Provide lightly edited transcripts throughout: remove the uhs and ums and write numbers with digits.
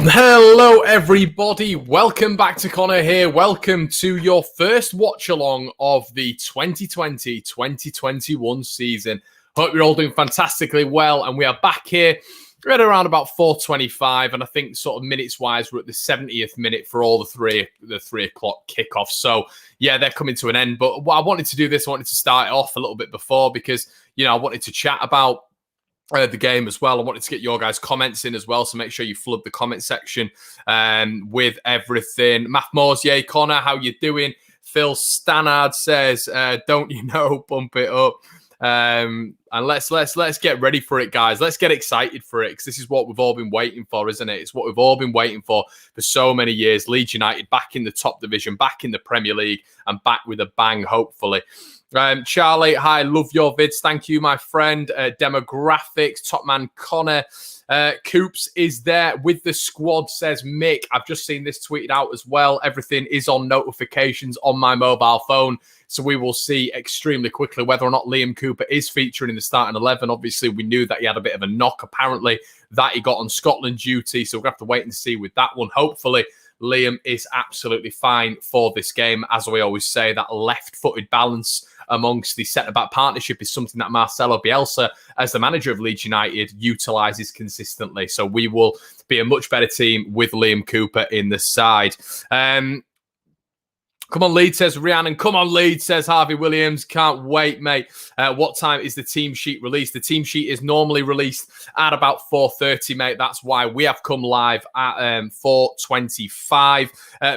Hello everybody, welcome back to Connor here. Welcome to your first watch along of the 2020-2021 season. Hope you're all doing fantastically well, and we are back here. We're at around about 4:25, and I think sort of minutes wise we're at the 70th minute for all the three o'clock kickoff. So yeah, they're coming to an end. But what I wanted to do this, I wanted to start it off a little bit before, because I wanted to chat about the game as well. I wanted to get your guys' comments in as well, so make sure you flood the comment section with everything. Math Moores, yay, Connor, how you doing? Phil Stannard says, don't you know, bump it up. And let's get ready for it, guys. Let's get excited for it, because this is what we've all been waiting for, isn't it? It's what we've all been waiting for so many years. Leeds United back in the top division, back in the Premier League, and back with a bang, hopefully. Charlie, hi, love your vids. Thank you, my friend. Demographics, top man Connor. Coops is there with the squad, says Mick. I've just seen this tweeted out as well. Everything is on notifications on my mobile phone, so we will see extremely quickly whether or not Liam Cooper is featuring in the starting 11. Obviously, we knew that he had a bit of a knock, apparently, that he got on Scotland duty, so we're going to have to wait and see with that one. Hopefully, Liam is absolutely fine for this game. As we always say, that left-footed balance amongst the centre-back partnership is something that Marcelo Bielsa, as the manager of Leeds United, utilises consistently. So we will be a much better team with Liam Cooper in the side. Come on, Leeds, says Rhiannon. Come on, Leeds, says Harvey Williams. Can't wait, mate. What time is the team sheet released? The team sheet is normally released at about 4:30, mate. That's why we have come live at 4:25.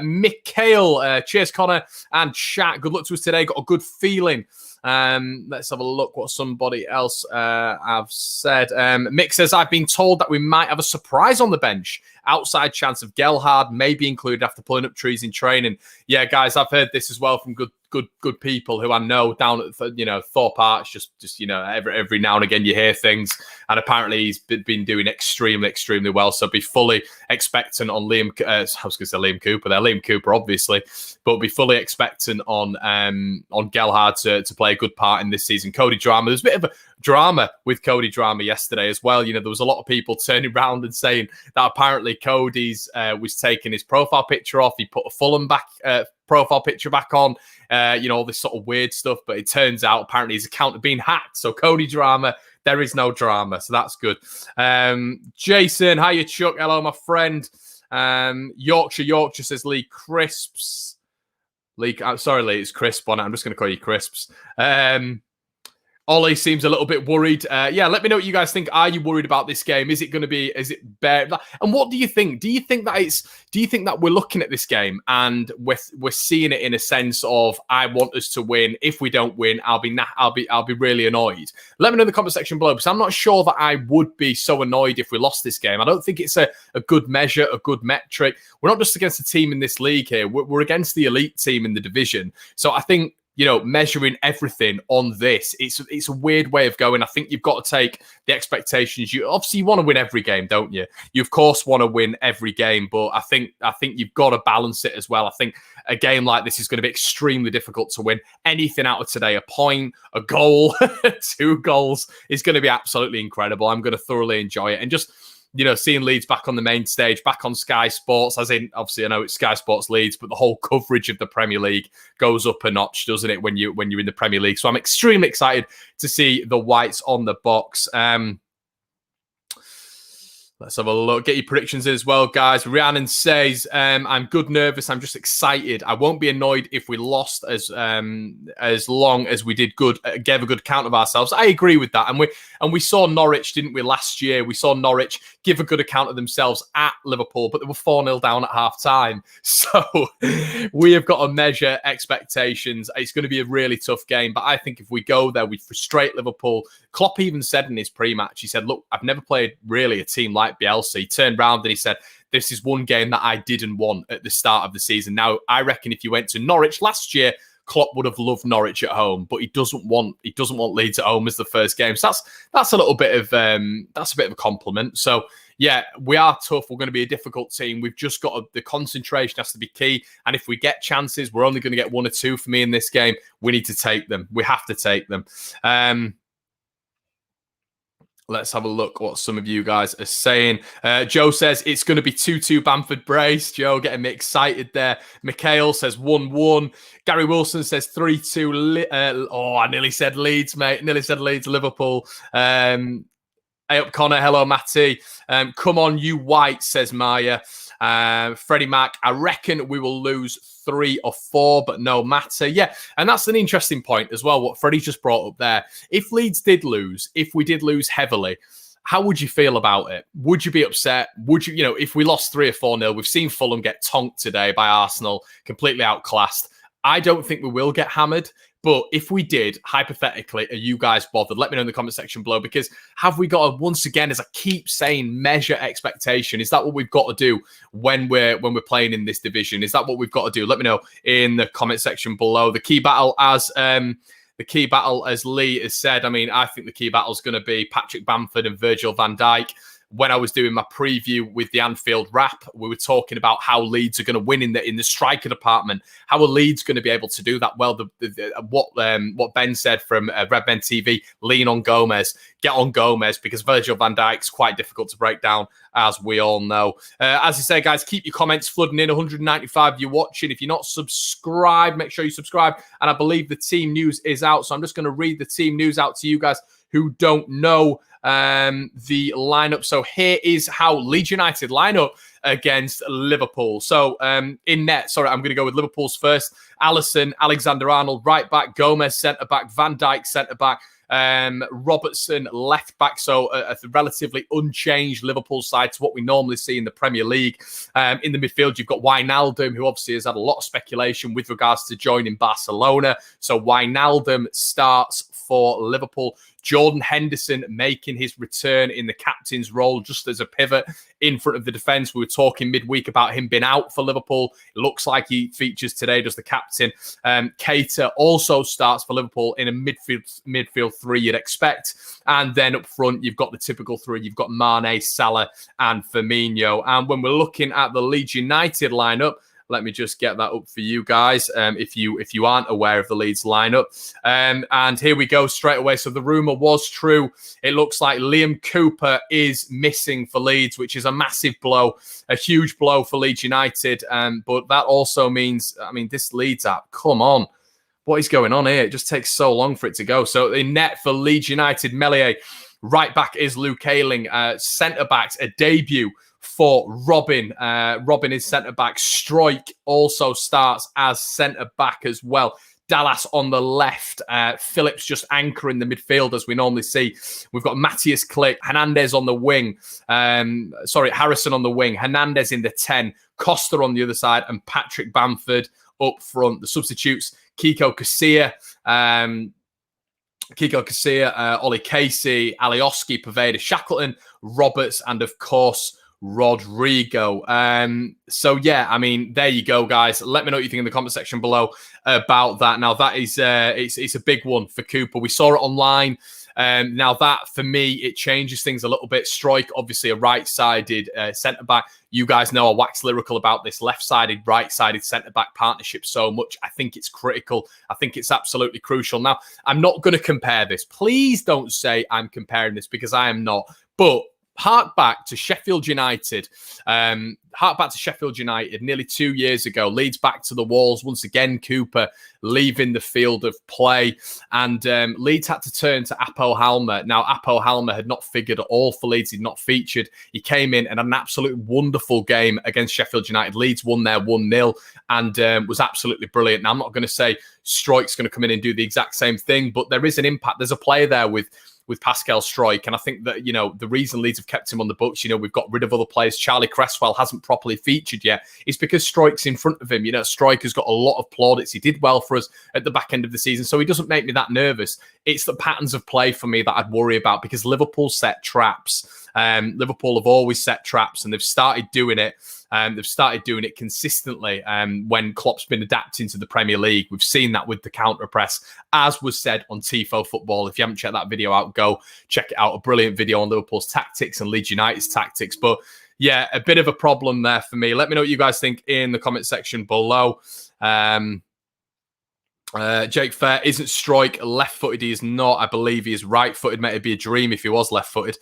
Mikhail, cheers, Connor and chat. Good luck to us today. Got a good feeling. Let's have a look what somebody else have said. Mick says, I've been told that we might have a surprise on the bench. Outside chance of Gelhard may be included after pulling up trees in training. Yeah, guys, I've heard this as well from good people who I know down at Thorpe Arch. Just every now and again you hear things, and apparently he's been doing extremely well. So be fully expectant on Liam. I was going to say Liam Cooper there, Liam Cooper obviously, but be fully expectant on Gelhard to play a good part in this season. Cody Drama, there's a bit of a drama with Cody Drama yesterday as well. There was a lot of people turning around and saying that apparently Cody's was taking his profile picture off. He put a Fulham profile picture back on, all this sort of weird stuff. But it turns out apparently his account had been hacked. So Cody Drama, there is no drama. So that's good. Jason, hi you Chuck. Hello, my friend. Yorkshire says Lee Crisps. Sorry, Lee, it's Crisp on it. I'm just going to call you Crisps. Ollie seems a little bit worried. Yeah, let me know what you guys think. Are you worried about this game? Is it bare? And what do you think? Do you think that we're looking at this game and we're seeing it in a sense of, I want us to win. If we don't win, I'll be really annoyed. Let me know in the comment section below, because I'm not sure that I would be so annoyed if we lost this game. I don't think it's a good measure, a good metric. We're not just against a team in this league here. We're against the elite team in the division. So I think, measuring everything on this, it's a weird way of going. I think you've got to take the expectations. You want to win every game, don't you? You of course want to win every game, but I think you've got to balance it as well. I think a game like this is going to be extremely difficult to win. Anything out of today, a point, a goal, 2 goals, is going to be absolutely incredible. I'm going to thoroughly enjoy it, and just seeing Leeds back on the main stage, back on Sky Sports, as in, obviously I know it's Sky Sports Leeds, but the whole coverage of the Premier League goes up a notch, doesn't it, when you're in the Premier League? So I'm extremely excited to see the whites on the box. Let's have a look. Get your predictions in as well, guys. Rhiannon says, I'm good nervous. I'm just excited. I won't be annoyed if we lost as long as we did good, gave a good account of ourselves. I agree with that. And we saw Norwich, didn't we, last year? We saw Norwich give a good account of themselves at Liverpool, but they were 4-0 down at half-time. So we have got to measure expectations. It's going to be a really tough game, but I think if we go there, we frustrate Liverpool. Klopp even said in his pre-match, he said, look, I've never played really a team like Bielsa. He turned around and he said, this is one game that I didn't want at the start of the season. Now, I reckon if you went to Norwich last year, Klopp would have loved Norwich at home, but he doesn't want Leeds at home as the first game. So that's a little bit of a compliment. So yeah, we are tough. We're going to be a difficult team. We've just got the concentration has to be key. And if we get chances, we're only going to get 1 or 2 for me in this game. We need to take them. We have to take them. Let's have a look what some of you guys are saying. Joe says it's going to be 2-2 Bamford brace. Joe getting me excited there. Mikhail says 1-1. Gary Wilson says 3-2. I nearly said Leeds, mate. Nearly said Leeds, Liverpool. Hey up, Connor. Hello, Matty. Come on, you white, says Maya. Freddie Mac, I reckon we will lose 3 or 4, but no matter. Yeah, and that's an interesting point as well, what Freddie just brought up there. If Leeds did lose, if we did lose heavily, how would you feel about it? Would you be upset? Would you, if we lost 3 or 4-0, we've seen Fulham get tonked today by Arsenal, completely outclassed. I don't think we will get hammered, but if we did, hypothetically, are you guys bothered? Let me know in the comment section below, because have we got to, once again, as I keep saying, measure expectation? Is that what we've got to do when we're playing in this division? Is that what we've got to do? Let me know in the comment section below. The key battle, as Lee has said, I think the key battle is going to be Patrick Bamford and Virgil van Dijk. When I was doing my preview with the Anfield wrap, we were talking about how Leeds are going to win in the striker department. How are Leeds going to be able to do that? Well, what Ben said from Red Ben TV, lean on Gomez, get on Gomez, because Virgil van Dijk's quite difficult to break down, as we all know. As I say, guys, keep your comments flooding in. 195 you're watching. If you're not subscribed, make sure you subscribe. And I believe the team news is out, so I'm just going to read the team news out to you guys who don't know the lineup. So here is how Leeds United line up against Liverpool. So in net, sorry, I'm going to go with Liverpool's first. Alisson, Alexander-Arnold, right back. Gomez, centre-back. Van Dijk, centre-back. Robertson, left back. So a relatively unchanged Liverpool side to what we normally see in the Premier League. In the midfield, you've got Wijnaldum, who obviously has had a lot of speculation with regards to joining Barcelona. So Wijnaldum starts for Liverpool. Jordan Henderson making his return in the captain's role, just as a pivot in front of the defence. We were talking midweek about him being out for Liverpool. It looks like he features today, does the captain. Keita also starts for Liverpool in a midfield 3 you'd expect. And then up front, you've got the typical 3. You've got Mane, Salah and Firmino. And when we're looking at the Leeds United lineup, let me just get that up for you guys, if you aren't aware of the Leeds lineup. And here we go straight away. So the rumour was true. It looks like Liam Cooper is missing for Leeds, which is a massive blow, a huge blow for Leeds United. But that also means, this Leeds app, come on. What is going on here? It just takes so long for it to go. So in net for Leeds United, Meslier. Right back is Luke Ayling. Centre-backs, a debut for Robin. Robin is centre-back. Struijk also starts as centre-back as well. Dallas on the left. Phillips just anchoring the midfield as we normally see. We've got Matthias Klick. Hernandez on the wing. Harrison on the wing. Hernandez in the 10. Costa on the other side. And Patrick Bamford up front. The substitutes, Kiko Casilla. Ollie Casey, Alioski, Poveda, Shackleton, Roberts, and of course, Rodrigo. So yeah, there you go, guys. Let me know what you think in the comment section below about that. Now that is it's a big one for Cooper. We saw it online. Now that, for me, it changes things a little bit. Struijk, obviously a right-sided centre-back. You guys know I wax lyrical about this left-sided, right-sided centre-back partnership so much. I think it's critical. I think it's absolutely crucial. Now, I'm not going to compare this. Please don't say I'm comparing this, because I am not. But hark back to Sheffield United. Nearly 2 years ago. Leeds back to the walls. Once again, Cooper leaving the field of play. And Leeds had to turn to Apo Halmer. Now, Apo Halmer had not figured at all for Leeds. He'd not featured. He came in and had an absolute wonderful game against Sheffield United. Leeds won there 1-0 and was absolutely brilliant. Now, I'm not going to say Struijk's going to come in and do the exact same thing, but there is an impact. There's a player there with Pascal Struijk. And I think that, the reason Leeds have kept him on the books, we've got rid of other players. Charlie Cresswell hasn't properly featured yet. It's because Struijk's in front of him. Struijk has got a lot of plaudits. He did well for us at the back end of the season, so he doesn't make me that nervous. It's the patterns of play for me that I'd worry about, because Liverpool set traps. Liverpool have always set traps, and they've started doing it. They've started doing it consistently when Klopp's been adapting to the Premier League. We've seen that with the counter-press, as was said on Tifo Football. If you haven't checked that video out, go check it out. A brilliant video on Liverpool's tactics and Leeds United's tactics. But yeah, a bit of a problem there for me. Let me know what you guys think in the comment section below. Jake Fair, isn't Stroik left-footed? He is not. I believe he is right-footed. Mate, it'd be a dream if he was left-footed.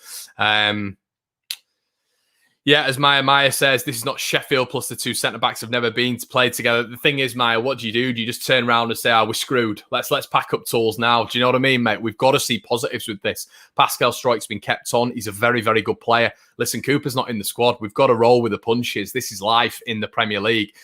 Yeah, as Maya says, this is not Sheffield, plus the two centre-backs have never been to play together. The thing is, Maya, what do? Do you just turn around and say, we're screwed? Let's pack up tools now. Do you know what I mean, mate? We've got to see positives with this. Pascal Stroik's been kept on. He's a very, very good player. Listen, Cooper's not in the squad. We've got to roll with the punches. This is life in the Premier League.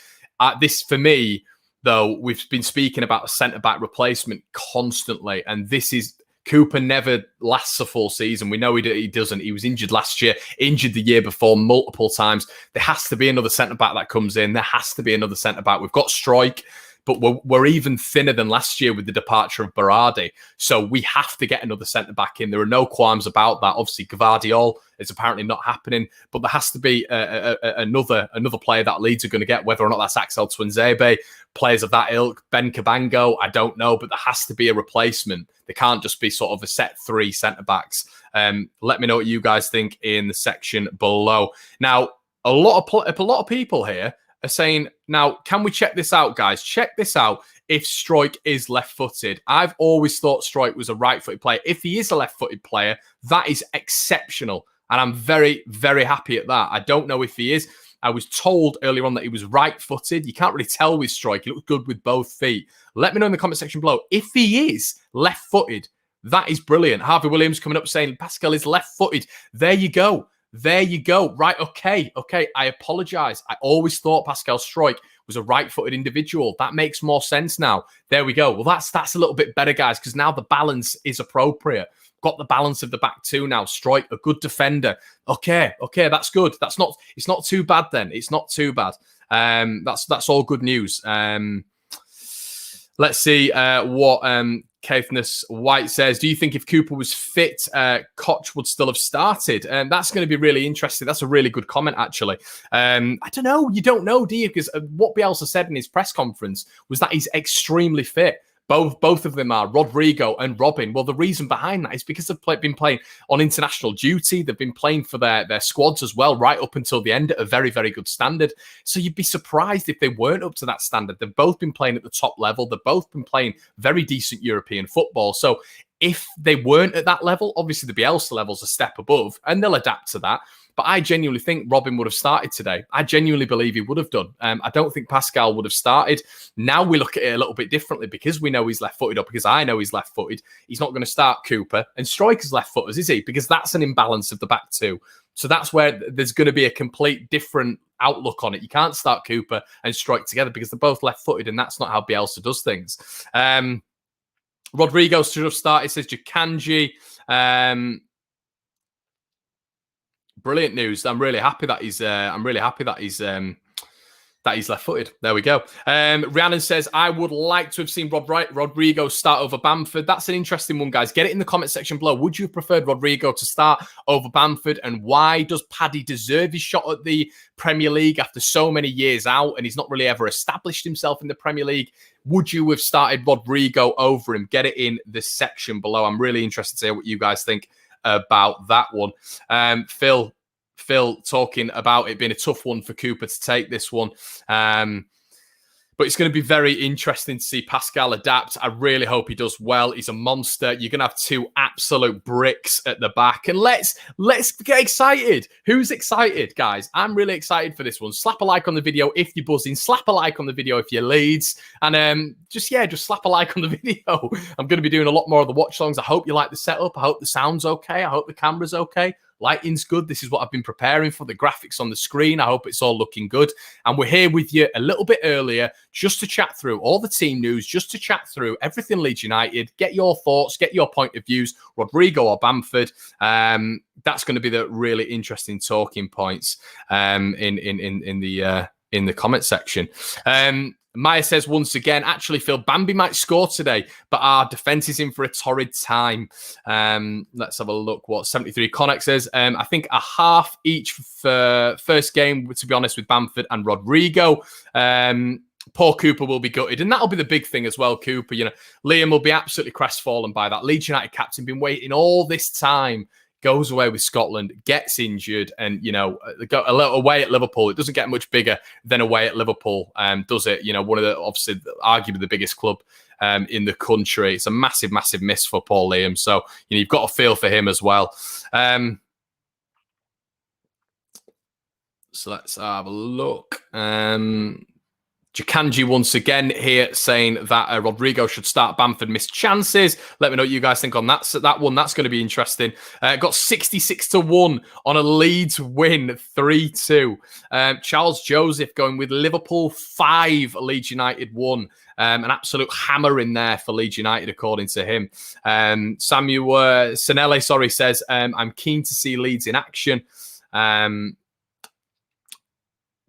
This, for me, though, we've been speaking about a centre-back replacement constantly, and this is... Cooper never lasts a full season. We know he doesn't. He was injured last year, injured the year before multiple times. There has to be another centre-back that comes in. There has to be another centre-back. We've got Stroik, but we're even thinner than last year with the departure of Berardi. So we have to get another centre-back in. There are no qualms about that. Obviously, Gvardiol is apparently not happening, but there has to be another player that Leeds are going to get, whether or not that's Axel Tuanzebe, players of that ilk, Ben Cabango, I don't know, but there has to be a replacement. They can't just be sort of a set three centre-backs. Let me know what you guys think in the section below. Now, a lot of people here are saying, now, can we check this out, guys? Check this out. If Stroik is left-footed, I've always thought Stroik was a right-footed player. If he is a left-footed player, that is exceptional. And I'm very, very happy at that. I don't know if he is. I was told earlier on that he was right-footed. You can't really tell with Stroik. He looks good with both feet. Let me know in the comment section below. If he is left-footed, that is brilliant. Harvey Williams coming up saying Pascal is left-footed. There you go. There you go. Right, okay. I apologise. I always thought Pascal Stroik was a right-footed individual. That makes more sense now. There we go. Well, that's a little bit better, guys, because now the balance is appropriate. Got the balance of the back two now. Stroik, a good defender. Okay, that's good. It's not too bad then. It's not too bad. That's all good news. Let's see what Caithness White says. Do you think if Cooper was fit, Koch would still have started? That's going to be really interesting. That's a really good comment, actually. I don't know. You don't know, do you? Because what Bielsa said in his press conference was that he's extremely fit. Both of them are, Rodrigo and Robin. Well, the reason behind that is because they've been playing on international duty. They've been playing for their squads as well, right up until the end at a very, very good standard. So you'd be surprised if they weren't up to that standard. They've both been playing at the top level. They've both been playing very decent European football. So if they weren't at that level, obviously the Bielsa level's a step above, and they'll adapt to that. But I genuinely think Robin would have started today. I genuinely believe he would have done. I don't think Pascal would have started. Now we look at it a little bit differently because we know he's left-footed, or because I know he's left-footed. He's not going to start Cooper. And Striker's left-footers, is he? Because that's an imbalance of the back two. So that's where there's going to be a complete different outlook on it. You can't start Cooper and Stroik together because they're both left-footed, and that's not how Bielsa does things. Rodrigo should have started, says Jakanji. Brilliant news. I'm really happy that he's left-footed. There we go. Rhiannon says, I would like to have seen Rodrigo start over Bamford. That's an interesting one, guys. Get it in the comment section below. Would you have preferred Rodrigo to start over Bamford? And why does Paddy deserve his shot at the Premier League after so many years out, and he's not really ever established himself in the Premier League? Would you have started Rodrigo over him? Get it in the section below. I'm really interested to hear what you guys think about that one. Phil talking about it being a tough one for Cooper to take this one. But it's going to be very interesting to see Pascal adapt. I really hope he does well. He's a monster. You're going to have two absolute bricks at the back. And let's get excited. Who's excited, guys? I'm really excited for this one. Slap a like on the video if you're buzzing. Slap a like on the video if you're Leeds. And just slap a like on the video. I'm going to be doing a lot more of the watch-alongs. I hope you like the setup. I hope the sound's okay. I hope the camera's okay. Lighting's good. This is what I've been preparing for. The graphics on the screen. I hope it's all looking good. And we're here with you a little bit earlier just to chat through all the team news, just to chat through everything Leeds United, get your thoughts, get your point of views, Rodrigo or Bamford. That's going to be the really interesting talking points in the comment section. Maya says, once again, actually, Phil, Bambi might score today, but our defence is in for a torrid time. Let's have a look what 73 Connect says. I think a half each for first game, to be honest, with Bamford and Rodrigo. Poor Cooper will be gutted, and that'll be the big thing as well, Cooper. Liam will be absolutely crestfallen by that. Leeds United captain, been waiting all this time, goes away with Scotland, gets injured, and, go away at Liverpool. It doesn't get much bigger than away at Liverpool, does it? One of the, obviously, arguably the biggest club in the country. It's a massive, massive miss for Paul Liam. So, you've got to feel for him as well. So let's have a look. Jakanji once again here saying that Rodrigo should start. Bamford missed chances. Let me know what you guys think on that one. That's going to be interesting. Got 66-1 on a Leeds win, 3-2. Charles Joseph going with Liverpool 5, Leeds United 1. An absolute hammer in there for Leeds United, according to him. Samuel Sanelli, says, I'm keen to see Leeds in action.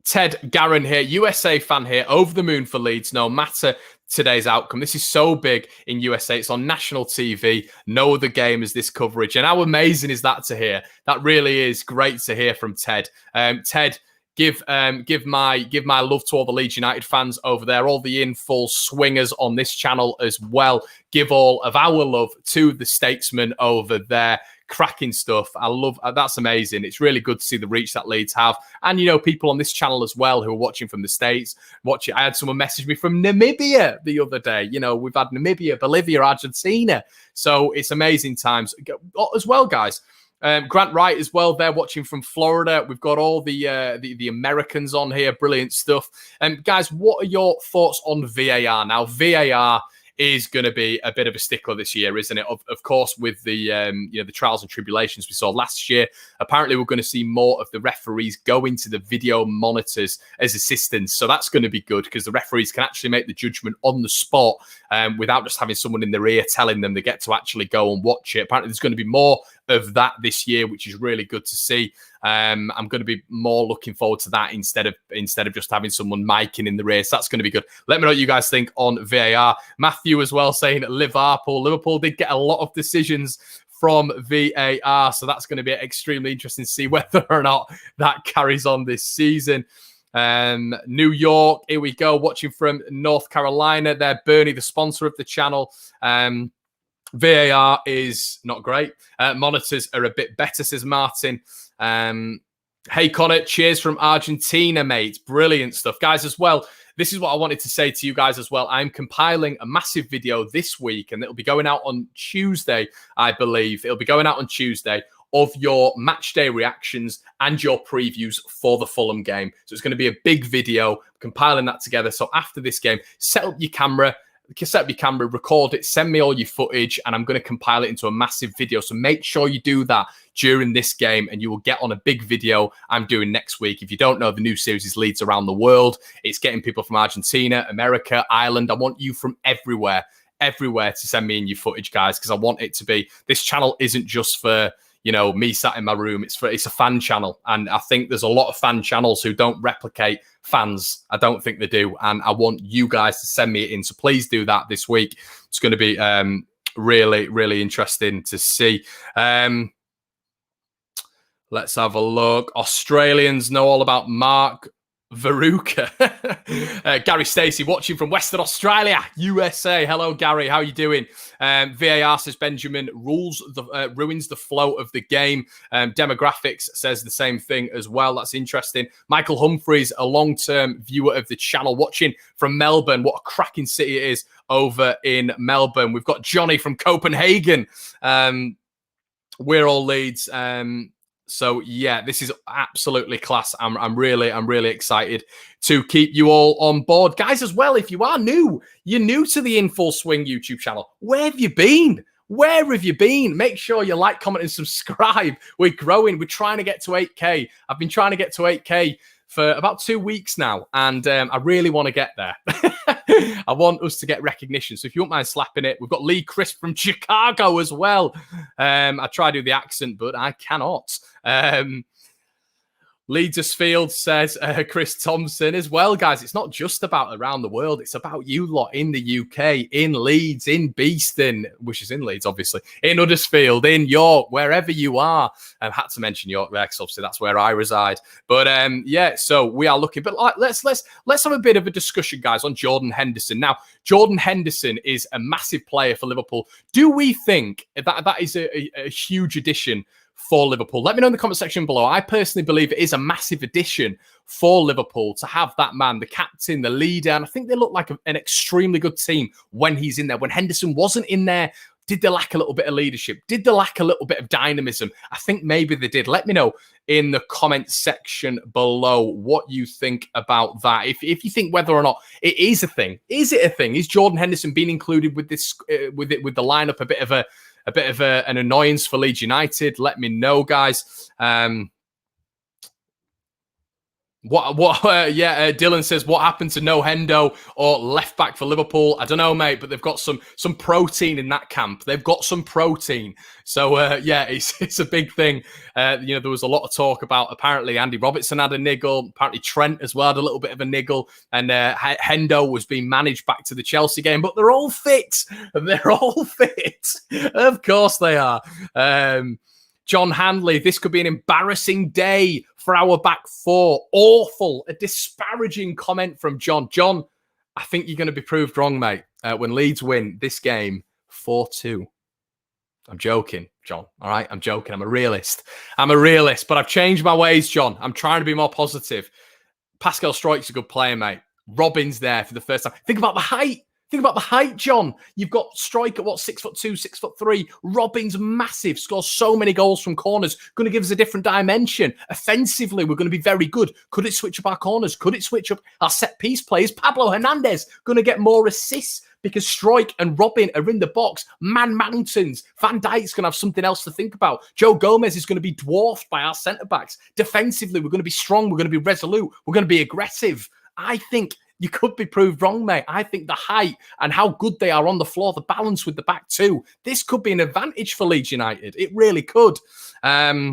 Ted Garron here, USA fan here, over the moon for Leeds, no matter today's outcome. This is so big in USA. It's on national TV. No other game has this coverage. And how amazing is that to hear? That really is great to hear from Ted. Ted, give my love to all the Leeds United fans over there, all the in full swingers on this channel as well. Give all of our love to the statesmen over there. Cracking stuff. I love that's amazing. It's really good to see the reach that Leeds have, and people on this channel as well who are watching from the States. I had someone message me from Namibia the other day. We've had Namibia, Bolivia, Argentina, so it's amazing times as well, guys. Grant Wright as well. They're watching from Florida. We've got all the Americans on here. Brilliant stuff. Guys, what are your thoughts on VAR? Now, VAR is going to be a bit of a stickler this year, isn't it? Of course, with the the trials and tribulations we saw last year, apparently we're going to see more of the referees go into the video monitors as assistants. So that's going to be good because the referees can actually make the judgment on the spot without just having someone in their ear telling them. They get to actually go and watch it. Apparently there's going to be more of that this year, which is really good to see. I'm going to be more looking forward to that instead of just having someone miking in the race. That's going to be good. Let me know what you guys think on VAR. Matthew as well saying Liverpool did get a lot of decisions from VAR, so that's going to be extremely interesting to see whether or not that carries on this season. New York, here we go, watching from North Carolina. They're Bernie, the sponsor of the channel. VAR is not great. Monitors are a bit better, says Martin. Hey, Connor, cheers from Argentina, mate. Brilliant stuff. Guys, as well, this is what I wanted to say to you guys as well. I'm compiling a massive video this week, and it'll be going out on Tuesday, I believe. It'll be going out on Tuesday of your match day reactions and your previews for the Fulham game. So it's going to be a big video, compiling that together. So after this game, set up your camera, record it, send me all your footage, and I'm going to compile it into a massive video. So make sure you do that during this game, and you will get on a big video I'm doing next week. If you don't know, the new series is Leeds Around the World. It's getting people from Argentina, America, Ireland. I want you from everywhere to send me in your footage, guys, because I want it to be, this channel isn't just for me sat in my room. It's a fan channel, and I think there's a lot of fan channels who don't replicate fans. I don't think they do, and I want you guys to send me it in. So please do that this week. It's going to be really, really interesting to see. Let's have a look. Australians know all about Mark Veruca. Gary Stacey watching from Western Australia, USA. Hello, Gary. How are you doing? VAR, says Benjamin, ruins the flow of the game. Demographics says the same thing as well. That's interesting. Michael Humphreys, a long-term viewer of the channel, watching from Melbourne. What a cracking city it is over in Melbourne. We've got Johnny from Copenhagen. We're all Leeds. So yeah, this is absolutely class. I'm really excited to keep you all on board, guys. As well, if you are new, you're new to the In Full Swing YouTube channel. Where have you been? Where have you been? Make sure you like, comment, and subscribe. We're growing. We're trying to get to 8K. I've been trying to get to 8K for about 2 weeks now, and I really want to get there. I want us to get recognition. So if you won't mind slapping it, we've got Lee Crisp from Chicago as well. I try to do the accent, but I cannot. Leedsfield says Chris Thompson as well, guys. It's not just about around the world. It's about you lot in the UK, in Leeds, in Beeston, which is in Leeds, obviously, in Huddersfield, in York, wherever you are. I had to mention York there because obviously that's where I reside. But yeah, so we are looking. But let's have a bit of a discussion, guys, on Jordan Henderson. Now, Jordan Henderson is a massive player for Liverpool. Do we think that is a huge addition for Liverpool? Let me know in the comment section below. I personally believe it is a massive addition for Liverpool to have that man, the captain, the leader. And I think they look like an extremely good team when he's in there. When Henderson wasn't in there, did they lack a little bit of leadership? Did they lack a little bit of dynamism? I think maybe they did. Let me know in the comment section below what you think about that. If you think whether or not it is a thing, is it a thing? Is Jordan Henderson being included with this with the lineup a bit of an annoyance for Leeds United? Let me know, guys. Dylan says, what happened to no Hendo or left back for Liverpool? I don't know, mate, but they've got some protein in that camp. They've got some protein. So, it's a big thing. There was a lot of talk about, apparently, Andy Robertson had a niggle. Apparently, Trent as well had a little bit of a niggle. And Hendo was being managed back to the Chelsea game. But they're all fit. They're all fit. Of course they are. John Handley, this could be an embarrassing day for our back four. Awful. A disparaging comment from John. John, I think you're going to be proved wrong, mate, when Leeds win this game 4-2. I'm joking, John. All right? I'm joking. I'm a realist, but I've changed my ways, John. I'm trying to be more positive. Pascal Struijk's a good player, mate. Robin's there for the first time. Think about the height. Think about the height, John. You've got Struijk at 6'2", 6'3". Robin's massive, scores so many goals from corners. Going to give us a different dimension. Offensively, we're going to be very good. Could it switch up our corners? Could it switch up our set piece players? Pablo Hernandez going to get more assists because Struijk and Robin are in the box. Man mountains. Van Dijk's going to have something else to think about. Joe Gomez is going to be dwarfed by our centre backs. Defensively, we're going to be strong. We're going to be resolute. We're going to be aggressive. I think you could be proved wrong, mate. I think the height and how good they are on the floor, the balance with the back two, this could be an advantage for Leeds United. It really could. But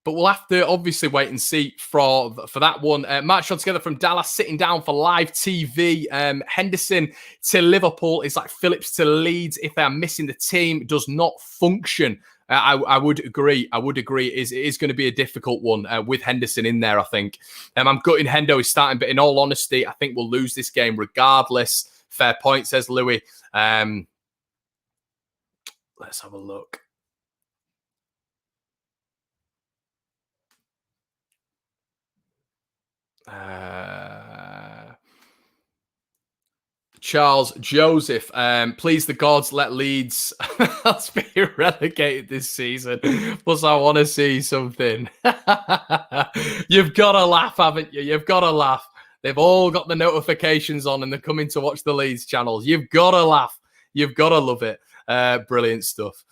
we'll have to obviously wait and see for that one. March on together from Dallas, sitting down for live TV. Henderson to Liverpool is like Phillips to Leeds. If they're missing the team, it does not function. I would agree. It is going to be a difficult one with Henderson in there, I think. I'm gutting Hendo is starting, but in all honesty, I think we'll lose this game regardless. Fair point, says Louis. Let's have a look. Charles Joseph, please the gods, let Leeds be relegated this season. Plus, I want to see something. You've got to laugh, haven't you? You've got to laugh. They've all got the notifications on and they're coming to watch the Leeds channels. You've got to laugh. You've got to love it. Brilliant stuff.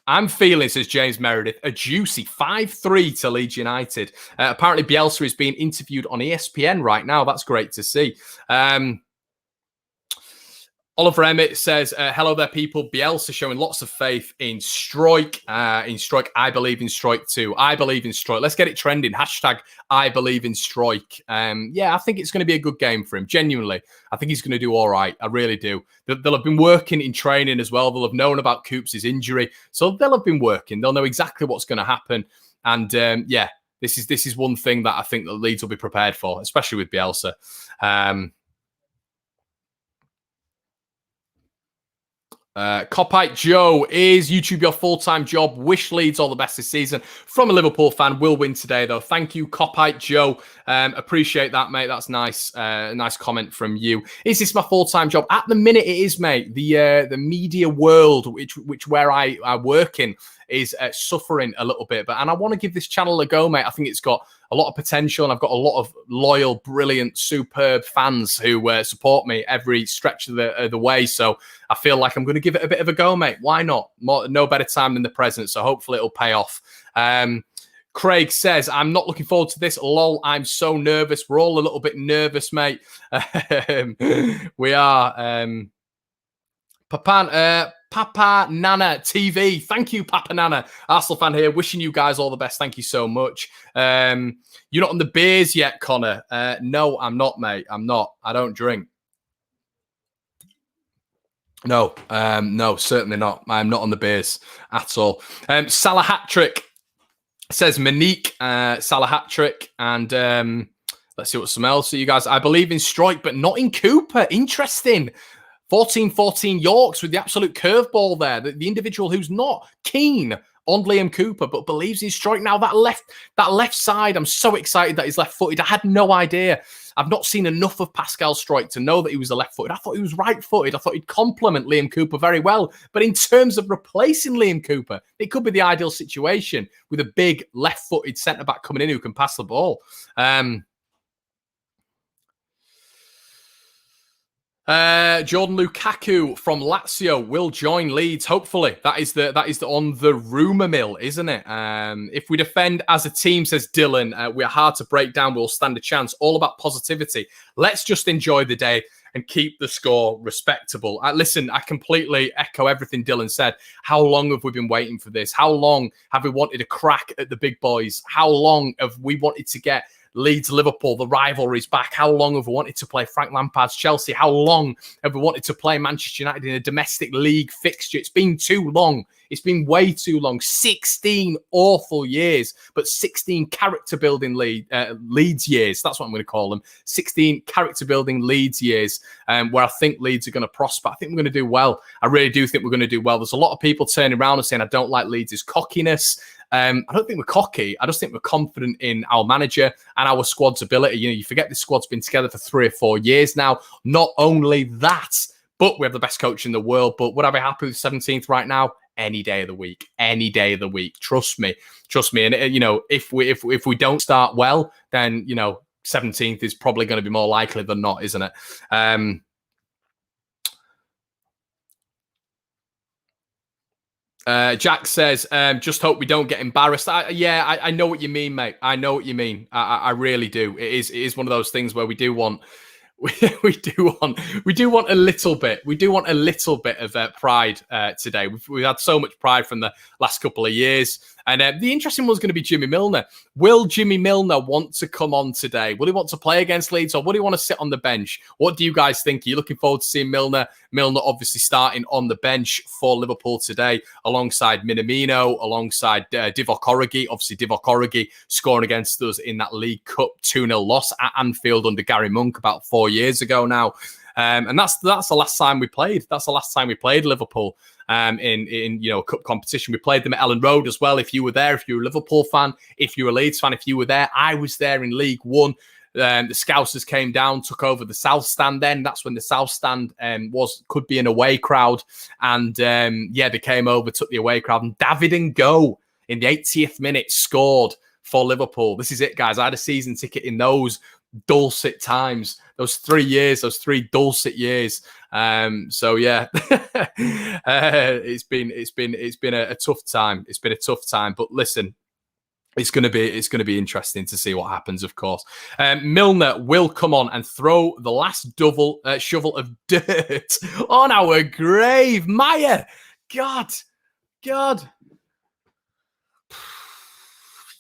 I'm feeling, says James Meredith, a juicy 5-3 to Leeds United. Apparently, Bielsa is being interviewed on ESPN right now. That's great to see. Oliver Emmett says, hello there, people. Bielsa showing lots of faith in Struijk. I believe in Struijk too. I believe in Struijk. Let's get it trending. Hashtag I believe in Struijk. I think it's going to be a good game for him. Genuinely. I think he's going to do all right. I really do. They'll have been working in training as well. They'll have known about Coops' injury. So they'll have been working. They'll know exactly what's going to happen. And this is one thing that I think the Leeds will be prepared for, especially with Bielsa. Copite Joe, is YouTube your full-time job? Wish Leeds all the best this season. From a Liverpool fan, will win today though. Thank you, Copite Joe. Appreciate that, mate. That's nice. Nice comment from you. Is this my full-time job? At the minute, it is, mate. The media world, which where I work in, is suffering a little bit. And I want to give this channel a go, mate. I think it's got a lot of potential, and I've got a lot of loyal, brilliant, superb fans who support me every stretch of the way. So I feel like I'm going to give it a bit of a go, mate. Why not? No better time than the present. So hopefully it'll pay off. Craig says, I'm not looking forward to this. Lol, I'm so nervous. We're all a little bit nervous, mate. We are. Papa Nana TV. Thank you, Papa Nana. Arsenal fan here. Wishing you guys all the best. Thank you so much. You're not on the beers yet, Connor? No, I'm not, mate. I'm not. I don't drink. No, certainly not. I'm not on the beers at all. Salah hat-trick says Monique. Salah hat-trick. And let's see what some else. So you guys, I believe in Struijk, but not in Cooper. Interesting. 14-14 Yorks with the absolute curveball there. The individual who's not keen on Liam Cooper, but believes he's strike. Now that left side, I'm so excited that he's left-footed. I had no idea. I've not seen enough of Pascal Struijk to know that he was a left-footed. I thought he was right-footed. I thought he'd complement Liam Cooper very well. But in terms of replacing Liam Cooper, it could be the ideal situation with a big left-footed centre-back coming in who can pass the ball. Jordan Lukaku from Lazio will join Leeds. Hopefully, that is on the rumour mill, isn't it? If we defend as a team, says Dylan, we're hard to break down. We'll stand a chance. All about positivity. Let's just enjoy the day and keep the score respectable. Listen, I completely echo everything Dylan said. How long have we been waiting for this? How long have we wanted a crack at the big boys? How long have we wanted to get Leeds, Liverpool, the rivalry's back? How long have we wanted to play Frank Lampard's Chelsea? How long have we wanted to play Manchester United in a domestic league fixture? It's been too long. It's been way too long. 16 awful years, but 16 character-building Leeds years. That's what I'm going to call them. 16 character-building Leeds years where I think Leeds are going to prosper. I think we're going to do well. I really do think we're going to do well. There's a lot of people turning around and saying, I don't like Leeds' cockiness. I don't think we're cocky. I just think we're confident in our manager and our squad's ability. You know, you forget this squad's been together for 3 or 4 years now. Not only that, but we have the best coach in the world. But would I be happy with 17th right now? Any day of the week. Any day of the week. Trust me. And, you know, if we don't start well, then, you know, 17th is probably going to be more likely than not, isn't it? Jack says, just hope we don't get embarrassed. I know what you mean, mate. I know what you mean. I really do. It is one of those things where we do want a little bit. We do want a little bit of pride today. We've had so much pride from the last couple of years. And the interesting one's going to be Jimmy Milner. Will Jimmy Milner want to come on today? Will he want to play against Leeds, or will he want to sit on the bench? What do you guys think? Are you looking forward to seeing Milner? Milner obviously starting on the bench for Liverpool today, alongside Minamino, alongside Divock Origi. Obviously, Divock Origi scoring against us in that League Cup 2-0 loss at Anfield under Gary Monk about 4 years ago now. And that's the last time we played. That's the last time we played Liverpool in cup competition. We played them at Ellen Road as well. If you were there, if you're a Liverpool fan, if you're a Leeds fan, if you were there, I was there in League One. The Scousers came down, took over the South Stand. Then that's when the South Stand could be an away crowd, and they came over, took the away crowd, and David Ngo in the 80th minute scored for Liverpool. This is it, guys. I had a season ticket in those dulcet times, those 3 years, those 3 dulcet years. It's been a tough time. It's been a tough time, but listen, it's going to be interesting to see what happens, of course. Milner will come on and throw the last shovel of dirt on our grave. Maya, God. You're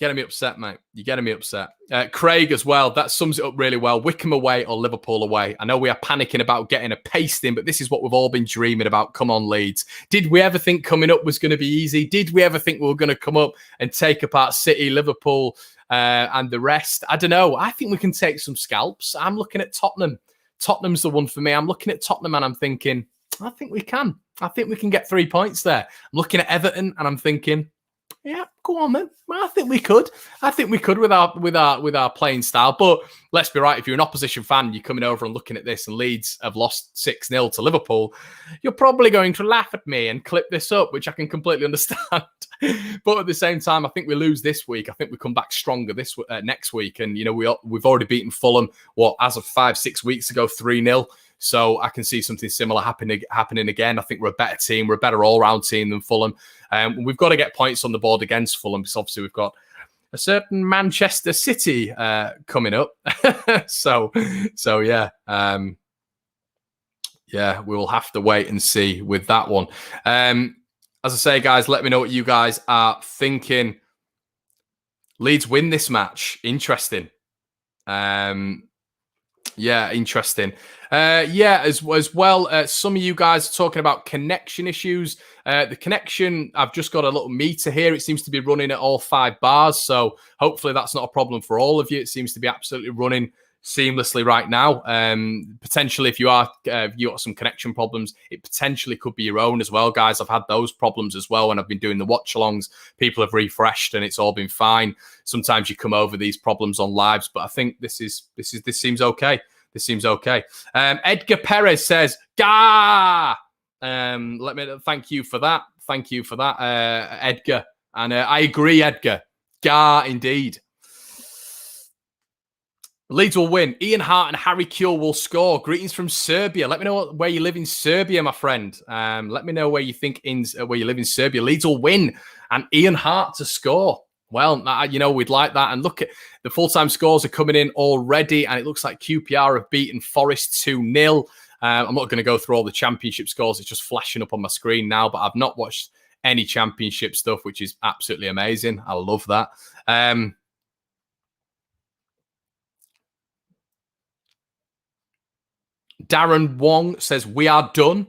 getting me upset, mate. You're getting me upset. Craig as well. That sums it up really well. Wickham away or Liverpool away. I know we are panicking about getting a pasting, but this is what we've all been dreaming about. Come on, Leeds. Did we ever think coming up was going to be easy? Did we ever think we were going to come up and take apart City, Liverpool, and the rest? I don't know. I think we can take some scalps. I'm looking at Tottenham. Tottenham's the one for me. I'm looking at Tottenham and I'm thinking, I think we can. I think we can get 3 points there. I'm looking at Everton and I'm thinking, yeah, go on then. I think we could. I think we could with our playing style. But let's be right. If you're an opposition fan, you're coming over and looking at this, and Leeds have lost 6-0 to Liverpool, you're probably going to laugh at me and clip this up, which I can completely understand. But at the same time, I think we lose this week. I think we come back stronger next week. And you know, we've already beaten Fulham. As of 5-6 weeks ago, 3-0. So I can see something similar happening again. I think we're a better team. We're a better all-round team than Fulham. We've got to get points on the board against Fulham, because obviously we've got a certain Manchester City coming up. So yeah. We will have to wait and see with that one. As I say, guys, let me know what you guys are thinking. Leeds win this match. Interesting. Interesting. As well, some of you guys are talking about connection issues. The connection, I've just got a little meter here. It seems to be running at all 5 bars. So hopefully that's not a problem for all of you. It seems to be absolutely running seamlessly right now. Potentially, if you got some connection problems, it potentially could be your own as well, guys. I've had those problems as well when I've been doing the watch-alongs. People have refreshed and it's all been fine. Sometimes you come over these problems on lives, but I think this seems okay. This seems okay. Edgar Perez says, "Gah!" Let me thank you for that. Thank you for that, Edgar. And I agree, Edgar. Gah, indeed. Leeds will win. Ian Hart and Harry Kewell will score. Greetings from Serbia. Let me know where you live in Serbia, my friend. Let me know where you live in Serbia. Leeds will win and Ian Hart to score. Well, we'd like that. And look at the full-time scores are coming in already, and it looks like QPR have beaten Forest 2-0. I'm not going to go through all the championship scores. It's just flashing up on my screen now, but I've not watched any championship stuff, which is absolutely amazing. I love that. Darren Wong says, "We are done."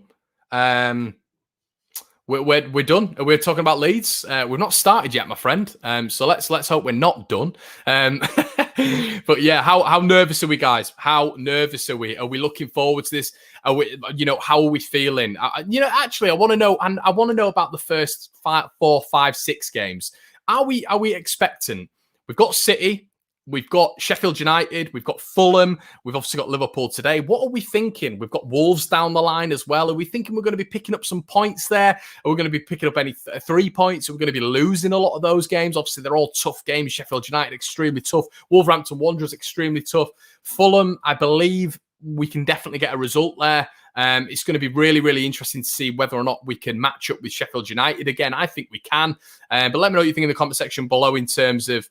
We're done. We're talking about Leeds. We've not started yet, my friend. So let's hope we're not done. But yeah, how nervous are we, guys? How nervous are we? Are we looking forward to this? Are we, how are we feeling? Actually, I want to know, and I want to know about the first 4, 5, 6 games. Are we expectant? We've got City. We've got Sheffield United. We've got Fulham. We've obviously got Liverpool today. What are we thinking? We've got Wolves down the line as well. Are we thinking we're going to be picking up some points there? Are we going to be picking up any 3 points? Are we going to be losing a lot of those games? Obviously, they're all tough games. Sheffield United, extremely tough. Wolverhampton Wanderers, extremely tough. Fulham, I believe we can definitely get a result there. It's going to be really, really interesting to see whether or not we can match up with Sheffield United again. I think we can. But let me know what you think in the comment section below in terms of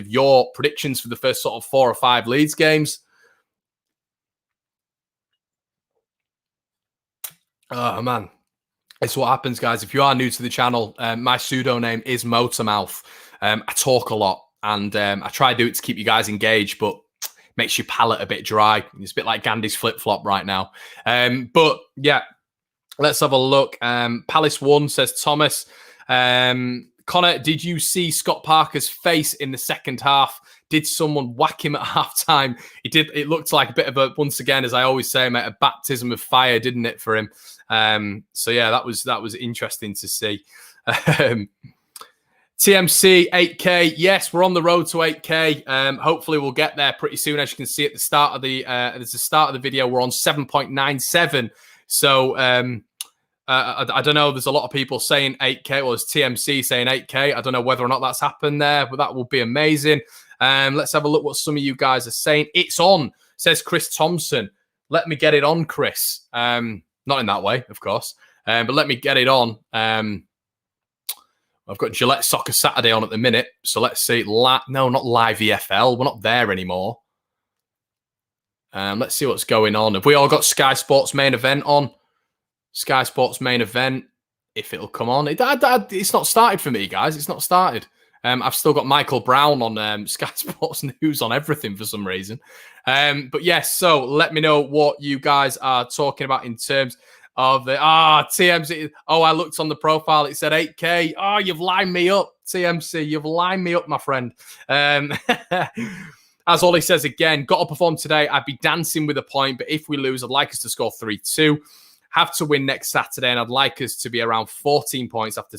your predictions for the first sort of 4 or 5 Leeds games. Oh man, it's what happens, guys. If you are new to the channel, my pseudo name is Motormouth. I talk a lot, and I try to do it to keep you guys engaged, but makes your palate a bit dry. It's a bit like Gandhi's flip-flop right now. But yeah, let's have a look. Palace 1 says Thomas. Connor, did you see Scott Parker's face in the second half? Did someone whack him at halftime? He did. It looked like a bit of once again, as I always say, mate, a baptism of fire, didn't it, for him? So yeah, that was interesting to see. TMC 8K. Yes, we're on the road to 8K. Hopefully we'll get there pretty soon. As you can see at the start of the video, we're on 7.97. So I don't know. There's a lot of people saying 8K. Well, it's TMC saying 8K. I don't know whether or not that's happened there, but that will be amazing. Let's have a look what some of you guys are saying. It's on, says Chris Thompson. Let me get it on, Chris. Not in that way, of course, but let me get it on. I've got Gillette Soccer Saturday on at the minute, so let's see. No, not live EFL. We're not there anymore. Let's see what's going on. Have we all got Sky Sports main event on? Sky Sports main event, if it'll come on. It's not started for me, guys. It's not started. I've still got Michael Brown on Sky Sports News on everything for some reason. But yes, so let me know what you guys are talking about in terms of the TMC. Oh, I looked on the profile. It said 8K. Oh, you've lined me up, TMC. You've lined me up, my friend. As Ollie says again, got to perform today. I'd be dancing with a point, but if we lose, I'd like us to score 3-2. Have to win next Saturday, and I'd like us to be around 14 points after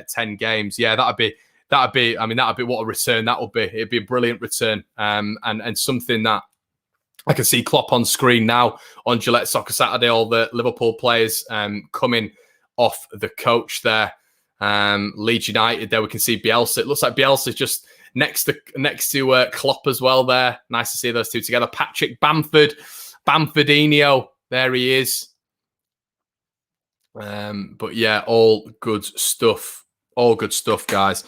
10 games. Yeah, that'd be. I mean, that'd be what a return that would be. It'd be a brilliant return, and something that I can see Klopp on screen now on Gillette Soccer Saturday. All the Liverpool players coming off the coach there. Leeds United there. We can see Bielsa. It looks like Bielsa's just next to Klopp as well there. Nice to see those two together. Patrick Bamfordinho. There he is. But yeah, all good stuff. All good stuff, guys.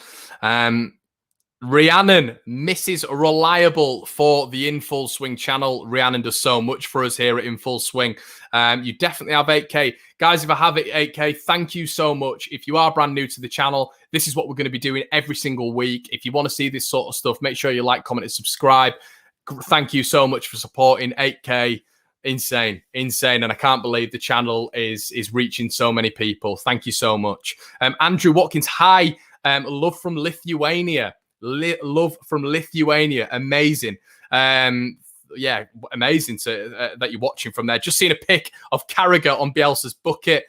Rhiannon, Mrs. Reliable for the In Full Swing channel. Rhiannon does so much for us here at In Full Swing. You definitely have 8K. Guys, if I have it 8K, thank you so much. If you are brand new to the channel, this is what we're going to be doing every single week. If you want to see this sort of stuff, make sure you like, comment, and subscribe. Thank you so much for supporting 8K. Insane. And I can't believe the channel is reaching so many people. Thank you so much. Andrew Watkins, hi. Love from Lithuania. Love from Lithuania. Amazing. Yeah, amazing that you're watching from there. Just seen a pic of Carragher on Bielsa's bucket.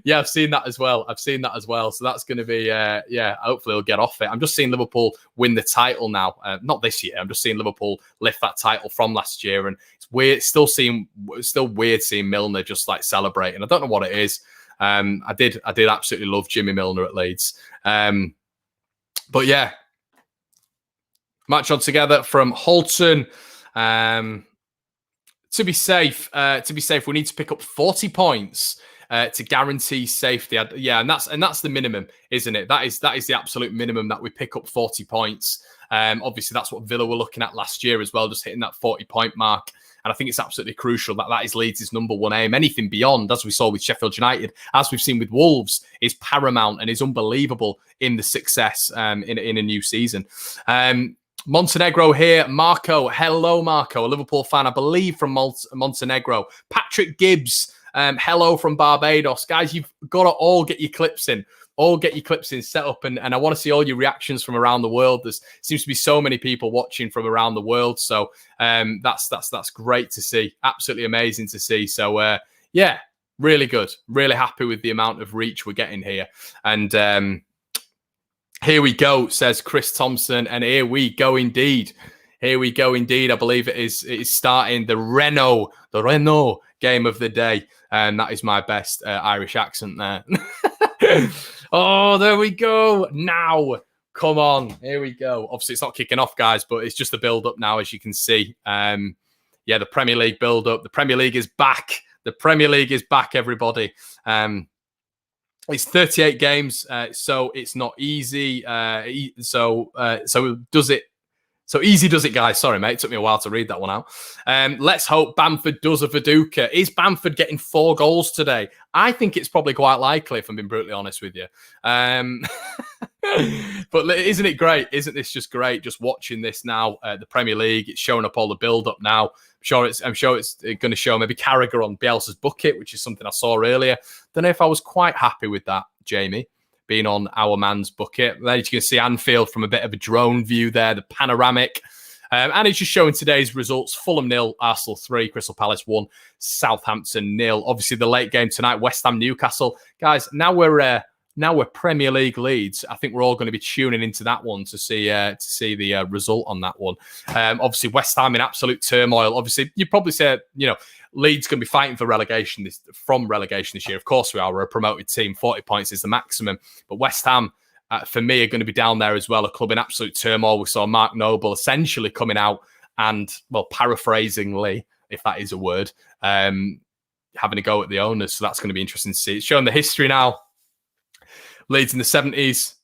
Yeah, I've seen that as well. So that's going to be, hopefully he'll get off it. I'm just seeing Liverpool win the title now. Not this year. I'm just seeing Liverpool lift that title from last year. And it's weird. Still weird seeing Milner just like celebrating. I don't know what it is. I did absolutely love Jimmy Milner at Leeds. But yeah, match on together from Holton. To be safe, we need to pick up 40 points to guarantee safety. Yeah, and that's the minimum, isn't it? That is the absolute minimum, that we pick up 40 points. Obviously, that's what Villa were looking at last year as well, just hitting that 40-point mark. And I think it's absolutely crucial that is Leeds' number one aim. Anything beyond, as we saw with Sheffield United, as we've seen with Wolves, is paramount and is unbelievable in the success in a new season. Montenegro here. Marco. Hello, Marco. A Liverpool fan, I believe, from Montenegro. Patrick Gibbs. Hello from Barbados. Guys, you've got to all get your clips in. Set up. And I want to see all your reactions from around the world. There seems to be so many people watching from around the world. So that's great to see. Absolutely amazing to see. So, yeah, really good. Really happy with the amount of reach we're getting here. And here we go, says Chris Thompson, and here we go indeed. I believe it is starting the Renault game of the day, and that is my best Irish accent there. Oh, there we go. Now, come on, here we go. Obviously, it's not kicking off, guys, but it's just a build-up now, as you can see. Yeah, the Premier League build-up. The Premier League is back. Everybody. It's 38 games, so it's not easy. So easy does it, guys. Sorry, mate. It took me a while to read that one out. Let's hope Bamford does a Viduka. Is Bamford getting 4 goals today? I think it's probably quite likely, if I'm being brutally honest with you. But isn't it great? Isn't this just great? Just watching this now, the Premier League, it's showing up all the build-up now. I'm sure it's going to show maybe Carragher on Bielsa's bucket, which is something I saw earlier. Don't know if I was quite happy with that, Jamie, being on our man's bucket. Then you can see Anfield from a bit of a drone view there, the panoramic. And it's just showing today's results. Fulham 0, Arsenal 3, Crystal Palace 1, Southampton 0. Obviously, the late game tonight, West Ham, Newcastle. Guys, now we're Premier League leads. I think we're all going to be tuning into that one to see the result on that one. Obviously, West Ham in absolute turmoil. Obviously, you'd probably say, Leeds going to be fighting for relegation this year. Of course we are. We're a promoted team. 40 points is the maximum. But West Ham, for me, are going to be down there as well. A club in absolute turmoil. We saw Mark Noble essentially coming out and, well, paraphrasingly, if that is a word, having a go at the owners. So that's going to be interesting to see. It's showing the history now. Leeds in the 70s.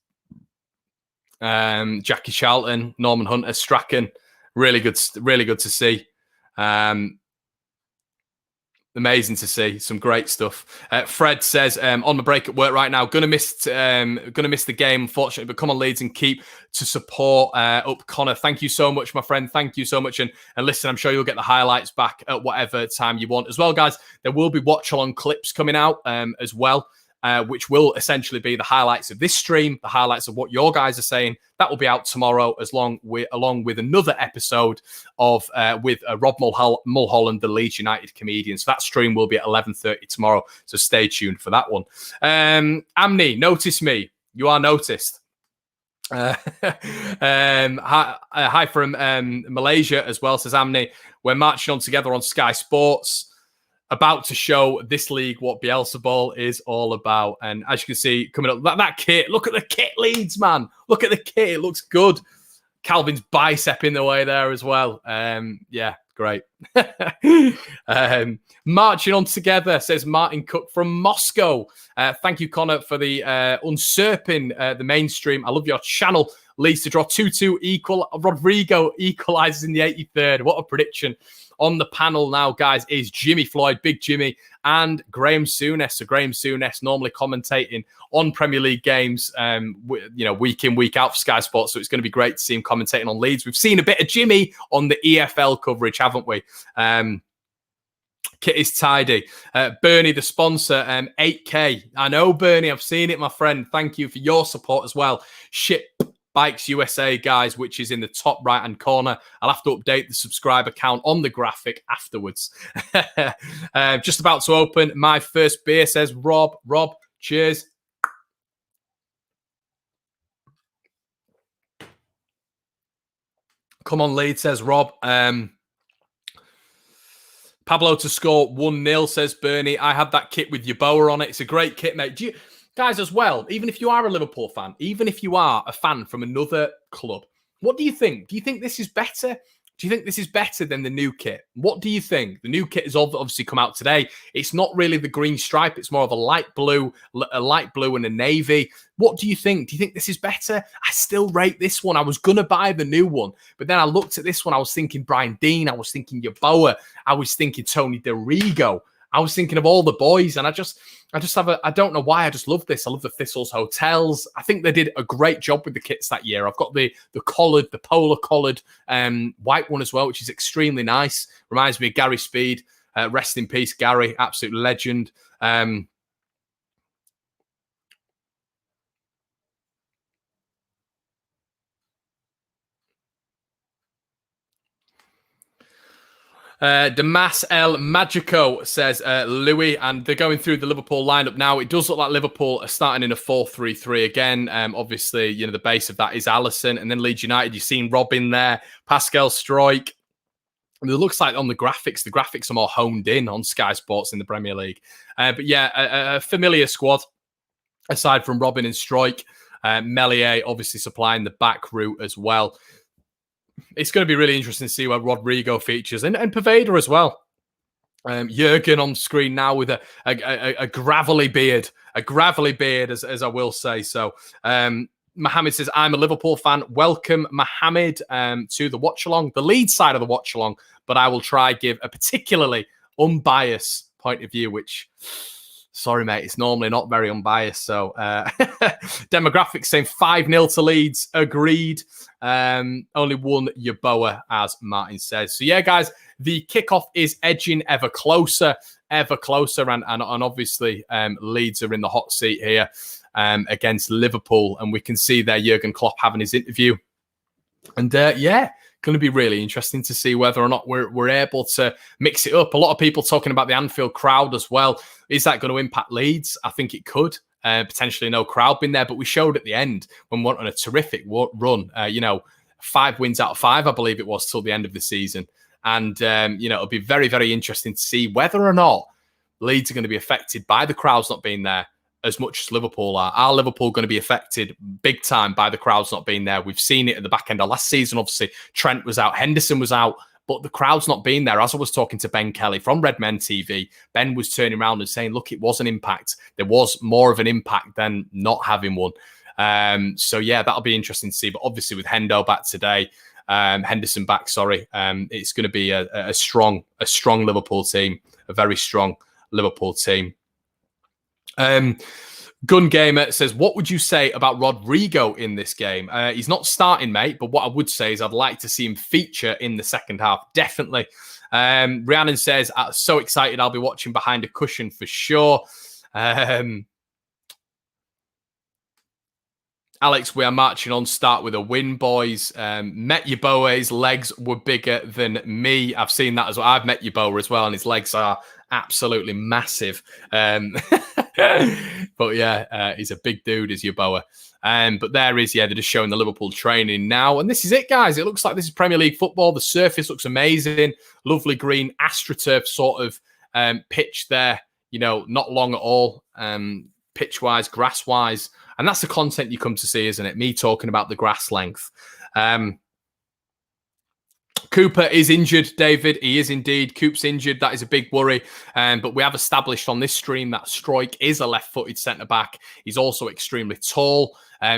Jackie Charlton, Norman Hunter, Strachan. Really good to see. Amazing to see. Some great stuff. Fred says, on my break at work right now, gonna miss the game, unfortunately, but come on, Leeds, and keep to support up Connor. Thank you so much, my friend. Thank you so much. And listen, I'm sure you'll get the highlights back at whatever time you want as well, guys. There will be watch-along clips coming out as well. Which will essentially be the highlights of this stream, the highlights of what your guys are saying. That will be out tomorrow, along with another episode of with Rob Mulholland, the Leeds United comedian. So that stream will be at 11:30 tomorrow. So stay tuned for that one. Amni, notice me. You are noticed. Hi from Malaysia as well, says Amni. We're marching on together on Sky Sports. About to show this league what Bielsa ball is all about. And as you can see, coming up, that kit, look at the kit, Leeds, man. Look at the kit. It looks good. Calvin's bicep in the way there as well. Yeah, great. Marching on together, says Martin Cook from Moscow. Thank you, Connor, for the usurping the mainstream. I love your channel. Leeds to draw 2-2 equal. Rodrigo equalises in the 83rd. What a prediction. On the panel now, guys, is Jimmy Floyd, Big Jimmy, and Graham Souness. So Graham Souness normally commentating on Premier League games, week in, week out for Sky Sports. So it's going to be great to see him commentating on Leeds. We've seen a bit of Jimmy on the EFL coverage, haven't we? Kit is tidy. Bernie, the sponsor, 8K. I know, Bernie. I've seen it, my friend. Thank you for your support as well. Ship Bikes USA, guys, which is in the top right-hand corner. I'll have to update the subscriber count on the graphic afterwards. Just about to open my first beer, says Rob. Rob, cheers. Come on, Leeds, says Rob. Pablo to score 1-0, says Bernie. I had that kit with Yeboah on it. It's a great kit, mate. Do you, guys, as well, even if you are a Liverpool fan, even if you are a fan from another club, what do you think? Do you think this is better? Do you think this is better than the new kit? What do you think? The new kit has obviously come out today. It's not really the green stripe. It's more of a light blue and a navy. What do you think? Do you think this is better? I still rate this one. I was going to buy the new one, but then I looked at this one. I was thinking Brian Dean. I was thinking Yeboah. I was thinking Tony DeRigo. I was thinking of all the boys, and I just have I don't know why, I just love this. I love the Thistles Hotels. I think they did a great job with the kits that year. I've got the collared, the polar collared white one as well, which is extremely nice. Reminds me of Gary Speed. Rest in peace, Gary, absolute legend. Damas El Magico says Louis, and they're going through the Liverpool lineup now. It does look like Liverpool are starting in a 4-3-3 again. Obviously, you know, the base of that is Alisson, and then Leeds United, you've seen Robin there, Pascal Struijk. It looks like on the graphics are more honed in on Sky Sports in the Premier League. But yeah, a familiar squad aside from Robin and Struijk. Melier obviously supplying the back route as well. It's going to be really interesting to see where Rodrigo features and Paveda as well. Jurgen on screen now with a gravelly beard, as I will say. So Mohammed says, I'm a Liverpool fan. Welcome, Mohammed, to the Watchalong, the Leeds side of the Watchalong, but I will try give a particularly unbiased point of view, which... Sorry, mate, it's normally not very unbiased. So demographics saying 5-0 to Leeds. Agreed. Only one Yeboah, as Martin says. So yeah, guys, the kickoff is edging ever closer. And obviously Leeds are in the hot seat here against Liverpool. And we can see there Jurgen Klopp having his interview. And yeah, going to be really interesting to see whether or not we're able to mix it up. A lot of people talking about the Anfield crowd as well. Is that going to impact Leeds? I think it could. Potentially no crowd been there, but we showed at the end when we went on a terrific run. 5 wins out of 5, I believe it was, till the end of the season. And, it'll be very, very interesting to see whether or not Leeds are going to be affected by the crowds not being there as much as Liverpool are. Are Liverpool going to be affected big time by the crowds not being there? We've seen it at the back end of last season. Obviously, Trent was out, Henderson was out, but the crowd's not being there. As I was talking to Ben Kelly from Red Men TV, Ben was turning around and saying, look, it was an impact. There was more of an impact than not having one. So, yeah, that'll be interesting to see. But obviously with Henderson back today, it's going to be a strong Liverpool team, a very strong Liverpool team. Gun Gamer says, what would you say about Rodrigo in this game? He's not starting, mate, but what I would say is I'd like to see him feature in the second half. Definitely. Rhiannon says, so excited. I'll be watching behind a cushion for sure. Alex, we are marching on. Start with a win, boys. Met Yeboah's legs were bigger than me. I've seen that as well. I've met Yeboah as well, and his legs are absolutely massive. But yeah, he's a big dude, is Yeboah. But there is, they're just showing the Liverpool training now. And this is it, guys. It looks like this is Premier League football. The surface looks amazing. Lovely green AstroTurf sort of pitch there. Not long at all, pitch-wise, grass-wise. And that's the content you come to see, isn't it? Me talking about the grass length. Cooper is injured, David. He is indeed. Coop's injured. That is a big worry. But we have established on this stream that Struijk is a left-footed centre-back. He's also extremely tall.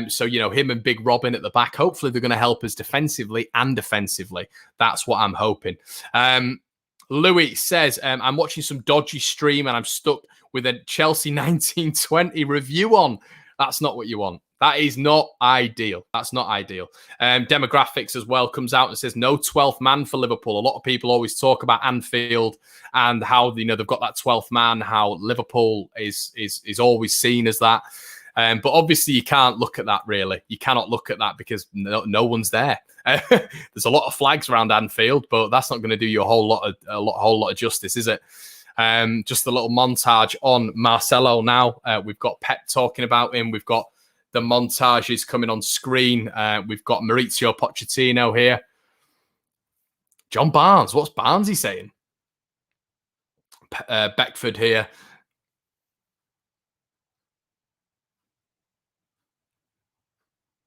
So, him and Big Robin at the back, hopefully they're going to help us defensively and offensively. That's what I'm hoping. Louis says, I'm watching some dodgy stream and I'm stuck with a Chelsea 1920 review on. That's not what you want. That is not ideal. That's not ideal. Demographics as well comes out and says no 12th man for Liverpool. A lot of people always talk about Anfield and how they've got that 12th man. How Liverpool is always seen as that. But obviously you can't look at that. Really, you cannot look at that because no one's there. There's a lot of flags around Anfield, but that's not going to do you a whole lot of justice, is it? Just a little montage on Marcelo now. We've got Pep talking about him. We've got the montages coming on screen. We've got Maurizio Pochettino here. John Barnes. What's Barnesy saying? Beckford here.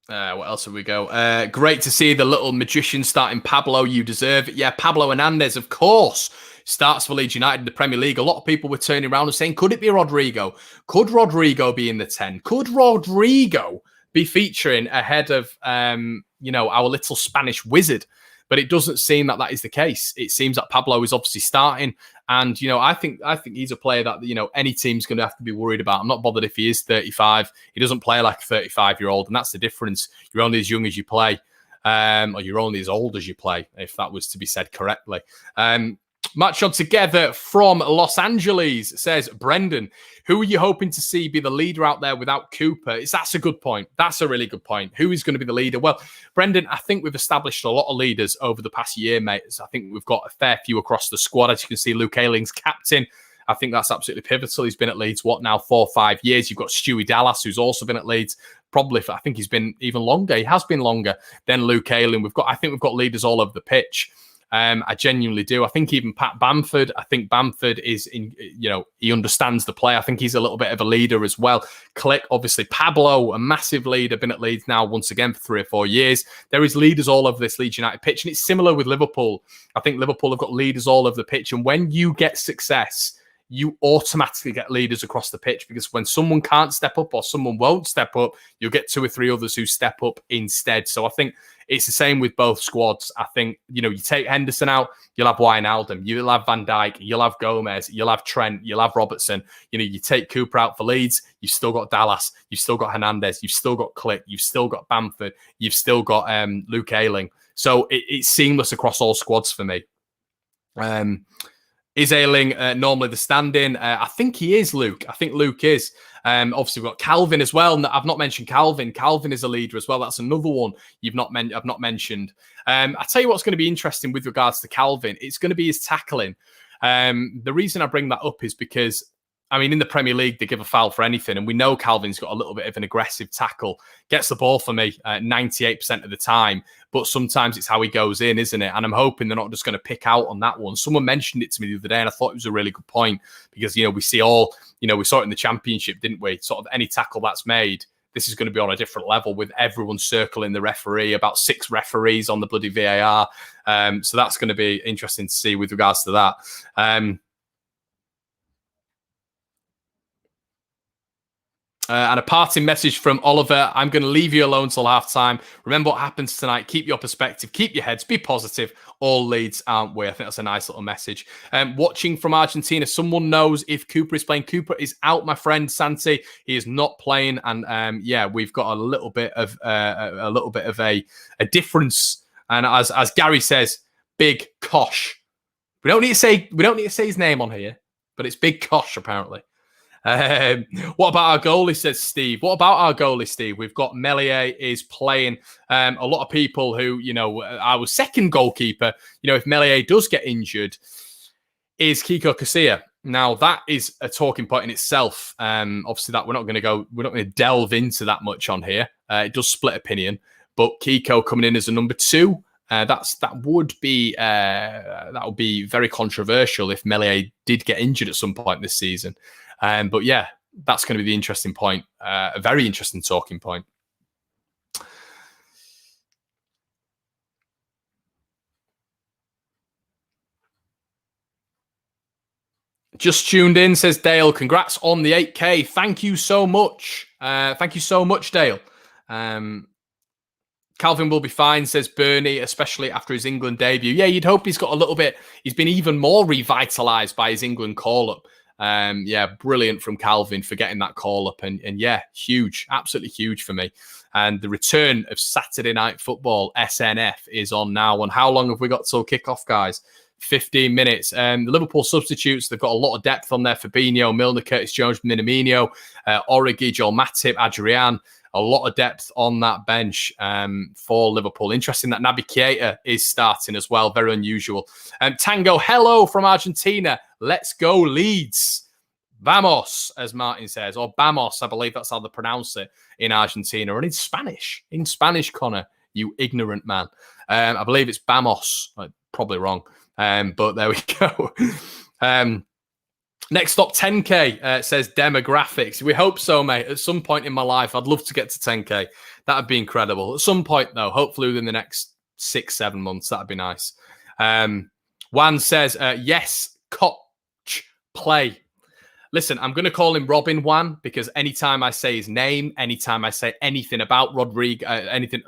What else have we go? Great to see the little magician starting Pablo. You deserve it. Yeah, Pablo Hernandez, of course, starts for Leeds United in the Premier League. A lot of people were turning around and saying, could it be Rodrigo? Could Rodrigo be in the 10? Could Rodrigo be featuring ahead of, our little Spanish wizard? But it doesn't seem that is the case. It seems that Pablo is obviously starting. And, I think he's a player that, any team's going to have to be worried about. I'm not bothered if he is 35. He doesn't play like a 35-year-old. And that's the difference. You're only as young as you play. Or you're only as old as you play, if that was to be said correctly. Match on together from Los Angeles, says Brendan. Who are you hoping to see be the leader out there without Cooper? That's a good point. That's a really good point. Who is going to be the leader? Well, Brendan, I think we've established a lot of leaders over the past year, mate. I think we've got a fair few across the squad. As you can see, Luke Ayling's captain. I think that's absolutely pivotal. He's been at Leeds, 4 or 5 years? You've got Stewie Dallas, who's also been at Leeds. I think he's been even longer. He has been longer than Luke Ayling. I think we've got leaders all over the pitch. I genuinely do. I think even Pat Bamford, is he understands the play. I think he's a little bit of a leader as well. Click, obviously, Pablo, a massive leader, been at Leeds now once again for 3 or 4 years. There is leaders all over this Leeds United pitch, and it's similar with Liverpool. I think Liverpool have got leaders all over the pitch, and when you get success, you automatically get leaders across the pitch, because when someone can't step up or someone won't step up, you'll get 2 or 3 others who step up instead. So I think it's the same with both squads. I think, you take Henderson out, you'll have Wijnaldum, you'll have Van Dijk, you'll have Gomez, you'll have Trent, you'll have Robertson. You take Cooper out for Leeds, you've still got Dallas, you've still got Hernandez, you've still got Click, you've still got Bamford, you've still got Luke Ayling. So it's seamless across all squads for me. Is Ayling normally the stand-in? I think he is, Luke. I think Luke is. Obviously, we've got Calvin as well. I've not mentioned Calvin. Calvin is a leader as well. That's another one I've not mentioned. I tell you what's going to be interesting with regards to Calvin. It's going to be his tackling. The reason I bring that up is because, in the Premier League, they give a foul for anything. And we know Calvin's got a little bit of an aggressive tackle. Gets the ball for me 98% of the time. But sometimes it's how he goes in, isn't it? And I'm hoping they're not just going to pick out on that one. Someone mentioned it to me the other day, and I thought it was a really good point. Because, we see we saw it in the Championship, didn't we? Sort of any tackle that's made, this is going to be on a different level with everyone circling the referee, about 6 referees on the bloody VAR. So that's going to be interesting to see with regards to that. And a parting message from Oliver. I'm going to leave you alone till half-time. Remember what happens tonight. Keep your perspective. Keep your heads. Be positive. All Leeds, aren't we? I think that's a nice little message. Watching from Argentina. Someone knows if Cooper is playing. Cooper is out, my friend Santi. He is not playing. And we've got a little bit of a difference. And as Gary says, Big Kosh. We don't need to say his name on here, but it's Big Kosh apparently. What about our goalie, says Steve? What about our goalie, Steve? We've got Meslier is playing. A lot of people who, our second goalkeeper, if Meslier does get injured, is Kiko Casilla. Now, that is a talking point in itself. Obviously, that we're not going to delve into that much on here. It does split opinion, but Kiko coming in as a number 2. That would be very controversial if Meslier did get injured at some point this season. But yeah, that's going to be the interesting point. A very interesting talking point. Just tuned in, says Dale. Congrats on the 8K. Thank you so much. Dale. Calvin will be fine, says Bernie, especially after his England debut. Yeah, you'd hope he's got a little bit. He's been even more revitalised by his England call-up. Yeah, brilliant from Calvin for getting that call up. And yeah, huge, absolutely huge for me. And the return of Saturday Night Football, SNF, is on now. And how long have we got till kickoff, guys? 15 minutes. The Liverpool substitutes, they've got a lot of depth on there. Fabinho, Milner, Curtis Jones, Minamino, Origi, Joel Matip, Adrian. A lot of depth on that bench for Liverpool. Interesting that Naby Keita is starting as well. Very unusual. Tango, hello from Argentina. Let's go, Leeds. Vamos, as Martin says, or Vamos, I believe that's how they pronounce it in Argentina. And in Spanish, Connor, you ignorant man. I believe it's Vamos. Probably wrong. But there we go. Next up, 10K says demographics. We hope so, mate. At some point in my life, I'd love to get to 10K. That would be incredible. At some point, though, hopefully within the next 6-7 months, that'd be nice. Juan says, yes, Koch, play. Listen, I'm going to call him Robin Juan because anytime I say his name, anytime I say anything about anything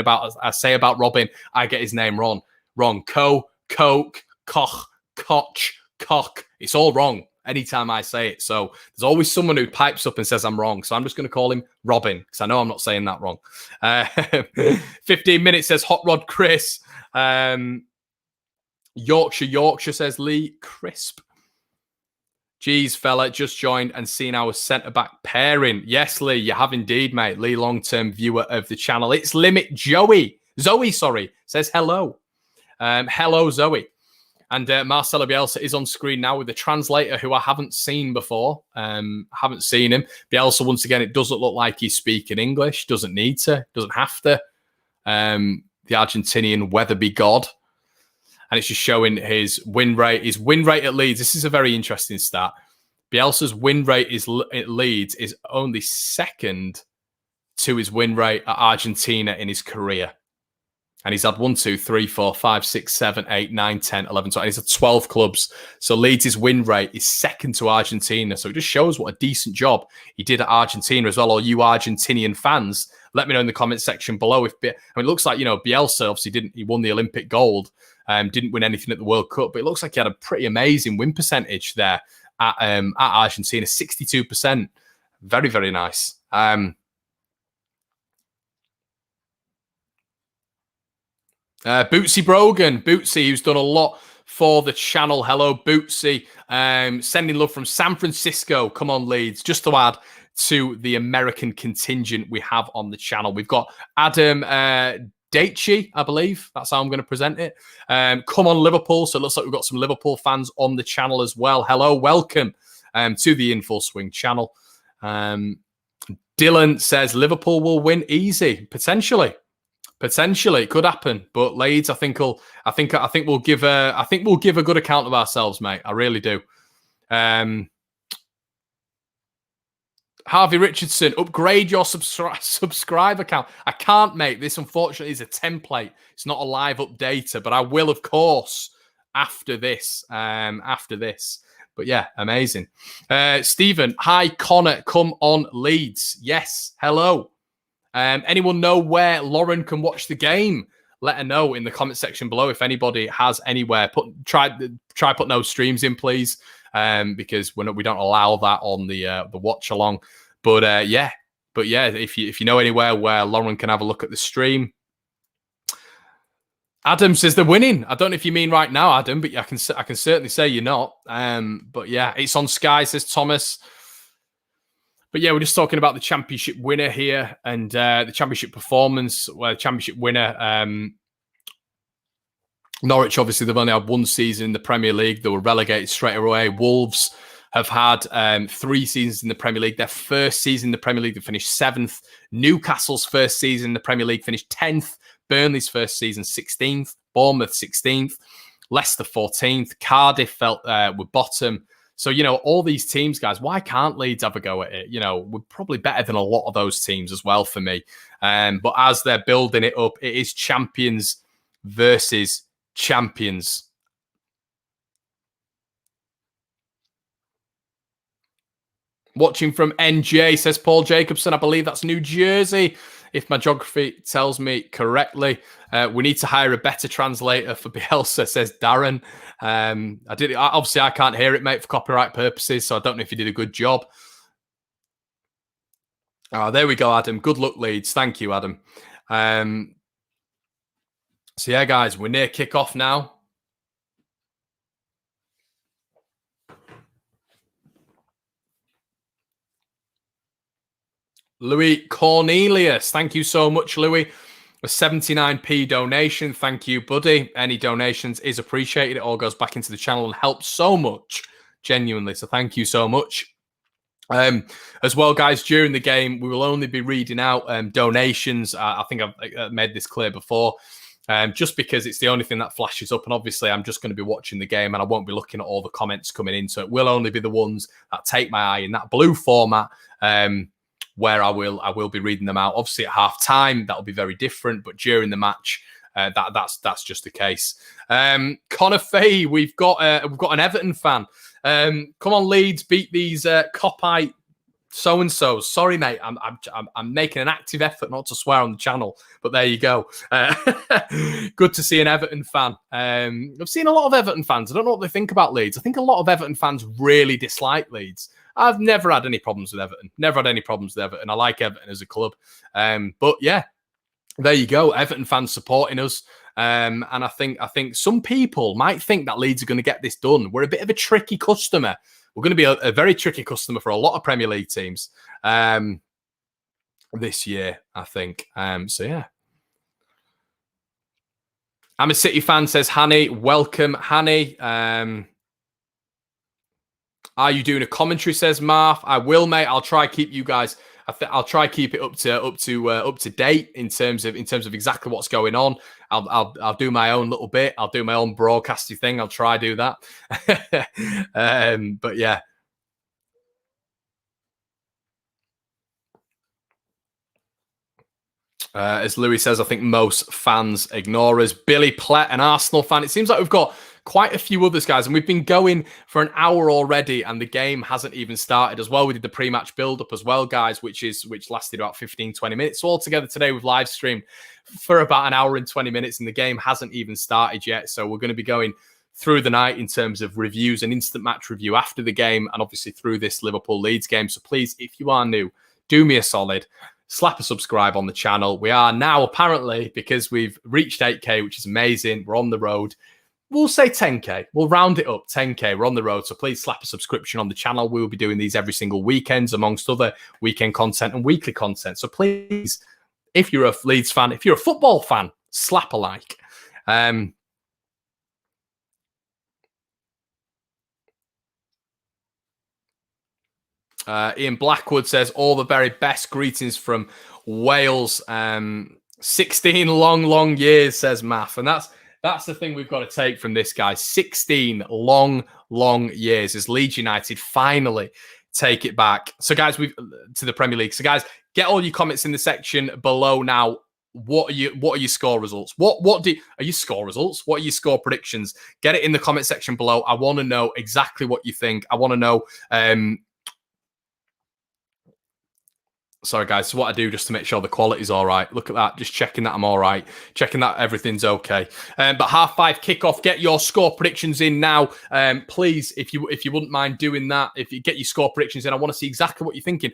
about I say about Robin, I get his name wrong. Coke, Koch, Koch, Cock. It's all wrong anytime I say it. So there's always someone who pipes up and says I'm wrong. So I'm just going to call him Robin because I know I'm not saying that wrong. 15 minutes says Hot Rod Chris. Yorkshire says Lee Crisp. Geez, fella, just joined and seen our centre-back pairing. Yes, Lee, you have indeed, mate. Lee, long-term viewer of the channel. It's Limit Zoe, says hello. Hello, Zoe. And Marcelo Bielsa is on screen now with the translator who I haven't seen before. Haven't seen him. Bielsa, once again, it doesn't look like he's speaking English. Doesn't need to. Doesn't have to. The Argentinian Weatherby god. And it's just showing his win rate. His win rate at Leeds. This is a very interesting stat. Bielsa's win rate at Leeds is only second to his win rate at Argentina in his career. And he's had 1, 2, 3, 4, 5, 6, 7, 8, 9, 10, 11, 12. And he's had 12 clubs. So Leeds' win rate is second to Argentina. So it just shows what a decent job he did at Argentina as well. All you Argentinian fans, let me know in the comment section below. It looks like, Bielsa obviously he won the Olympic gold, didn't win anything at the World Cup, but it looks like he had a pretty amazing win percentage there at Argentina, 62%. Very, very nice. Bootsy Brogan, who's done a lot for the channel. Hello, Bootsy. Sending love from San Francisco. Come on, Leeds. Just to add to the American contingent we have on the channel. We've got Adam Daichi, I believe. That's how I'm going to present it. Come on, Liverpool. So it looks like we've got some Liverpool fans on the channel as well. Hello, welcome to the In Full Swing channel. Dylan says Liverpool will win easy. Potentially, it could happen. But Leeds, I think we'll give a good account of ourselves, mate. I really do. Harvey Richardson, upgrade your subscribe account. I can't, mate. This, unfortunately, is a template. It's not a live updater, but I will, of course, after this. But yeah, amazing. Stephen, hi, Connor. Come on, Leeds. Yes, hello. Anyone know where Lauren can watch the game? Let her know in the comment section below if anybody has anywhere. Try put no streams in, please, because we don't allow that on the watch along. But if you know anywhere where Lauren can have a look at the stream. Adam says they're winning. I don't know if you mean right now, Adam, but I can certainly say you're not. But yeah, it's on Sky, says Thomas. But yeah, we're just talking about the championship winner here and the championship performance. Where the championship winner, Norwich, obviously, they've only had one season in the Premier League. They were relegated straight away. Wolves have had 3 seasons in the Premier League. Their first season in the Premier League, they finished 7th. Newcastle's first season in the Premier League finished 10th. Burnley's first season, 16th. Bournemouth, 16th. Leicester, 14th. Cardiff were bottom. So, all these teams, guys, why can't Leeds have a go at it? We're probably better than a lot of those teams as well for me. But as they're building it up, it is champions versus champions. Watching from NJ, says Paul Jacobson. I believe that's New Jersey. if my geography tells me correctly. We need to hire a better translator for Bielsa, says Darren. Obviously, I can't hear it, mate, for copyright purposes, so I don't know if you did a good job. Oh, there we go, Adam. Good luck, Leeds. Thank you, Adam. So, yeah, guys, we're near kickoff now. Louis Cornelius. Thank you so much, Louis. A 79p donation. Thank you, buddy. Any donations is appreciated. It all goes back into the channel and helps so much, genuinely. So thank you so much. As well, guys, during the game, we will only be reading out donations. I think I've made this clear before. Just because it's the only thing that flashes up. And obviously, I'm just going to be watching the game and I won't be looking at all the comments coming in. So it will only be the ones that take my eye in that blue format. Where I will be reading them out. Obviously, at half time, that'll be very different. But during the match, that's just the case. Connor Fay, we've got an Everton fan. Come on, Leeds, beat these Copite so-and-so. Sorry, mate, I'm making an active effort not to swear on the channel, but there you go. Good to see an Everton fan. I've seen a lot of Everton fans. I don't know what they think about Leeds. I think a lot of Everton fans really dislike Leeds. I've never had any problems with Everton. Never had any problems with Everton. I like Everton as a club. But yeah, there you go. Everton fans supporting us. And I think some people might think that Leeds are going to get this done. We're a bit of a tricky customer. We're going to be a very tricky customer for a lot of Premier League teams this year, I think. So yeah. I'm a City fan, says Hanny. Welcome, Hanny. Are you doing a commentary? Says Marv. I will, mate. I'll try keep you guys. I'll try keep it up to date in terms of exactly what's going on. I'll do my own little bit. I'll do my own broadcasting thing. I'll try do that. But yeah. As Louis says, I think most fans ignore us. Billy Plett, an Arsenal fan. It seems like we've got quite a few others, guys, and we've been going for an hour already, and the game hasn't even started as well. We did the pre-match build-up as well, guys, which lasted about 15, 20 minutes. So all together today, we've live streamed for about an hour and 20 minutes, and the game hasn't even started yet. So we're going to be going through the night in terms of reviews and instant match review after the game, and obviously through this Liverpool Leeds game. So please, if you are new, do me a solid. Slap a subscribe on the channel. We are now, apparently, because we've reached 8K, which is amazing. We're on the road. We'll say 10K. We'll round it up. 10K. We're on the road. So please slap a subscription on the channel. We will be doing these every single weekend, amongst other weekend content and weekly content. So please, if you're a Leeds fan, if you're a football fan, slap a like. Ian Blackwood says, all the very best greetings from Wales. 16 long years, says Math. And that's the thing we've got to take from this, guy. 16 long years as Leeds United finally take it back. So, guys, we've to the Premier League. So, guys, get all your comments in the section below now. What are your score results? Are your score results? What are your score predictions? Get it in the comment section below. I want to know exactly what you think. I want to know. Sorry, guys. So what I do just to make sure the quality's all right. Look at that. Just checking that I'm all right. Checking that everything's okay. But 5:30 kickoff. Get your score predictions in now. Please, if you wouldn't mind doing that. If you get your score predictions in, I want to see exactly what you're thinking.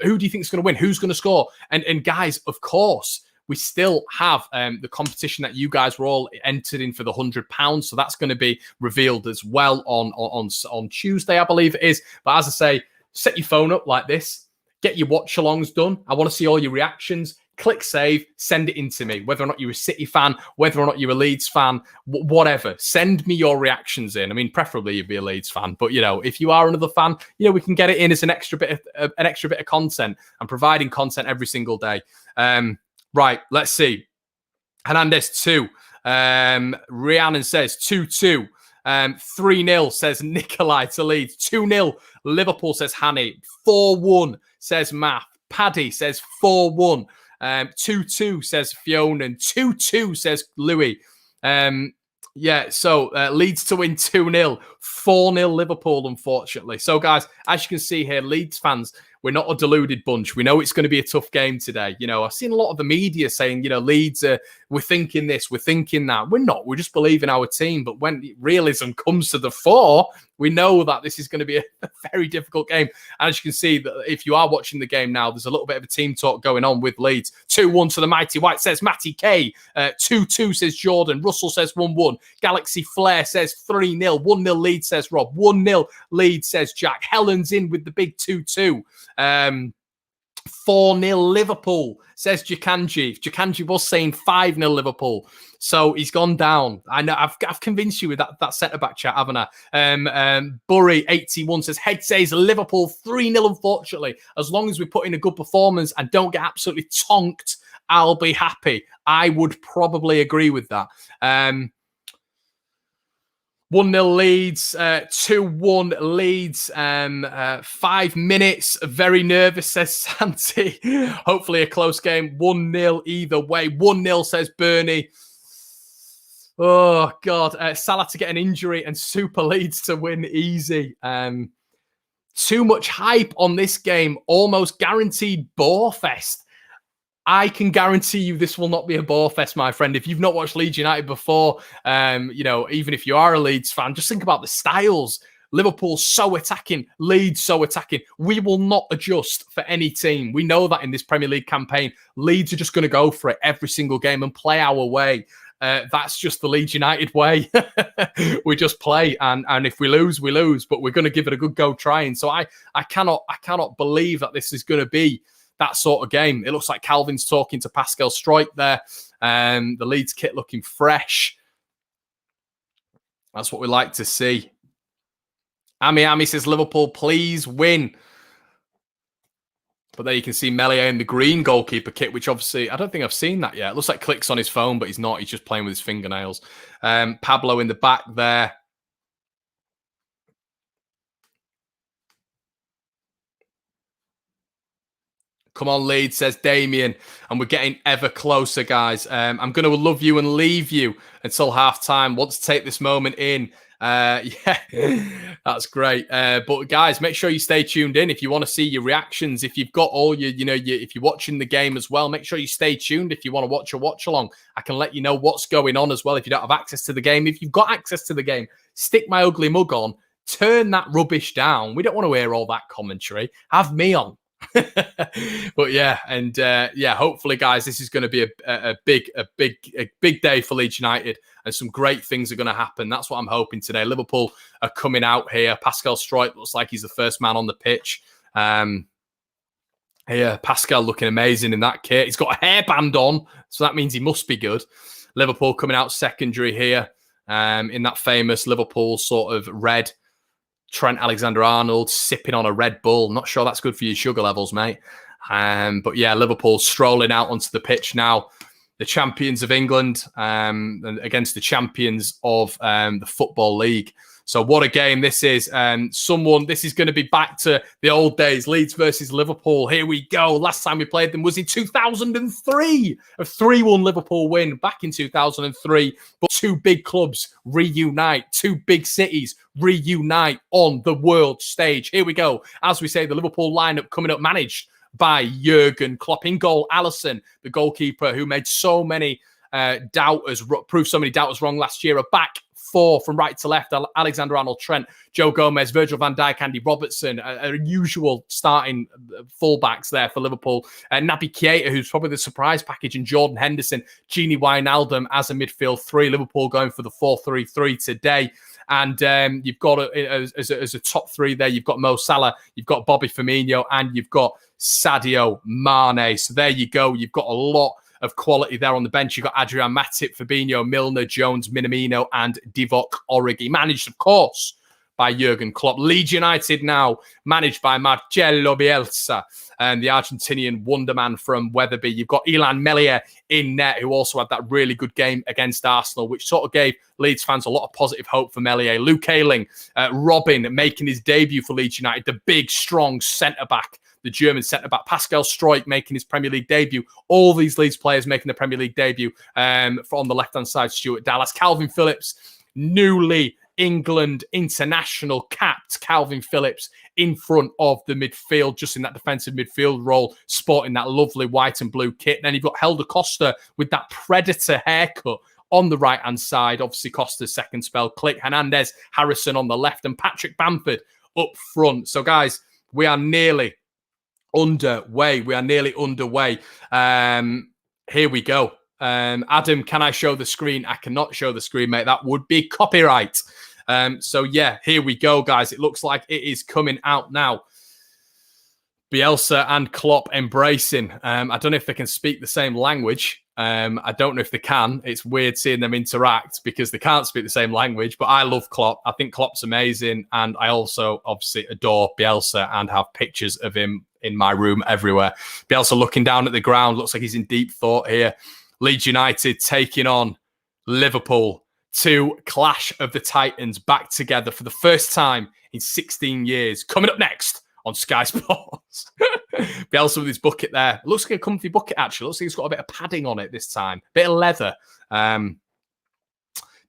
Who do you think is going to win? Who's going to score? And guys, of course, we still have the competition that you guys were all entered in for the £100. So that's going to be revealed as well on Tuesday, I believe it is. But as I say, set your phone up like this. Get your watch-alongs done. I want to see all your reactions. Click save, send it in to me. Whether or not you're a City fan, whether or not you're a Leeds fan, whatever. Send me your reactions in. I mean, preferably you'd be a Leeds fan, but if you are another fan, we can get it in as an extra bit of content. I'm providing content every single day. Right, let's see. Hernandez 2. Rhiannon says 2-2. 3-0 says Nikolai to Leeds. 2-0 Liverpool, says Hanny. 4-1 says Math. Paddy says 4-1. 2-2 says Fiona. And 2-2 says Louis. So Leeds to win 2-0. 4-0 Liverpool, unfortunately. So, guys, as you can see here, Leeds fans, We're not a deluded bunch. We know it's going to be a tough game today. You know, I've seen a lot of the media saying, you know, Leeds, we're thinking this, we're thinking that. We're not. We just believe in our team. But when realism comes to the fore, we know that this is going to be a very difficult game. And as you can see, that if you are watching the game now, there's a little bit of a team talk going on with Leeds. 2-1 to the Mighty White, says Matty K. 2-2 says Jordan. Russell says 1-1. Galaxy Flair says 3-0. 1-0 Leeds, says Rob. 1-0 Leeds, says Jack. Helen's in with the big 2-2. 4-0 Liverpool, says Jakanji. Jakanji was saying 5-0 Liverpool. So he's gone down. I know I've convinced you with that centre-back chat, haven't I? Burry 81 says, head says Liverpool 3-0, unfortunately. As long as we put in a good performance and don't get absolutely tonked, I'll be happy. I would probably agree with that. 1-0 Leeds, 2-1 Leeds, 5 minutes, very nervous, says Santi. Hopefully a close game, 1-0 either way. 1-0, says Bernie. Oh, God. Salah to get an injury and Super Leeds to win easy. Too much hype on this game, almost guaranteed bore fest. I can guarantee you this will not be a bore fest, my friend. If you've not watched Leeds United before, you know, even if you are a Leeds fan, just think about the styles. Liverpool so attacking, Leeds so attacking. We will not adjust for any team. We know that in this Premier League campaign. Leeds are just going to go for it every single game and play our way. That's just the Leeds United way. We just play, and if we lose, we lose. But we're going to give it a good go trying. So I cannot believe that this is going to be that sort of game. It looks like Calvin's talking to Pascal Struijk there. The Leeds kit looking fresh. That's what we like to see. Ami says, Liverpool, please win. But there you can see Meslier in the green goalkeeper kit, which obviously, I don't think I've seen that yet. It looks like Click's on his phone, but he's not. He's just playing with his fingernails. Pablo in the back there. Come on, Leeds, says Damien. And we're getting ever closer, guys. I'm going to love you and leave you until half-time. Want to take this moment in. Yeah, that's great. But, guys, make sure you stay tuned in if you want to see your reactions. If you've got all your, if you're watching the game as well, make sure you stay tuned if you want to watch a watch-along. I can let you know what's going on as well if you don't have access to the game. If you've got access to the game, stick my ugly mug on. Turn that rubbish down. We don't want to hear all that commentary. Have me on. But yeah, and yeah, hopefully, guys, this is going to be a big day for Leeds United, and some great things are going to happen. That's what I'm hoping today. Liverpool are coming out here. Pascal Struijk looks like he's the first man on the pitch. Here, Pascal looking amazing in that kit. He's got a hairband on, so that means he must be good. Liverpool coming out secondary here, in that famous Liverpool sort of red. Trent Alexander-Arnold sipping on a Red Bull. Not sure that's good for your sugar levels, mate. But yeah, Liverpool strolling out onto the pitch now. The champions of England against the champions of the Football League. So what a game this is. This is going to be back to the old days. Leeds versus Liverpool. Here we go. Last time we played them was in 2003. A 3-1 Liverpool win back in 2003. But two big clubs reunite. Two big cities reunite on the world stage. Here we go. As we say, the Liverpool lineup coming up, managed by Jurgen Klopp. In goal, Alisson, the goalkeeper who made so many proved so many doubters wrong last year. A back four from right to left: Alexander-Arnold, Trent, Joe Gomez, Virgil van Dijk, Andy Robertson, a usual starting fullbacks there for Liverpool. Naby Keita, who's probably the surprise package, and Jordan Henderson, Gini Wijnaldum as a midfield three. Liverpool going for the 4-3-3 today. And you've got, as a top three there, you've got Mo Salah, you've got Bobby Firmino, and you've got Sadio Mane. So there you go. You've got a lot of quality there on the bench. You've got Adrian Matip, Fabinho, Milner, Jones, Minamino, and Divock Origi. Managed, of course, by Jurgen Klopp. Leeds United now managed by Marcelo Bielsa, and the Argentinian wonderman from Wetherby. You've got Illan Meslier in net, who also had that really good game against Arsenal, which sort of gave Leeds fans a lot of positive hope for Meslier. Luke Ayling, Robin making his debut for Leeds United, the big, strong centre-back, the German centre-back. Pascal Struijk making his Premier League debut. All these Leeds players making the Premier League debut. On the left-hand side, Stuart Dallas. Calvin Phillips, newly England international capped Calvin Phillips in front of the midfield, just in that defensive midfield role, sporting that lovely white and blue kit. Then you've got Helder Costa with that predator haircut on the right-hand side. Obviously, Costa's second spell. Click, Hernandez, Harrison on the left, and Patrick Bamford up front. So, guys, we are nearly underway. Here we go. Adam, can I show the screen? I cannot show the screen, mate. That would be copyright. So, yeah, here we go, guys. It looks like it is coming out now. Bielsa and Klopp embracing. I don't know if they can speak the same language. I don't know if they can. It's weird seeing them interact because they can't speak the same language. But I love Klopp. I think Klopp's amazing. And I also obviously adore Bielsa and have pictures of him in my room everywhere. Bielsa looking down at the ground. Looks like he's in deep thought here. Leeds United taking on Liverpool. 2 clash of the Titans back together for the first time in 16 years. Coming up next on Sky Sports. Bielsa with his bucket there. It looks like a comfy bucket, actually. Looks like he's got a bit of padding on it this time. Bit of leather.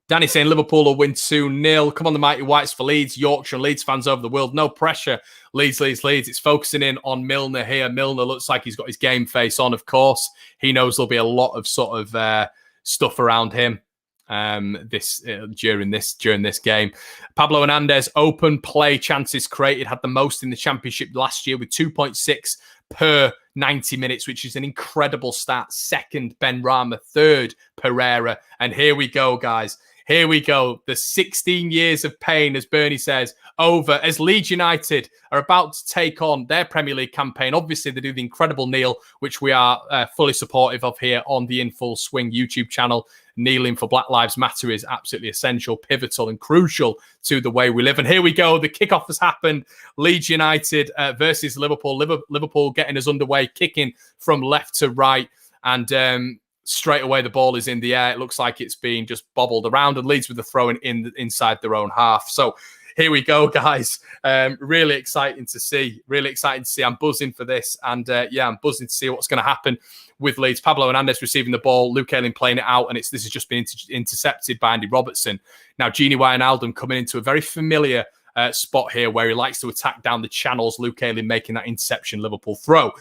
Danny saying Liverpool will win 2-0. Come on, the mighty whites for Leeds. Yorkshire and Leeds fans over the world. No pressure. Leeds. It's focusing in on Milner here. Milner looks like he's got his game face on, of course. He knows there'll be a lot of sort of stuff around him during this game. Pablo Hernandez, open play chances created, had the most in the Championship last year with 2.6 per 90 minutes, which is an incredible stat. Second, Benrahma. Third, Pereira. And here we go, guys. Here we go. The 16 years of pain, as Bernie says, over as Leeds United are about to take on their Premier League campaign. Obviously, they do the incredible kneel, which we are fully supportive of here on the In Full Swing YouTube channel. Kneeling for Black Lives Matter is absolutely essential, pivotal, and crucial to the way we live. And here we go. The kickoff has happened. Leeds United versus Liverpool. Liverpool getting us underway, kicking from left to right. And straight away, the ball is in the air. It looks like it's being just bobbled around, and Leeds with the throw inside their own half. So here we go, guys. Really exciting to see. I'm buzzing for this. And I'm buzzing to see what's going to happen with Leeds. Pablo Hernandez receiving the ball, Luke Ayling playing it out, and this has just been intercepted by Andy Robertson. Now, Gini Wijnaldum coming into a very familiar spot here where he likes to attack down the channels. Luke Ayling making that interception, Liverpool throw.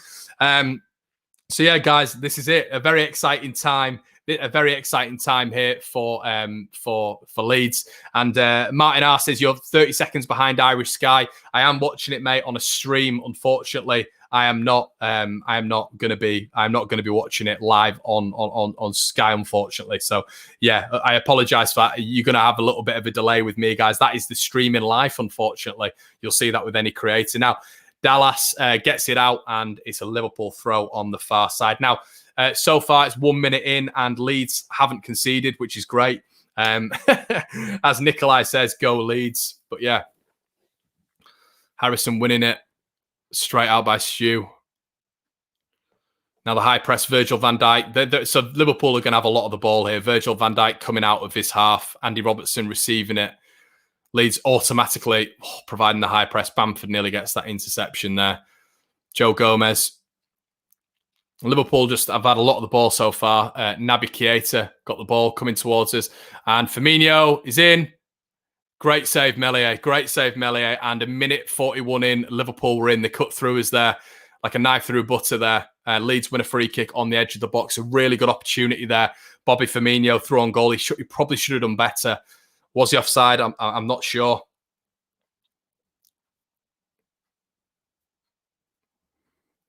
So yeah, guys, this is it. A very exciting time here for Leeds. And Martin R says you're 30 seconds behind Irish Sky. I am watching it, mate, on a stream. Unfortunately, I am not going to be watching it live on Sky, unfortunately. So yeah, I apologize for that. You're going to have a little bit of a delay with me, guys. That is the streaming life, unfortunately. You'll see that with any creator. Now, Dallas gets it out, and it's a Liverpool throw on the far side. Now, so far, it's 1 minute in, and Leeds haven't conceded, which is great. As Nikolai says, go Leeds. But yeah, Harrison winning it straight out by Stu. Now the high press, Virgil van Dijk. So Liverpool are going to have a lot of the ball here. Virgil van Dijk coming out of his half. Andy Robertson receiving it. Leeds automatically providing the high press. Bamford nearly gets that interception there. Joe Gomez. Liverpool just have had a lot of the ball so far. Naby Keita got the ball coming towards us. And Firmino is in. Great save, Meslier. And a minute 41 in, Liverpool were in. They cut through us there like a knife through butter there. Leeds win a free kick on the edge of the box. A really good opportunity there. Bobby Firmino threw on goal. He probably should have done better. Was he offside? I'm not sure.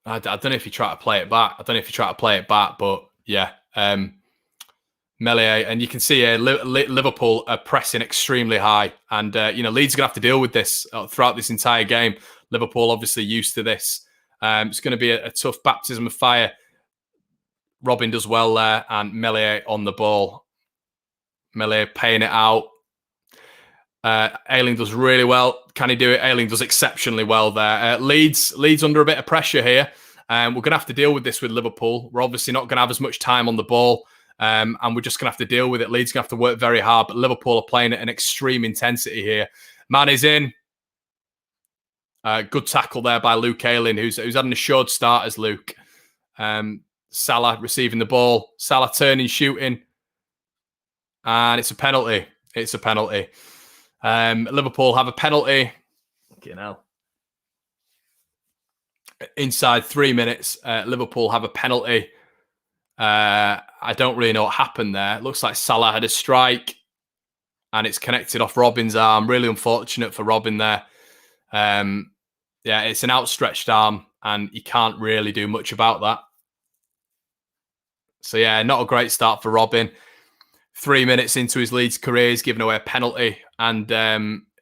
I don't know if he tried to play it back. But yeah. Meslier, and you can see here Liverpool are pressing extremely high, and Leeds are going to have to deal with this throughout this entire game. Liverpool obviously used to this. It's going to be a tough baptism of fire. Robin does well there, and Meslier on the ball. Meslier paying it out. Ayling does really well. Can he do it? Ayling does exceptionally well there. Leeds under a bit of pressure here. We're going to have to deal with this with Liverpool. We're obviously not going to have as much time on the ball. And we're just going to have to deal with it. Leeds going to have to work very hard, but Liverpool are playing at an extreme intensity here. Man is in. Good tackle there by Luke Ayling, who's had an assured start as Luke. Salah receiving the ball. Salah turning, shooting. And it's a penalty. Liverpool have a penalty. Inside 3 minutes, Liverpool have a penalty. I don't really know what happened there. It looks like Salah had a strike and it's connected off Robin's arm. Really unfortunate for Robin there. Yeah, it's an outstretched arm and you can't really do much about that. So, yeah, not a great start for Robin. 3 minutes into his Leeds career, he's given away a penalty. And,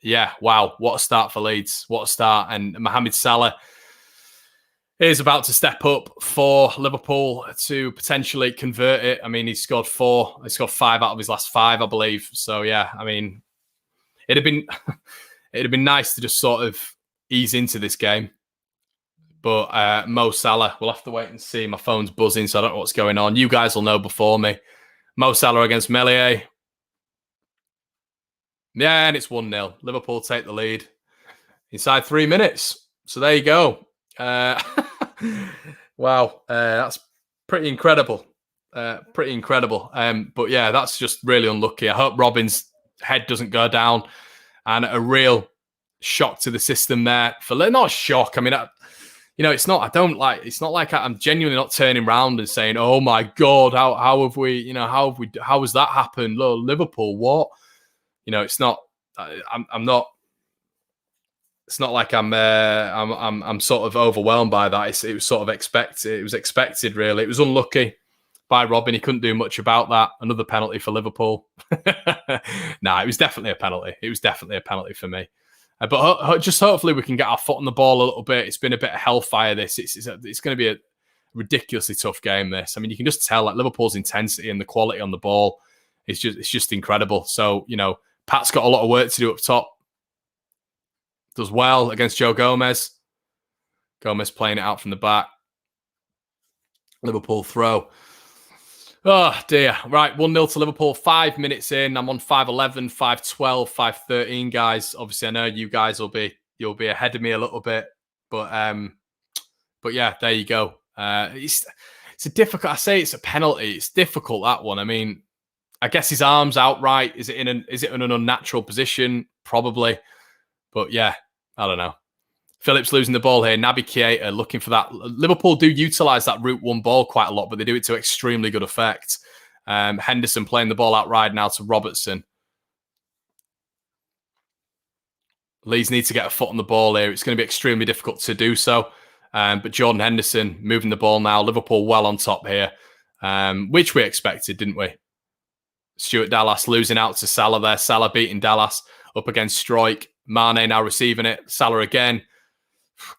yeah, wow, what a start for Leeds. What a start. And Mohamed Salah is about to step up for Liverpool to potentially convert it. I mean, he scored 4. He scored 5 out of his last 5, I believe. So, yeah, I mean, it'd have been nice to just sort of ease into this game. But Mo Salah, we'll have to wait and see. My phone's buzzing, so I don't know what's going on. You guys will know before me. Mo Salah against Meslier. Yeah, and it's 1-0. Liverpool take the lead inside 3 minutes. So there you go. Wow, that's pretty incredible. Pretty incredible. But yeah, that's just really unlucky. I hope Robin's head doesn't go down. And a real shock to the system there. Not a shock. I mean, it's not. I don't like. It's not like I'm genuinely not turning around and saying, "Oh my God, how have we? How has that happened? Oh, Liverpool, what? It's not. I'm not. It's not like I'm sort of overwhelmed by that. It was sort of expected. It was expected, really. It was unlucky by Robin. He couldn't do much about that. Another penalty for Liverpool. Nah, it was definitely a penalty. It was definitely a penalty for me. But just hopefully we can get our foot on the ball a little bit. It's been a bit of hellfire, this. It's going to be a ridiculously tough game, this. I mean, you can just tell Liverpool's intensity and the quality on the ball is just incredible. So, Pat's got a lot of work to do up top. Does well against Joe Gomez. Gomez playing it out from the back. Liverpool throw. Oh, dear. Right, 1-0 to Liverpool. 5 minutes in. I'm on 5:11, 5:12, 5:13, guys. Obviously, I know you guys you'll be ahead of me a little bit. But yeah, there you go. It's a difficult... I say it's a penalty. It's difficult, that one. I mean, I guess his arm's outright. Is it in an unnatural position? Probably. But yeah, I don't know. Phillips losing the ball here. Naby Keita looking for that. Liverpool do utilise that route one ball quite a lot, but they do it to extremely good effect. Henderson playing the ball outright now to Robertson. Leeds need to get a foot on the ball here. It's going to be extremely difficult to do so. But Jordan Henderson moving the ball now. Liverpool well on top here, which we expected, didn't we? Stuart Dallas losing out to Salah there. Salah beating Dallas up against Struijk. Mane now receiving it. Salah again.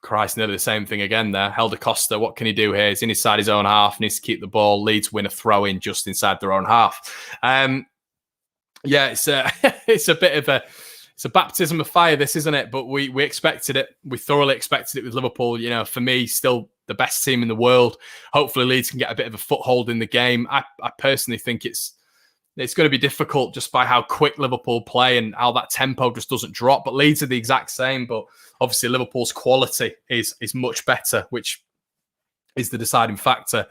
Christ, nearly the same thing again there. Helder Costa, what can he do here? He's inside his own half. Needs to keep the ball. Leeds win a throw-in just inside their own half. Yeah, it's a bit of a baptism of fire, this, isn't it? But we expected it. We thoroughly expected it with Liverpool. For me, still the best team in the world. Hopefully Leeds can get a bit of a foothold in the game. I personally think it's going to be difficult just by how quick Liverpool play and how that tempo just doesn't drop. But Leeds are the exact same. But obviously Liverpool's quality is much better, which is the deciding factor.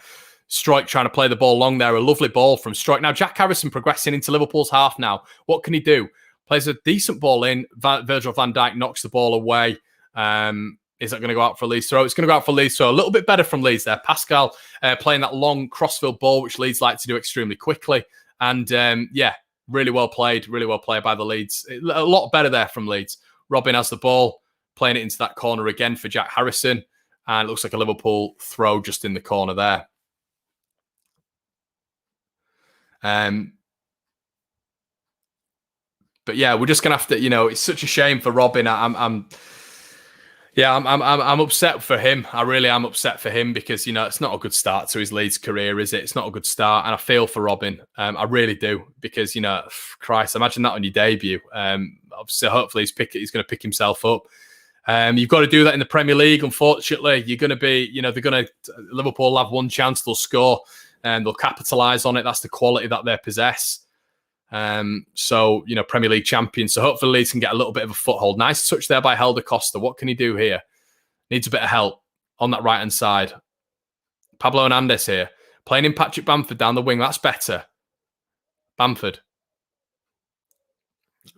Struijk trying to play the ball long there. A lovely ball from Struijk. Now, Jack Harrison progressing into Liverpool's half now. What can he do? Plays a decent ball in. Virgil van Dijk knocks the ball away. Is that going to go out for Leeds throw? It's going to go out for Leeds throw. A little bit better from Leeds there. Pascal playing that long crossfield ball, which Leeds like to do extremely quickly. And yeah, really well played by the Leeds. A lot better there from Leeds. Robin has the ball, playing it into that corner again for Jack Harrison. And it looks like a Liverpool throw just in the corner there. But yeah, we're just gonna have to. It's such a shame for Robin. I'm upset for him. I really am upset for him because it's not a good start to his Leeds career, is it? It's not a good start, and I feel for Robin. I really do because Christ, imagine that on your debut. Obviously, hopefully he's going to pick himself up. You've got to do that in the Premier League. Unfortunately, you're going to be. Liverpool will have one chance, they'll score, and they'll capitalise on it. That's the quality that they possess. So, Premier League champions. So hopefully Leeds can get a little bit of a foothold. Nice touch there by Helder Costa. What can he do here? Needs a bit of help on that right-hand side. Pablo Hernandez here. Playing in Patrick Bamford down the wing. That's better. Bamford.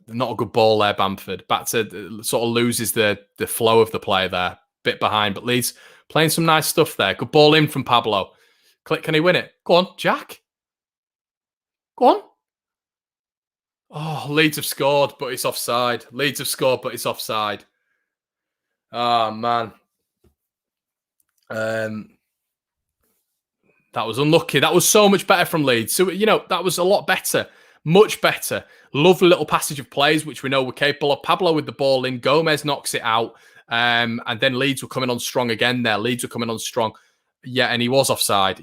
Not a good ball there, Bamford. Back to sort of loses the flow of the play there. Bit behind, but Leeds playing some nice stuff there. Good ball in from Pablo. Click, can he win it? Go on, Jack. Go on. Oh, Leeds have scored, but it's offside. Leeds have scored, but it's offside. Oh, man. That was unlucky. That was so much better from Leeds. So, that was a lot better. Much better. Lovely little passage of plays, which we know we're capable of. Pablo with the ball in. Gomez knocks it out. And then Leeds were coming on strong again there. Leeds were coming on strong. Yeah, and he was offside.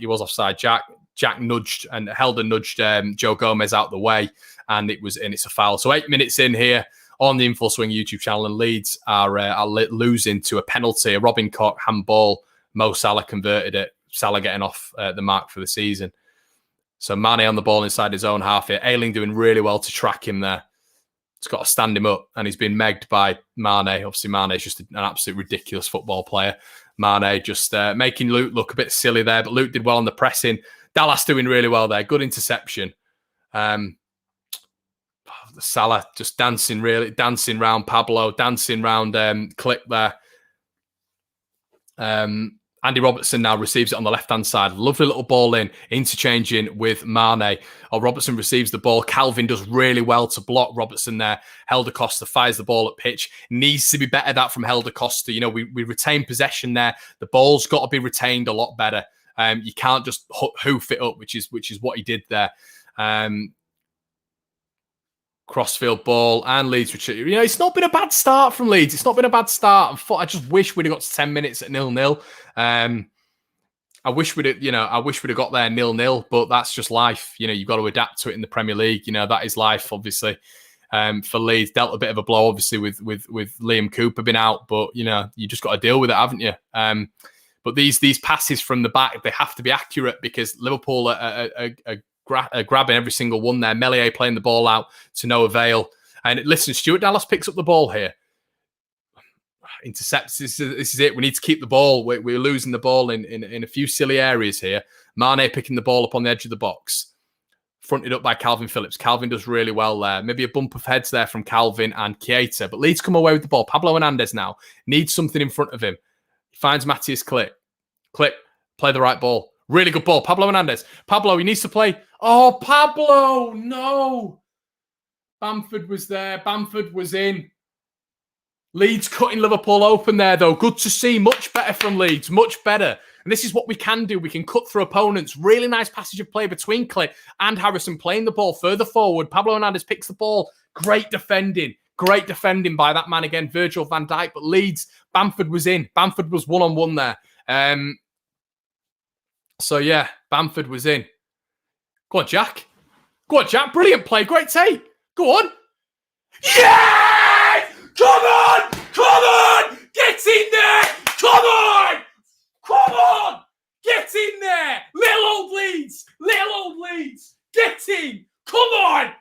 Jack nudged and Helder nudged Joe Gomez out the way, and it's a foul. So 8 minutes in here on the Info Swing YouTube channel, and Leeds are losing to a penalty, a Robin Koch handball. Mo Salah converted it. Salah getting off the mark for the season. So Mane on the ball inside his own half here. Ayling doing really well to track him there. It's got to stand him up, and he's been megged by Mane. Obviously, Mane is just an absolute ridiculous football player. Mane just making Luke look a bit silly there, but Luke did well on the pressing. Dallas doing really well there. Good interception. Salah just dancing round Pablo, dancing round Click there. Andy Robertson now receives it on the left-hand side. Lovely little ball in, interchanging with Mane. Robertson receives the ball. Calvin does really well to block Robertson there. Helder Costa fires the ball at pitch. Needs to be better that from Helder Costa. We retain possession there. The ball's got to be retained a lot better. You can't just hoof it up, which is what he did there. Crossfield ball and Leeds retreat. It's not been a bad start from Leeds. It's not been a bad start. I just wish we'd have got to 10 minutes at 0-0. I wish we'd have got there 0-0, but that's just life. You've got to adapt to it in the Premier League. That is life, obviously. For Leeds, dealt a bit of a blow, obviously, with Liam Cooper being out, but you just got to deal with it, haven't you? But these passes from the back, they have to be accurate because Liverpool are grabbing every single one there. Meslier playing the ball out to no avail. And listen, Stuart Dallas picks up the ball here. Intercepts. This is it. We need to keep the ball. We're losing the ball in a few silly areas here. Mane picking the ball up on the edge of the box. Fronted up by Calvin Phillips. Calvin does really well there. Maybe a bump of heads there from Calvin and Keita. But Leeds come away with the ball. Pablo Hernandez now needs something in front of him. He finds Matthias Click. Click. Play the right ball. Really good ball. Pablo Hernandez. Pablo, he needs to play. Oh, Pablo. No. Bamford was there. Bamford was in. Leeds cutting Liverpool open there, though. Good to see. Much better from Leeds. Much better. And this is what we can do. We can cut through opponents. Really nice passage of play between Click and Harrison playing the ball further forward. Pablo Hernandez picks the ball. Great defending. Great defending by that man again, Virgil van Dijk. But Leeds, Bamford was in. Bamford was one-on-one there. So, yeah, Bamford was in. Go on, Jack. Go on, Jack. Brilliant play. Great take. Go on. Yes! Come on! Come on! Get in there! Come on! Come on! Get in there! Little old Leeds! Little old Leeds! Get in! Come on!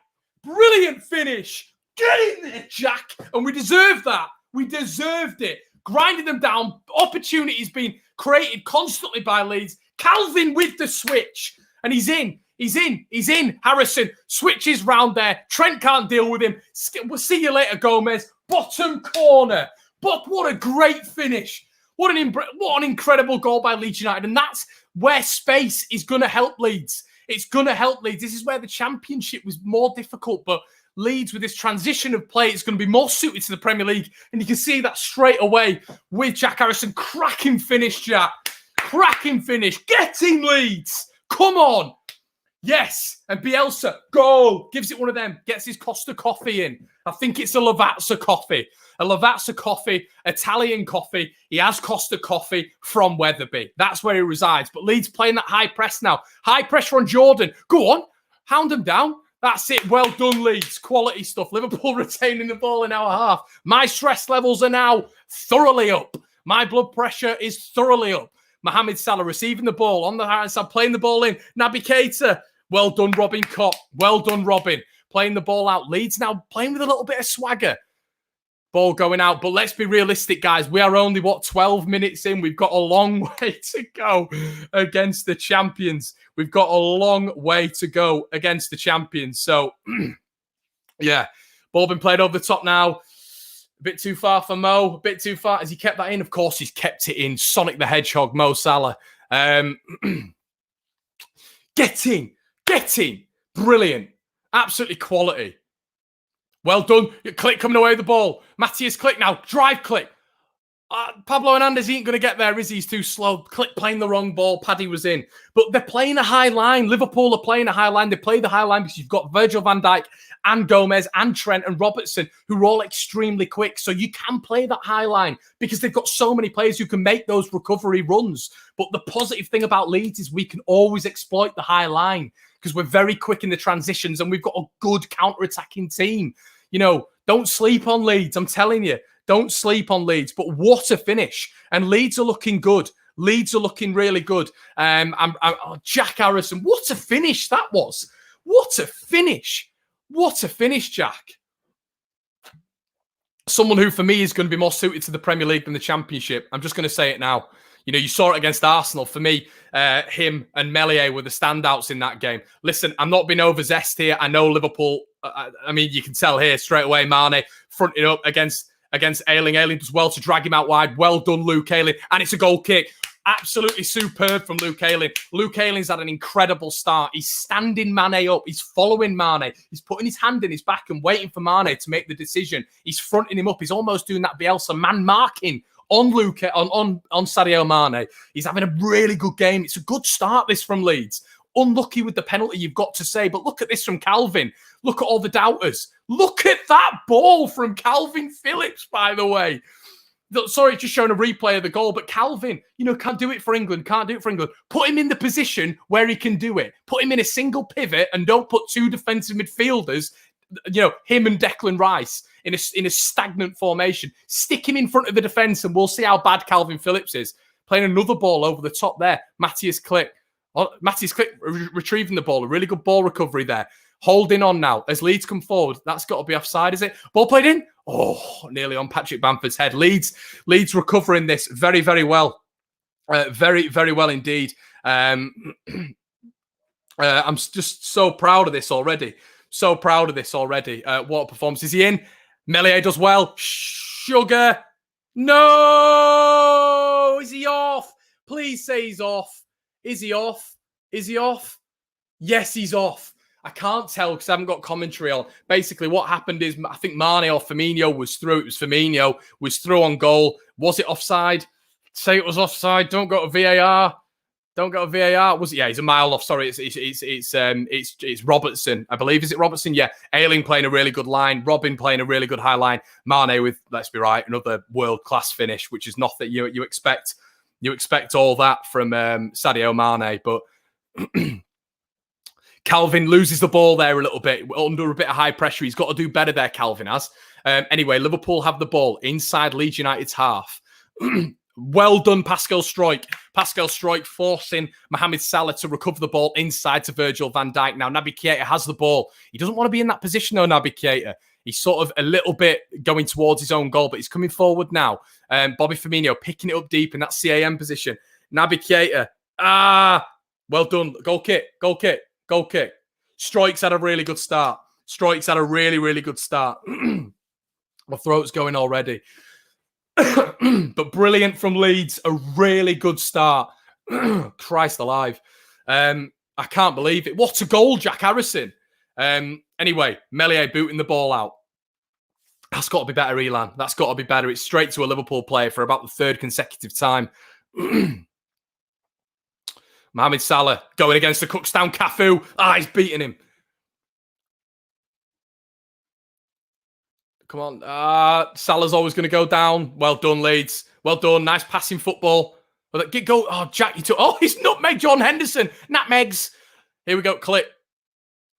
Brilliant finish. Get in there, Jack. And we deserved that. We deserved it. Grinding them down. Opportunities being created constantly by Leeds. Calvin with the switch. And he's in. He's in. He's in. Harrison switches round there. Trent can't deal with him. We'll see you later, Gomez. Bottom corner. But what a great finish. What an incredible goal by Leeds United. And that's where space is going to help Leeds. It's going to help Leeds. This is where the Championship was more difficult. But Leeds, with this transition of play, it's going to be more suited to the Premier League. And you can see that straight away with Jack Harrison. Cracking finish, Jack. Cracking finish. Get in, Leeds. Come on. Yes. And Bielsa, goal. Gives it one of them. Gets his Costa coffee in. I think it's a Lavazza coffee. A Lavazza coffee, Italian coffee. He has Costa coffee from Wetherby. That's where he resides. But Leeds playing that high press now. High pressure on Jordan. Go on. Hound him down. That's it. Well done, Leeds. Quality stuff. Liverpool retaining the ball in our half. My stress levels are now thoroughly up. My blood pressure is thoroughly up. Mohamed Salah receiving the ball on the right side, playing the ball in. Naby Keita. Well done, Robin Koch. Well done, Robin. Playing the ball out. Leeds now playing with a little bit of swagger. Ball going out. But let's be realistic, guys. We are only, 12 minutes in? We've got a long way to go against the champions. We've got a long way to go against the champions. So, yeah. Ball been played over the top now. A bit too far for Mo. A bit too far. Has he kept that in? Of course he's kept it in. Sonic the Hedgehog, Mo Salah. Get in. Brilliant. Absolutely quality. Well done. Click coming away with the ball. Matthias Click now. Drive Click. Pablo Hernandez ain't going to get there, is he? He's too slow. Click playing the wrong ball. Paddy was in. But they're playing a high line. Liverpool are playing a high line. They play the high line because you've got Virgil van Dijk and Gomez and Trent and Robertson, who are all extremely quick. So you can play that high line because they've got so many players who can make those recovery runs. But the positive thing about Leeds is we can always exploit the high line because we're very quick in the transitions and we've got a good counter-attacking team. You know, don't sleep on Leeds. I'm telling you. Don't sleep on Leeds, but what a finish. And Leeds are looking good. Leeds are looking really good. Jack Harrison, what a finish that was. What a finish. What a finish, Jack. Someone who, for me, is going to be more suited to the Premier League than the Championship. I'm just going to say it now. You know, you saw it against Arsenal. For me, him and Meslier were the standouts in that game. Listen, I'm not being overzest here. I know Liverpool, I mean, you can tell here straight away, Mane fronting up against Ayling. Ayling does well to drag him out wide. Well done, Luke Ayling. And it's a goal kick. Absolutely superb from Luke Ayling. Luke Ayling's had an incredible start. He's standing Mane up. He's following Mane. He's putting his hand in his back and waiting for Mane to make the decision. He's fronting him up. He's almost doing that Bielsa man marking on Sadio Mane. He's having a really good game. It's a good start, this, from Leeds. Unlucky with the penalty, you've got to say. But look at this from Calvin. Look at all the doubters. Look at that ball from Calvin Phillips, by the way. Sorry, just showing a replay of the goal. But Calvin, you know, can't do it for England. Put him in the position where he can do it. Put him in a single pivot and don't put two defensive midfielders, you know, him and Declan Rice in a stagnant formation. Stick him in front of the defence and we'll see how bad Calvin Phillips is. Playing another ball over the top there. Matthias Click. Matthias Click retrieving the ball. A really good ball recovery there. Holding on now. As Leeds come forward, that's got to be offside, is it? Ball played in. Oh, nearly on Patrick Bamford's head. Leeds recovering this very, very well. Very, very well indeed. I'm just so proud of this already. What a performance. Is he in? Meslier does well. Sugar. No! Is he off? Please say he's off. Is he off? Yes, he's off. I can't tell because I haven't got commentary on. Basically, what happened is I think Mane or Firmino was through. It was Firmino was through on goal. Was it offside? Say it was offside. Don't go to VAR. Was it? Yeah, he's a mile off. Sorry, it's Robertson. I believe, is it Robertson? Yeah, Ayling playing a really good line. Robin playing a really good high line. Mane with, let's be right, another world class finish, which is not that you expect. You expect all that from Sadio Mane, but. Calvin loses the ball there a little bit, under a bit of high pressure. He's got to do better there, Calvin has. Anyway, Liverpool have the ball inside Leeds United's half. Well done, Pascal Struijk. Pascal Struijk forcing Mohamed Salah to recover the ball inside to Virgil van Dijk. Now, Naby Keita has the ball. He doesn't want to be in that position, though, Naby Keita. He's sort of a little bit going towards his own goal, but he's coming forward now. Bobby Firmino picking it up deep in that CAM position. Naby Keita. Well done. Goal kick. Struijk's had a really good start. Really good start. My throat's going already. But brilliant from Leeds. A really good start. Christ alive. I can't believe it. What a goal, Jack Harrison. Anyway, Meslier booting the ball out. That's got to be better, Elan. That's got to be better. It's straight to a Liverpool player for about the third consecutive time. Mohamed Salah going against the Cookstown Cafu. He's beating him. Come on. Salah's always going to go down. Well done, Leeds. Well done. Nice passing football. Go. Oh, Jack, you took. Oh, he's nutmeg John Henderson. Nutmegs. Here we go. Clip.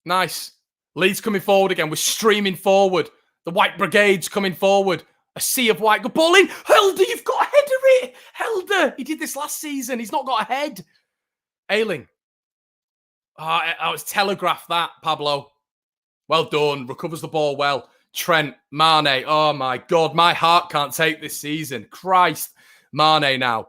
Nice. Leeds coming forward again. We're streaming forward. The White Brigade's coming forward. A sea of white. Good ball in. Helder, you've got a header. Helder. He did this last season. He's not got a head. Ayling. I was telegraphed that, Pablo. Well done. Recovers the ball well. Trent, Mane. Oh, my God. My heart can't take this season. Christ. Mane now.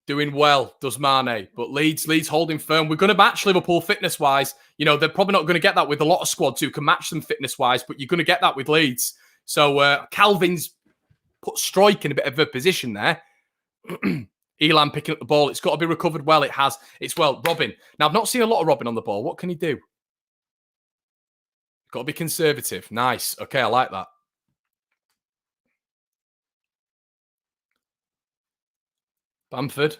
Doing well, does Mane. But Leeds holding firm. We're going to match Liverpool fitness-wise. You know, they're probably not going to get that with a lot of squads who can match them fitness-wise, but you're going to get that with Leeds. So Calvin's put Strike in a bit of a position there. Elan picking up the ball. It's got to be recovered well. It has. It's well. Robin. Now, I've not seen a lot of Robin on the ball. What can he do? Got to be conservative. Nice. Okay, I like that. Bamford.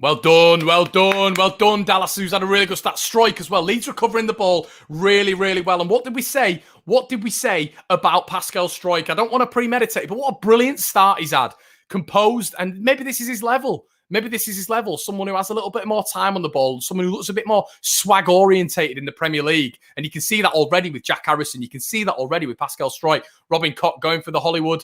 Well done, well done, well done, Dallas, who's had a really good start. Strike as well. Leeds recovering the ball really, really well. And what did we say? What did we say about Pascal Strike? I don't want to premeditate, but what a brilliant start he's had. Composed, and maybe this is his level. Maybe this is his level. Someone who has a little bit more time on the ball. Someone who looks a bit more swag-orientated in the Premier League. And you can see that already with Jack Harrison. You can see that already with Pascal Strike. Robin Koch going for the Hollywood.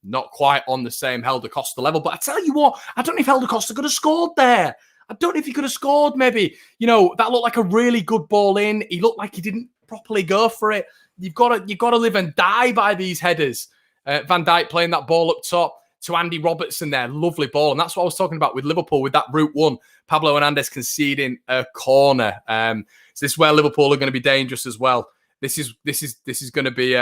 Not quite on the same Helder Costa level. But I tell you what, I don't know if Helder Costa could have scored there. I don't know if he could have scored maybe. You know, that looked like a really good ball in. He looked like he didn't properly go for it. You've got to live and die by these headers. Van Dijk playing that ball up top to Andy Robertson there. Lovely ball. And that's what I was talking about with Liverpool with that route one. Pablo Hernandez conceding a corner. So this is where Liverpool are going to be dangerous as well. This is going to be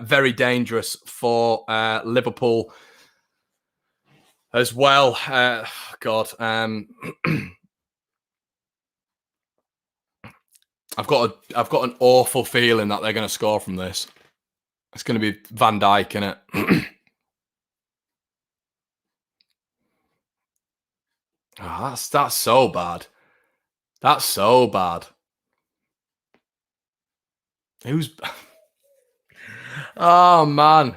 very dangerous for Liverpool as well. God. I've got an awful feeling that they're going to score from this. It's going to be Van Dijk, isn't it? That's so bad. That's so bad. Who's... Oh, man.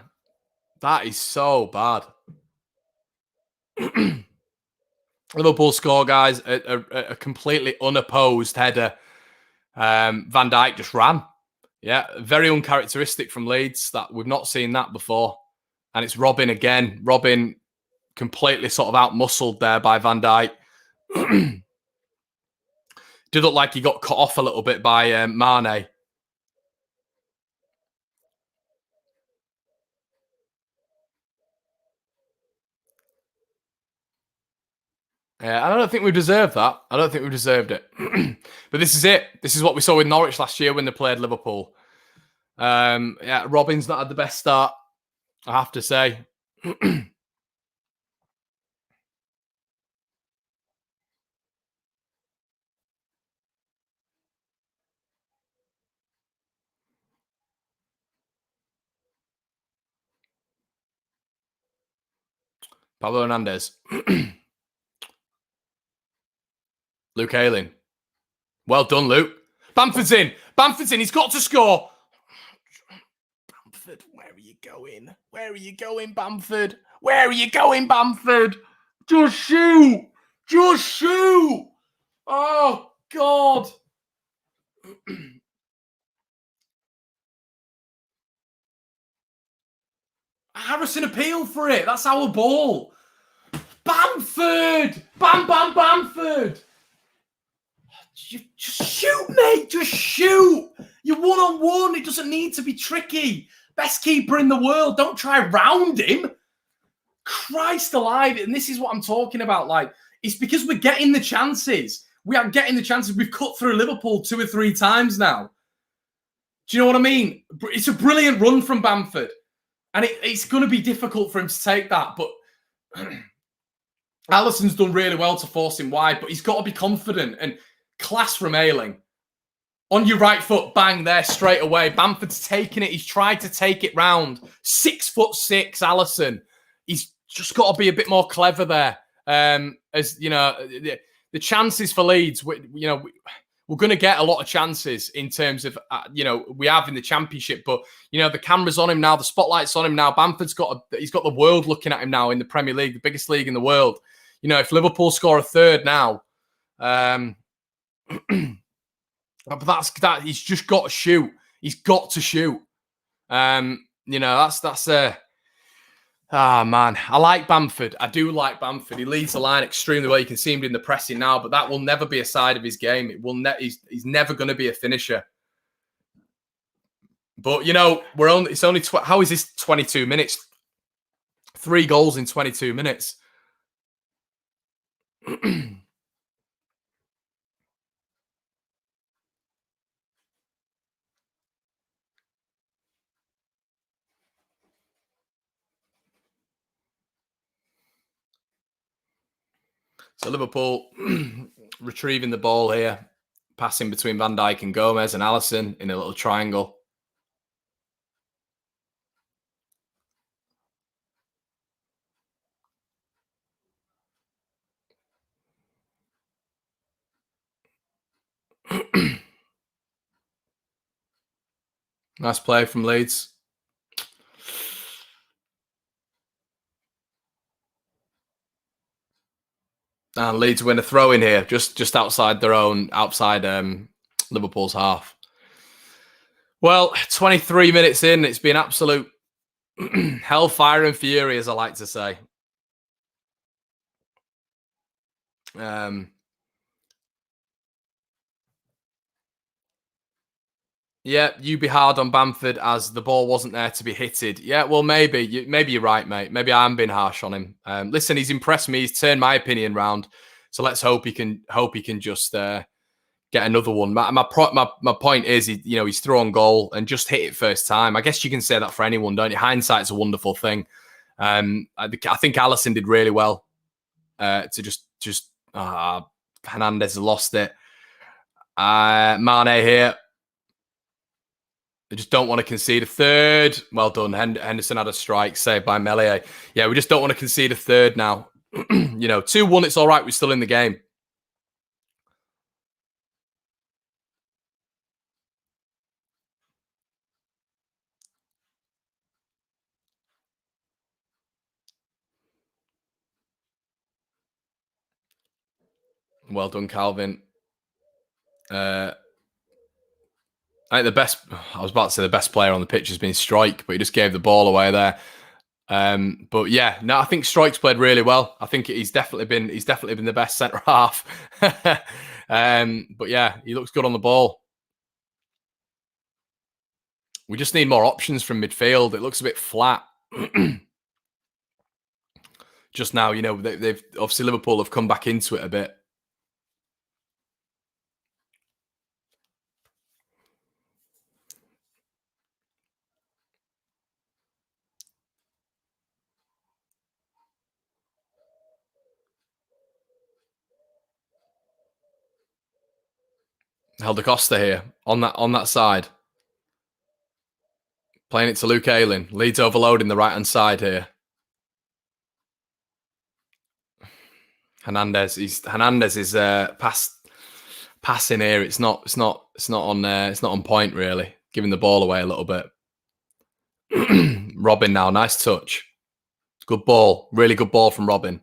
That is so bad. Liverpool score, guys. A completely unopposed header. Van Dijk just ran. Yeah, very uncharacteristic from Leeds. That we've not seen that before. And it's Robin again. Robin completely sort of out-muscled there by Van Dijk. Did look like he got cut off a little bit by Mane. Yeah, I don't think we deserved that. I don't think we deserved it. But this is it. This is what we saw with Norwich last year when they played Liverpool. Yeah, Robin's not had the best start, I have to say. Pablo Hernandez. Luke Ayling. Well done, Luke. Bamford's in. Bamford's in. He's got to score. Bamford, where are you going? Where are you going, Bamford? Where are you going, Bamford? Just shoot. Just shoot. Oh, God. Harrison appealed for it. That's our ball. Bamford. Bam, bam, Bamford. Just shoot, mate. Just shoot. You're one-on-one. It doesn't need to be tricky. Best keeper in the world. Don't try round him. Christ alive. And this is what I'm talking about. Like, it's because we're getting the chances. We are getting the chances. We've cut through Liverpool 2 or 3 times now. Do you know what I mean? It's a brilliant run from Bamford. And it's going to be difficult for him to take that. But Alisson's done really well to force him wide. But he's got to be confident. And class from Ayling. On your right foot, bang, there straight away. Bamford's taking it. He's tried to take it round. 6'6", Alisson. He's just got to be a bit more clever there. As you know, the chances for Leeds, we're going to get a lot of chances in terms of, we have in the Championship. But, the camera's on him now. The spotlight's on him now. Bamford's he's got the world looking at him now in the Premier League, the biggest league in the world. If Liverpool score a third now, but that's he's just got to shoot. He's got to shoot. Man. I like Bamford. I do like Bamford. He leads the line extremely well. You can see him in the pressing now, but that will never be a side of his game. It will he's never going to be a finisher. But it's only how is this 22 minutes? 3 goals in 22 minutes. So Liverpool retrieving the ball here, passing between Van Dijk and Gomez and Alisson in a little triangle. Nice play from Leeds. And Leeds win a throw in here, just outside Liverpool's half. Well, 23 minutes in, it's been absolute hellfire and fury, as I like to say. Yeah, you be hard on Bamford as the ball wasn't there to be hitted. Yeah, well, maybe you're right, mate. Maybe I am being harsh on him. Listen, he's impressed me. He's turned my opinion round. So let's hope he can just get another one. My point is, he's through on goal and just hit it first time. I guess you can say that for anyone, don't you? Hindsight's a wonderful thing. I think Alisson did really well to Hernandez lost it. Mane here. They just don't want to concede a third. Well done. Henderson had a strike saved by Meslier. Yeah, we just don't want to concede a third now. 2-1, it's all right. We're still in the game. Well done, Calvin. I think I was about to say the best player on the pitch has been Strike, but he just gave the ball away there. But yeah, no, I think Strike's played really well. I think he's definitely been the best centre half. But yeah, he looks good on the ball. We just need more options from midfield. It looks a bit flat. Just now, they've obviously Liverpool have come back into it a bit. Helder Costa here on that side. Playing it to Luke Ayling. Leeds overloading the right-hand side here. Hernandez is passing here. It's not on point really. Giving the ball away a little bit. Robin now, nice touch. Good ball. Really good ball from Robin.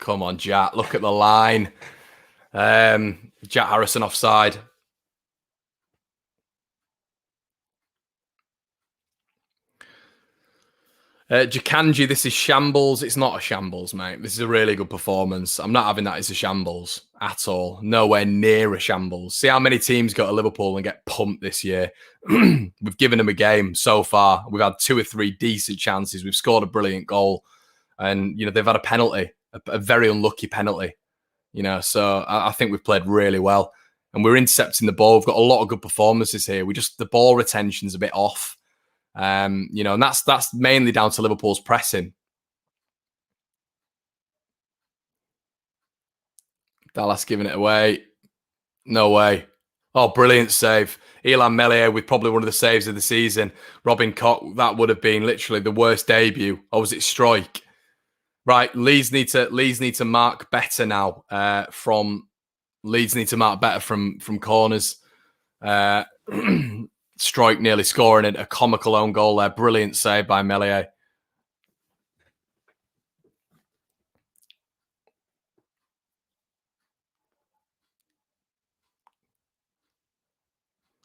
Come on, Jack. Look at the line. Jack Harrison offside. Jakanji, this is shambles. It's not a shambles, mate. This is a really good performance. I'm not having that as a shambles at all. Nowhere near a shambles. See how many teams go to Liverpool and get pumped this year. We've given them a game so far. We've had 2 or 3 decent chances. We've scored a brilliant goal. And, they've had a penalty, a very unlucky penalty. So I think we've played really well. And we're intercepting the ball. We've got a lot of good performances here. The ball retention's a bit off. And that's mainly down to Liverpool's pressing. Dallas giving it away. No way. Oh, brilliant save. Illan Meslier with probably one of the saves of the season. Robin Koch, that would have been literally the worst debut. Or was it Strike? Right, Leeds need to mark better now. Leeds need to mark better from corners. Strike nearly scoring a comical own goal there. Brilliant save by Meslier.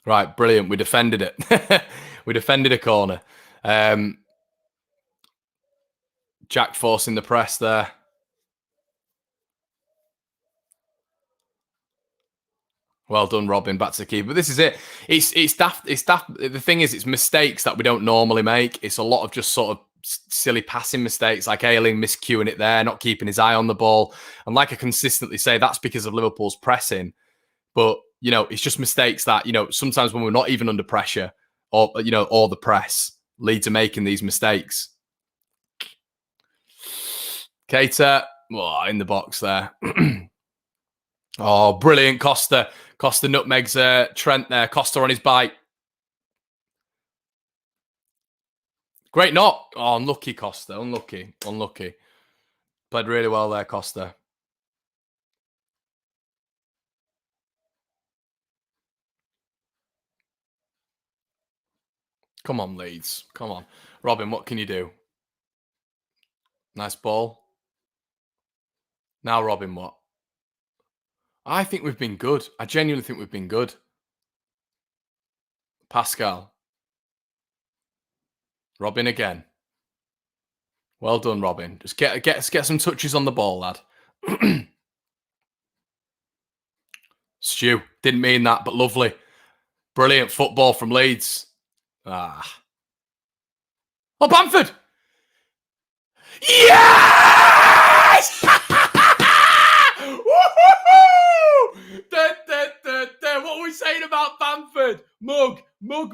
Right, brilliant. We defended it. We defended a corner. Jack forcing the press there. Well done, Robin. Back to the keeper. But this is it. It's daft. It's daft. The thing is, it's mistakes that we don't normally make. It's a lot of just sort of silly passing mistakes, like Ayling miscuing it there, not keeping his eye on the ball. And like I consistently say, that's because of Liverpool's pressing. But, you know, it's just mistakes that, you know, sometimes when we're not even under pressure or, you know, or the press, Leeds are making these mistakes. Cater, oh, in the box there. Oh, brilliant. Costa nutmegs Trent there. Costa on his bike. Great knock. Oh, unlucky, Costa. Unlucky. Played really well there, Costa. Come on, Leeds. Come on. Robin, what can you do? Nice ball. Now, Robin, what? I think we've been good. I genuinely think we've been good. Pascal. Robin again. Well done, Robin. Just get some touches on the ball, lad. Stu. Didn't mean that, but lovely. Brilliant football from Leeds. Ah. Oh, Bamford! Yes! What are we saying about Bamford? Mug. And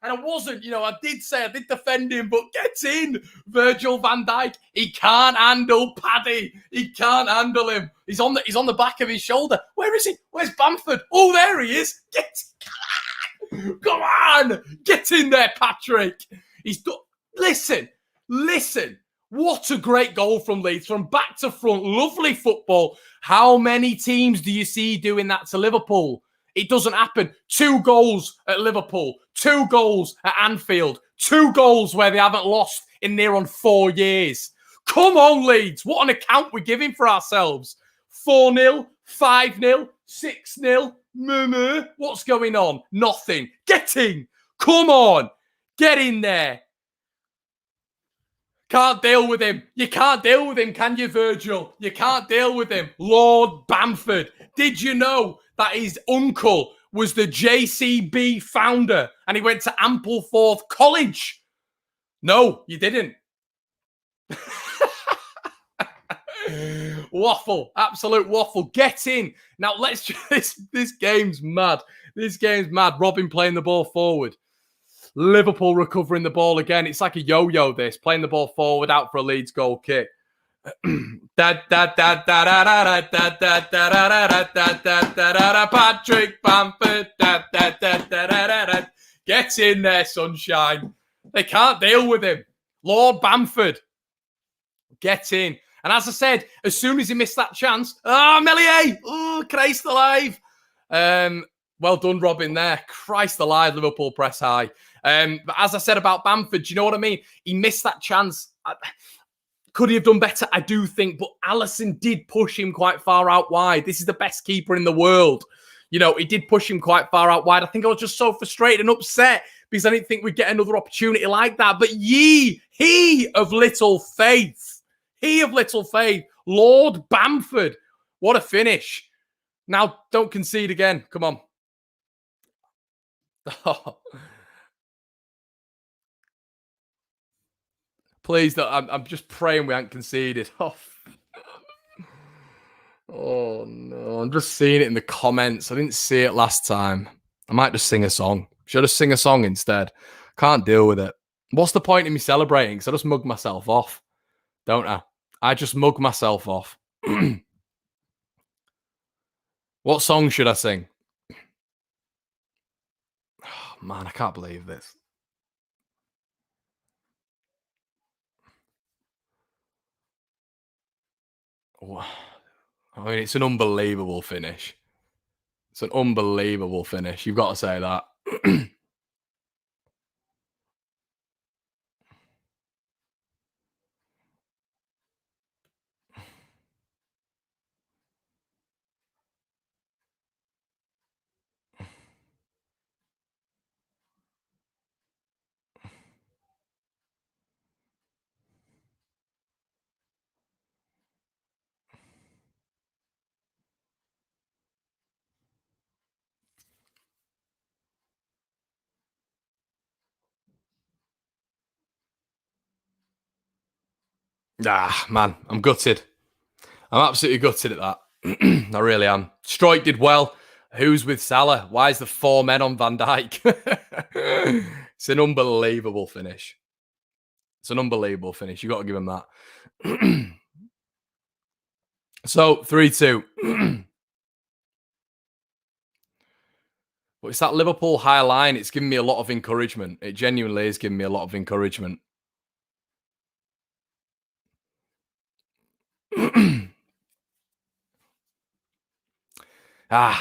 I wasn't, you know, I did defend him, but get in, Virgil van Dijk. He can't handle Paddy. He can't handle him. He's on the back of his shoulder. Where is he? Where's Bamford? Oh, there he is. Come on, get in there, Patrick. Listen. What a great goal from Leeds, from back to front. Lovely football. How many teams do you see doing that to Liverpool? It doesn't happen. 2 goals at Liverpool, 2 goals at Anfield, 2 goals where they haven't lost in near on 4 years. Come on, Leeds. What an account we're giving for ourselves. 4-0, 5-0, 6-0. What's going on? Nothing. Get in. Come on. Get in there. Can't deal with him. You can't deal with him, can you, Virgil? You can't deal with him. Lord Bamford. Did you know that his uncle was the JCB founder and he went to Ampleforth College? No, you didn't. Waffle. Absolute waffle. Get in. Now, this game's mad. Robin playing the ball forward. Liverpool recovering the ball again. It's like a yo-yo, this. Playing the ball forward, out for a Leeds goal kick. Patrick Bamford. Get in there, sunshine. They can't deal with him. Lord Bamford. Get in. And as I said, as soon as he missed that chance, Melier. Oh, Christ alive. Well done, Robin, there. Christ alive, Liverpool press high. But as I said about Bamford, do you know what I mean? He missed that chance. Could he have done better? I do think. But Alisson did push him quite far out wide. This is the best keeper in the world. You know, he did push him quite far out wide. I think I was just so frustrated and upset because I didn't think we'd get another opportunity like that. But he of little faith. Lord Bamford. What a finish. Now, don't concede again. Come on. Oh. Please, I'm just praying we haven't conceded. Oh, no. I'm just seeing it in the comments. I didn't see it last time. I might just sing a song. Should I sing a song instead? Can't deal with it. What's the point in me celebrating? Because I just mug myself off, don't I? I just mug myself off. What song should I sing? Oh, man, I can't believe this. I mean, it's an unbelievable finish. It's an unbelievable finish. You've got to say that. Ah, man, I'm gutted. I'm absolutely gutted at that. I really am. Strike did well. Who's with Salah? Why is the 4 men on Van Dijk? It's an unbelievable finish. It's an unbelievable finish. You got to give him that. So 3-2. But it's that Liverpool high line. It's given me a lot of encouragement. It genuinely is giving me a lot of encouragement.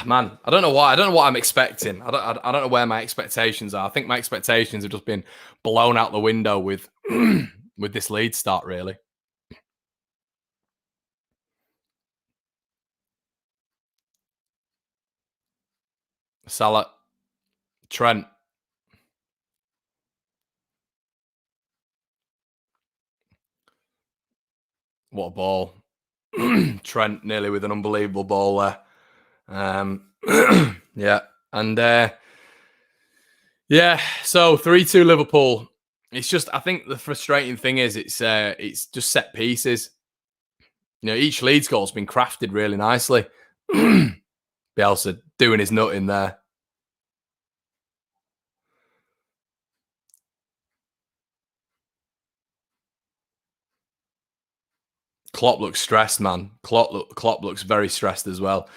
Man, I don't know why. I don't know what I'm expecting. I don't know where my expectations are. I think my expectations have just been blown out the window with with this lead start. Really, Salah, Trent, what a ball! Trent nearly with an unbelievable ball there. Yeah, and yeah. So 3-2 Liverpool. It's just I think the frustrating thing is it's just set pieces. You know, each Leeds goal's been crafted really nicely. Bielsa doing his nut in there. Klopp looks stressed, man. Klopp looks very stressed as well.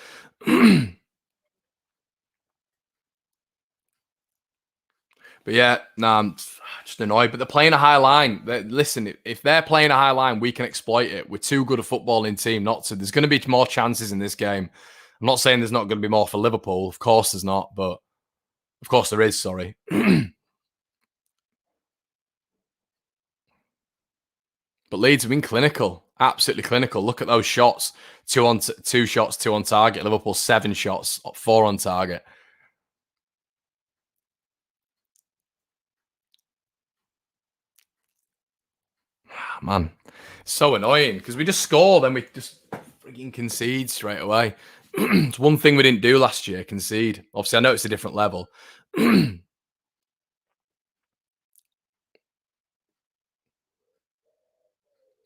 But yeah, I'm just annoyed. But they're playing a high line. Listen, if they're playing a high line, we can exploit it. We're too good a footballing team not to. There's going to be more chances in this game. I'm not saying there's not going to be more for Liverpool. Of course there's not, but of course there is, sorry. But Leeds have been clinical, absolutely clinical. Look at those shots. Two shots, 2 on target. Liverpool 7 shots, 4 on target. Man, so annoying because we just score, then we just freaking concede straight away. It's one thing we didn't do last year, concede. Obviously, I know it's a different level.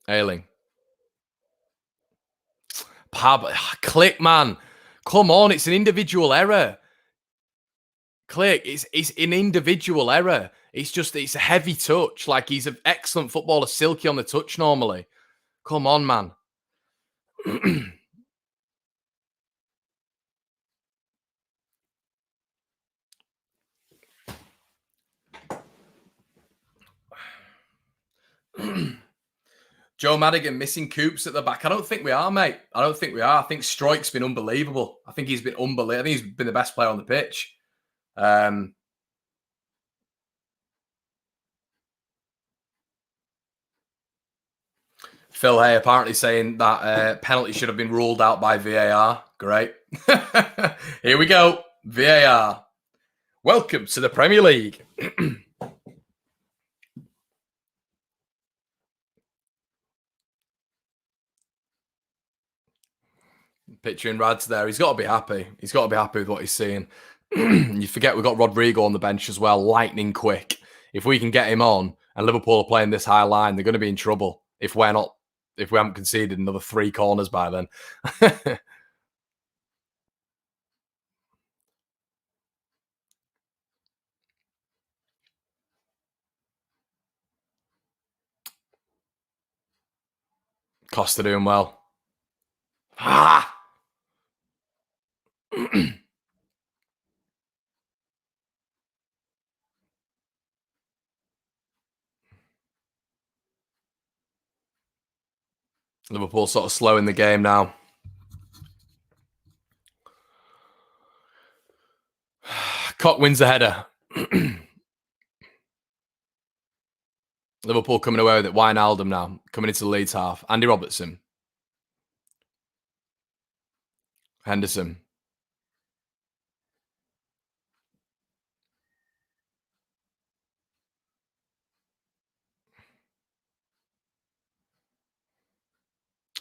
Ailing. Click, man. Come on, it's an individual error. Click, it's an individual error. It's a heavy touch. Like he's an excellent footballer, silky on the touch normally. Come on, man. Joe Madigan missing Coops at the back. I don't think we are, mate. I don't think we are. I think Strike's been unbelievable. I think he's been unbelievable. I think he's been the best player on the pitch. Um, Phil Hay apparently saying that penalty should have been ruled out by VAR. Great. Here we go. VAR. Welcome to the Premier League. Picturing Rads there. He's got to be happy. He's got to be happy with what he's seeing. You forget we've got Rodrigo on the bench as well, lightning quick. If we can get him on and Liverpool are playing this high line, they're going to be in trouble if we haven't conceded another 3 corners by then. Costa doing well. Liverpool sort of slowing the game now. Cock wins the header. Liverpool coming away with it. Wijnaldum now coming into the Leeds half. Andy Robertson. Henderson.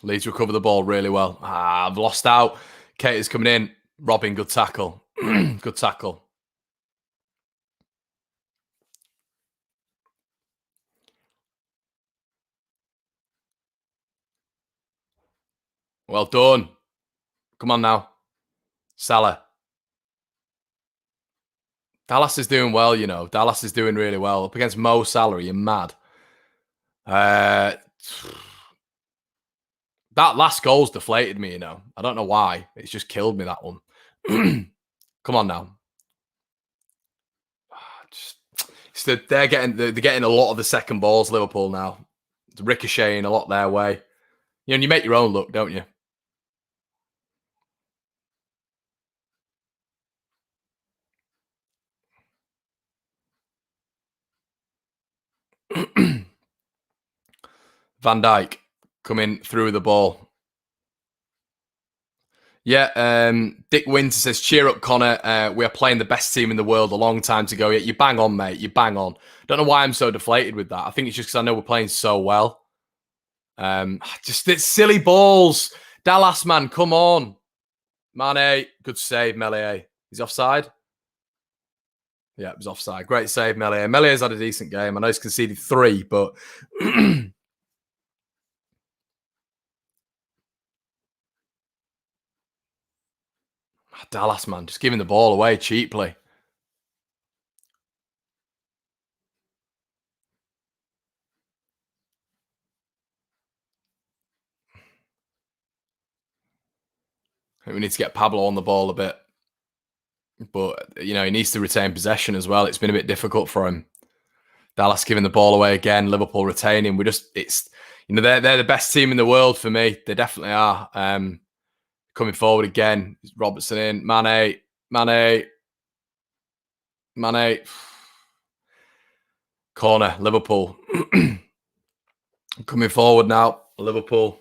Leeds recover the ball really well. I've lost out. Cater's coming in. Robin, good tackle. Good tackle. Well done. Come on now. Salah. Dallas is doing well, you know. Dallas is doing really well. Up against Mo Salah, you're mad. That last goal's deflated me, you know. I don't know why. It's just killed me, that one. Come on now. They're getting a lot of the second balls, Liverpool now. It's ricocheting a lot their way. You know, and you make your own luck, don't you? Van Dijk coming through the ball. Yeah, Dick Winter says, cheer up, Connor. We are playing the best team in the world a long time to go. Yeah, you bang on, mate. You bang on. Don't know why I'm so deflated with that. I think it's just because I know we're playing so well. Just it's silly balls. Dallas, man, come on. Mane, good save, Melier. He's offside? Yeah, it was offside. Great save, Melier. Melier's had a decent game. I know he's conceded 3, but... Dallas, man, just giving the ball away cheaply. I think we need to get Pablo on the ball a bit. But, you know, he needs to retain possession as well. It's been a bit difficult for him. Dallas giving the ball away again. Liverpool retaining. They're the best team in the world for me. They definitely are. Coming forward again. Robertson in. Mane. Corner. Liverpool. Coming forward now. Liverpool.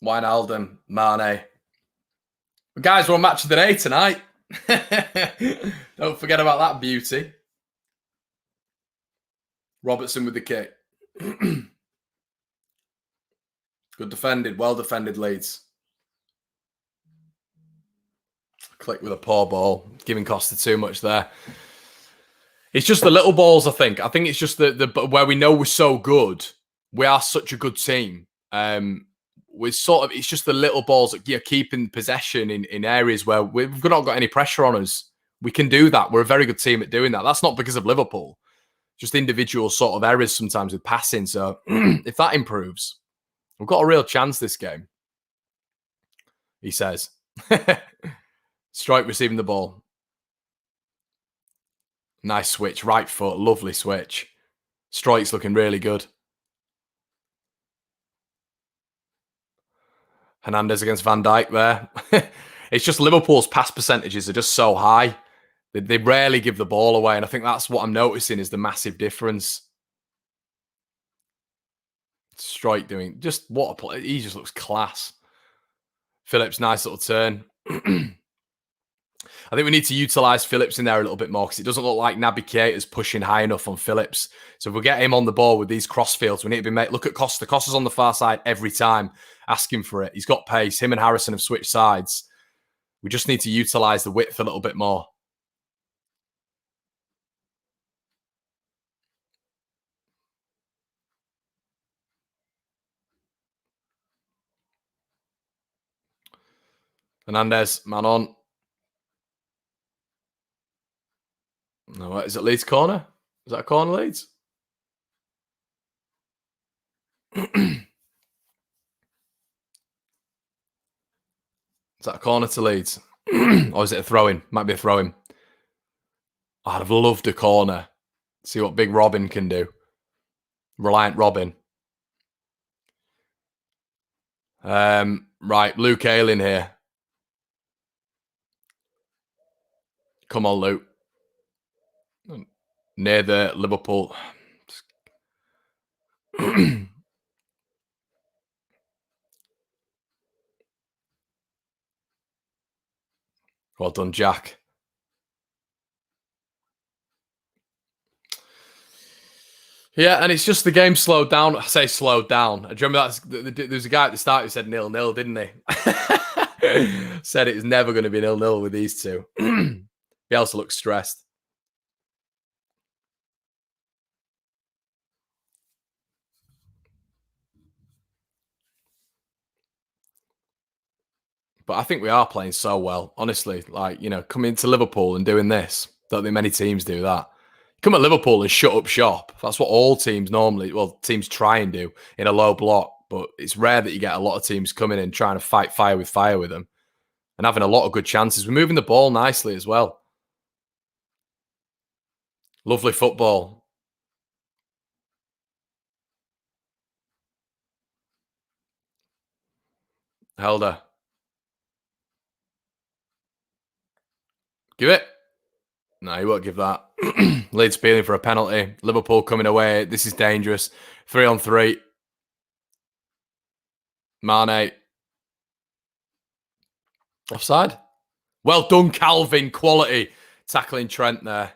Wijnaldum. Mane. Guys, we're on Match of the Day tonight. Don't forget about that beauty. Robertson with the kick. Good defended. Well defended, Leeds. Click with a poor ball. Giving Costa too much there. It's just the little balls, I think. I think it's just the where we know we're so good. We are such a good team. It's just the little balls that you're keeping possession in areas where we've not got any pressure on us. We can do that. We're a very good team at doing that. That's not because of Liverpool. Just individual sort of errors sometimes with passing. So if that improves, we've got a real chance this game. He says. Strike receiving the ball. Nice switch. Right foot. Lovely switch. Strike's looking really good. Hernandez against Van Dijk there. It's just Liverpool's pass percentages are just so high. They rarely give the ball away. And I think that's what I'm noticing is the massive difference. Strike doing just what a play. He just looks class. Phillips, nice little turn. I think we need to utilise Phillips in there a little bit more because it doesn't look like Naby Keita's pushing high enough on Phillips. So if we get him on the ball with these crossfields, we need to be look at Costa. Costa's on the far side every time, asking for it. He's got pace. Him and Harrison have switched sides. We just need to utilise the width a little bit more. Hernandez, man on. No, is it Leeds corner? Is that a corner, Leeds? Is that a corner to Leeds? Or is it a throw-in? Might be a throw-in. I'd have loved a corner. See what big Robin can do. Reliant Robin. Right, Luke Ayling here. Come on, Luke. Near the Liverpool. Well done, Jack. Yeah, and it's just the game slowed down. I say slowed down. I remember there's a guy at the start who said 0-0, didn't he? Said it was never going to be 0-0 with these two. Bielsa looks stressed. But I think we are playing so well, honestly. Like, coming to Liverpool and doing this, don't think many teams do that. Come at Liverpool and shut up shop. That's what all teams teams try and do in a low block. But it's rare that you get a lot of teams coming in trying to fight fire with them and having a lot of good chances. We're moving the ball nicely as well. Lovely football. Helder. Give it. No, he won't give that. Leeds appealing for a penalty. Liverpool coming away. This is dangerous. 3-on-3. Mane. Offside. Well done, Calvin. Quality. Tackling Trent there.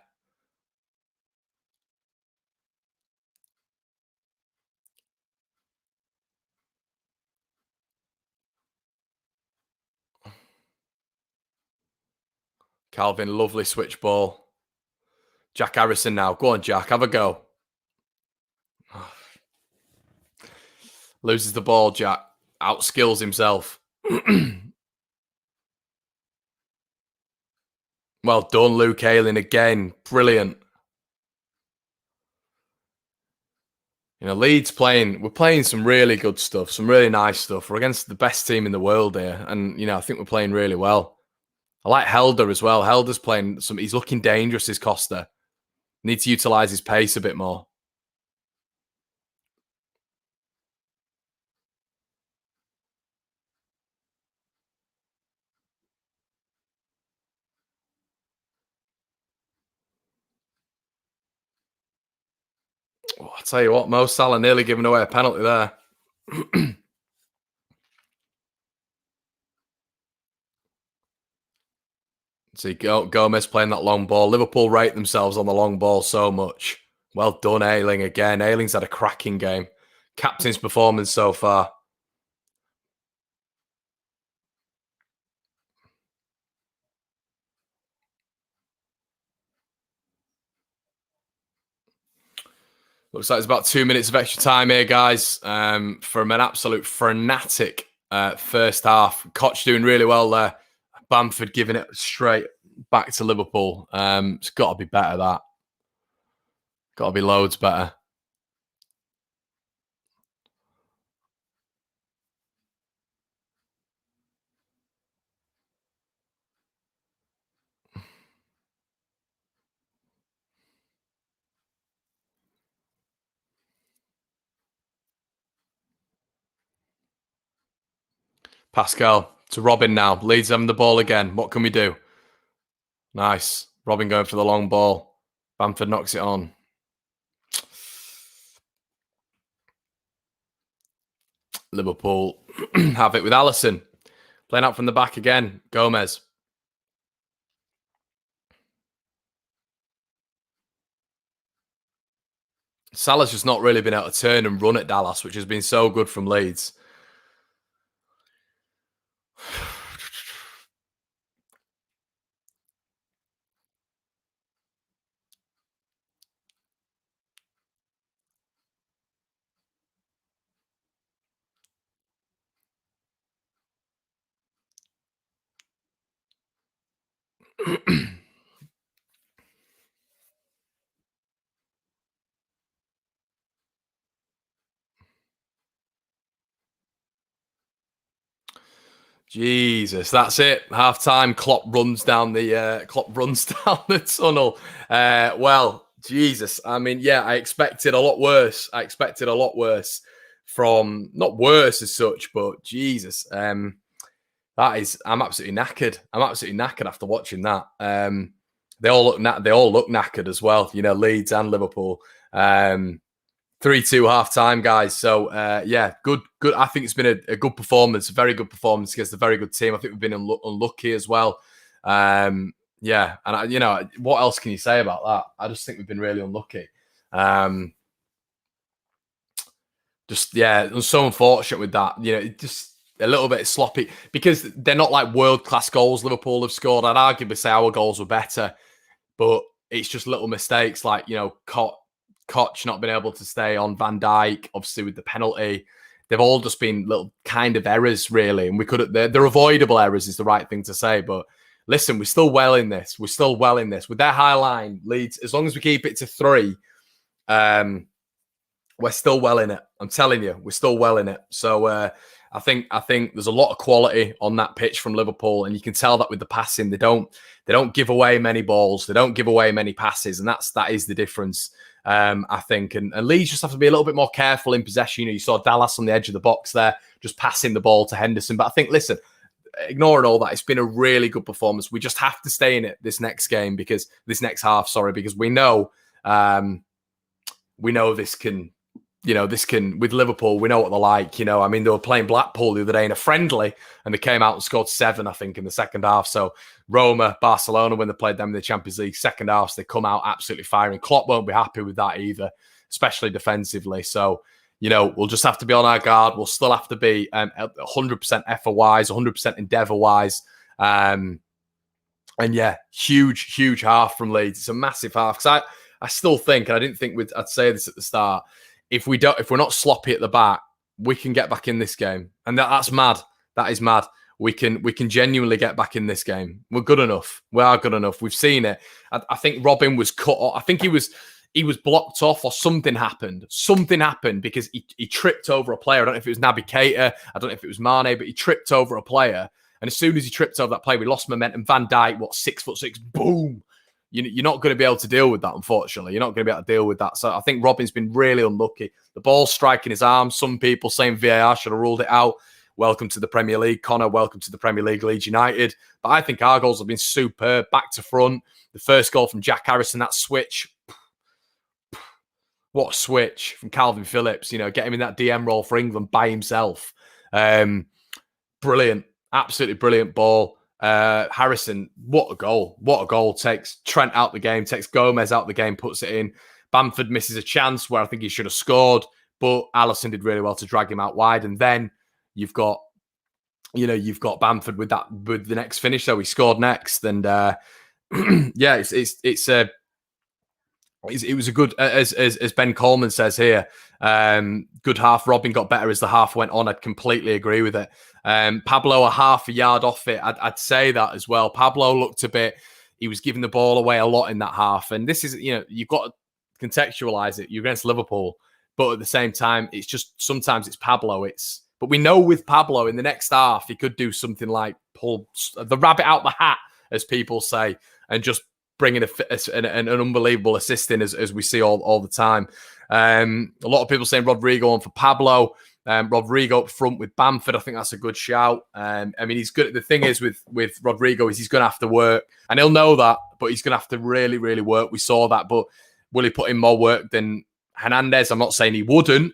Calvin, lovely switch ball. Jack Harrison now. Go on, Jack. Have a go. Loses the ball, Jack. Outskills himself. Well done, Luke Ayling again. Brilliant. Leeds we're playing some really good stuff, some really nice stuff. We're against the best team in the world here. And, I think we're playing really well. I like Helder as well. Helder's playing he's looking dangerous, is Costa. Needs to utilise his pace a bit more. Oh, I tell you what, Mo Salah nearly giving away a penalty there. See, Gomez playing that long ball. Liverpool rate themselves on the long ball so much. Well done, Ayling again. Ayling's had a cracking game. Captain's performance so far. Looks like it's about 2 minutes of extra time here, guys, from an absolute frenetic first half. Koch doing really well there. Bamford giving it straight back to Liverpool. It's got to be better, that. Got to be loads better. Pascal to Robin now. Leeds having the ball again. What can we do? Nice. Robin going for the long ball. Bamford knocks it on. Liverpool have it with Alisson. Playing out from the back again. Gomez. Salah's just not really been able to turn and run at Dallas, which has been so good from Leeds. Jesus, that's it. Half time. Klopp runs down the tunnel. Well, Jesus. I mean, yeah, I expected a lot worse. From not worse as such, but Jesus. I'm absolutely knackered. After watching that. They all look knackered as well. Leeds and Liverpool. 3-2 half time, guys. So, yeah, good. I think it's been a good performance, a very good performance against a very good team. I think we've been unlucky as well. Yeah, and what else can you say about that? I just think we've been really unlucky. I'm so unfortunate with that. Just a little bit sloppy because they're not like world-class goals Liverpool have scored. I'd arguably say our goals were better, but it's just little mistakes like, Koch not being able to stay on Van Dijk, obviously with the penalty. they've all just been little kind of errors, really. And we could, they're avoidable errors is the right thing to say. But listen, we're still well in this. We're still well in this. With their high line, Leeds, as long as we keep it to 3, we're still well in it. I'm telling you, we're still well in it. So I think there's a lot of quality on that pitch from Liverpool, and you can tell that with the passing. They don't give away many balls. They don't give away many passes, and that is the difference. I think, and Leeds just have to be a little bit more careful in possession. You know, you saw Dallas on the edge of the box there, just passing the ball to Henderson. But I think, listen, ignoring all that, it's been a really good performance. We just have to stay in it this next game, because this next half, because we know this can. You know, this can, with Liverpool, we know what they're like. You know, I mean, they were playing Blackpool the other day in a friendly, and they came out and scored 7, I think, in the second half. So Roma, Barcelona, when they played them in the Champions League second half, they come out absolutely firing. Klopp won't be happy with that either, especially defensively. So, you know, we'll just have to be on our guard. We'll still have to be 100% effort-wise, 100% endeavour-wise. And yeah, huge half from Leeds. It's a massive half. Because I still think, and I didn't think I'd say this at the start, if we're not sloppy at the back, we can get back in this game, and that's mad. That is mad. We can genuinely get back in this game. We're good enough. We are good enough. We've seen it. I think Robin was cut off. I think he was blocked off, or something happened. Something happened because he tripped over a player. I don't know if it was Naby Keita. I don't know if it was Mane, but he tripped over a player. And as soon as he tripped over that player, we lost momentum. Van Dijk, 6'6", boom. You're not going to be able to deal with that, unfortunately. You're not going to be able to deal with that. So I think Robin's been really unlucky. The ball's striking his arm. Some people saying VAR should have ruled it out. Welcome to the Premier League, Connor. Welcome to the Premier League, Leeds United. But I think our goals have been superb, back to front. The first goal from Jack Harrison, that switch. What a switch from Calvin Phillips. You know, get him in that DM role for England by himself. Brilliant. Absolutely brilliant ball. Harrison, what a goal. Takes Trent out the game, takes Gomez out the game, puts it in. Bamford misses a chance where I think he should have scored, but Alisson did really well to drag him out wide. And then you've got Bamford with the next finish. So he scored next, and yeah, it was a good, as Ben Coleman says here, good half. Robin got better as the half went on. I'd completely agree with it. Pablo a half a yard off it. I'd say that as well. Pablo looked a bit, he was giving the ball away a lot in that half. And this is, you know, you've got to contextualize it. You're against Liverpool, but at the same time, it's just, sometimes it's Pablo. But we know with Pablo in the next half, he could do something like pull the rabbit out the hat, as people say, and just bringing an unbelievable assist in, as we see all the time. A lot of people saying Rodrigo on for Pablo. Rodrigo up front with Bamford. I think that's a good shout. I mean, he's good. The thing is with Rodrigo is he's going to have to work, and he'll know that, but he's going to have to really, really work. We saw that, but will he put in more work than Hernandez? I'm not saying he wouldn't,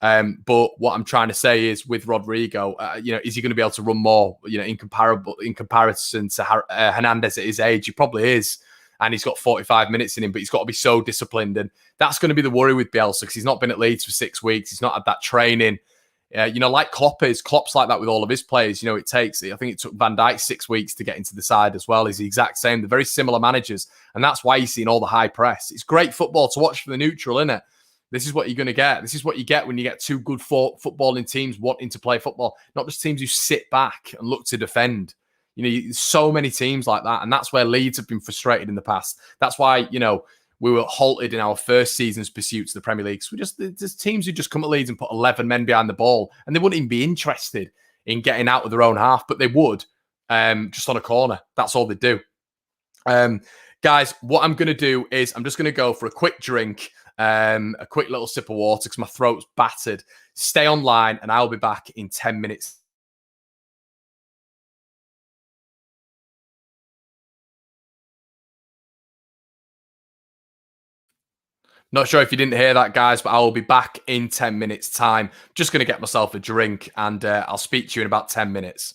but what I'm trying to say is with Rodrigo, you know, is he going to be able to run more? You know, in comparison to Hernandez at his age, he probably is. And he's got 45 minutes in him, but he's got to be so disciplined. And that's going to be the worry with Bielsa, because he's not been at Leeds for 6 weeks. He's not had that training. You know, like Klopp is. Klopp's like that with all of his players. You know, I think it took Van Dijk 6 weeks to get into the side as well. He's the exact same. They're very similar managers. And that's why you're seeing all the high press. It's great football to watch for the neutral, isn't it? This is what you're going to get. This is what you get when you get two good footballing teams wanting to play football, not just teams who sit back and look to defend. You know, so many teams like that. And that's where Leeds have been frustrated in the past. That's why, you know, we were halted in our first season's pursuit to the Premier League. So there's teams who just come at Leeds and put 11 men behind the ball, and they wouldn't even be interested in getting out of their own half, but they would, just on a corner. That's all they do. Guys, what I'm going to do is I'm just going to go for a quick drink, a quick little sip of water, because my throat's battered. Stay online, and I'll be back in 10 minutes. Not sure if you didn't hear that, guys, but I will be back in 10 minutes' time. Just going to get myself a drink, and I'll speak to you in about 10 minutes.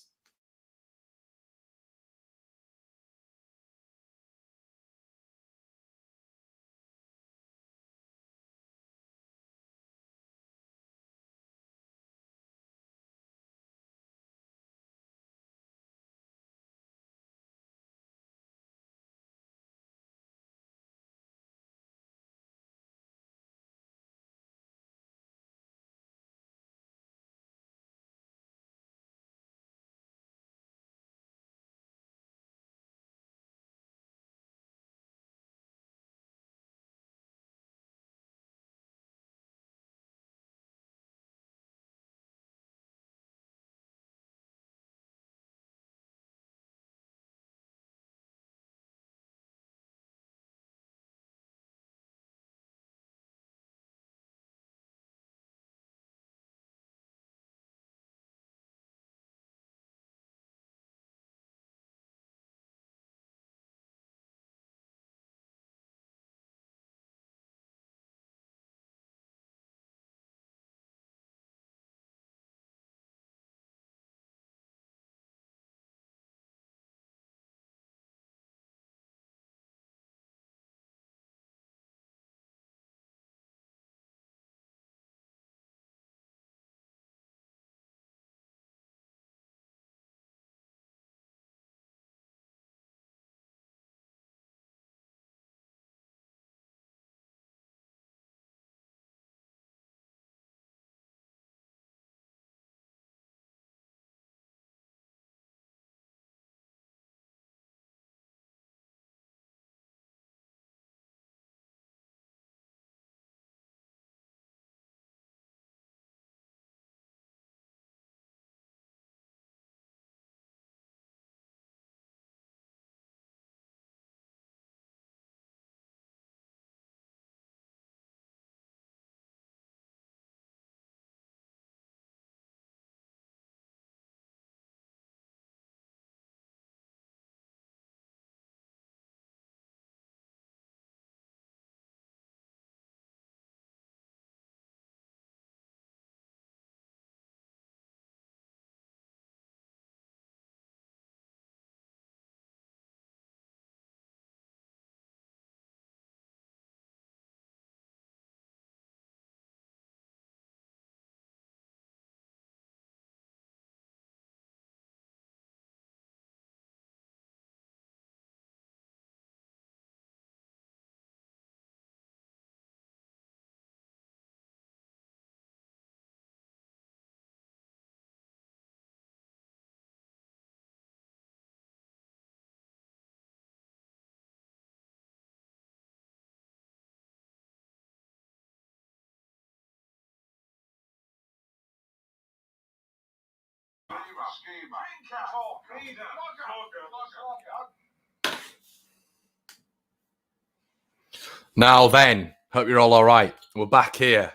Now then, hope you're all right. We're back here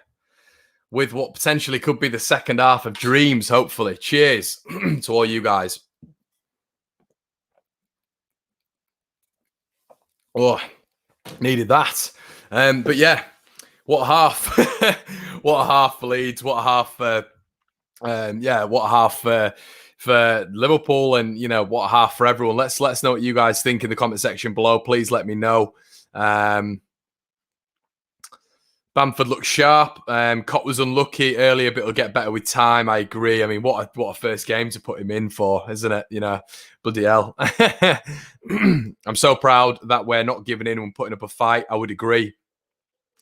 with what potentially could be the second half of dreams, hopefully. Cheers to all you guys. Oh, needed that. But yeah, what a half. What a half for Leeds. What a half what a half for Liverpool, and what a half for everyone. Let's know what you guys think in the comment section below. Please let me know. Bamford looks sharp. Cott was unlucky earlier, but it'll get better with time. I agree. I mean, what a first game to put him in for, isn't it? Bloody hell. I'm so proud that we're not giving in and putting up a fight. I would agree.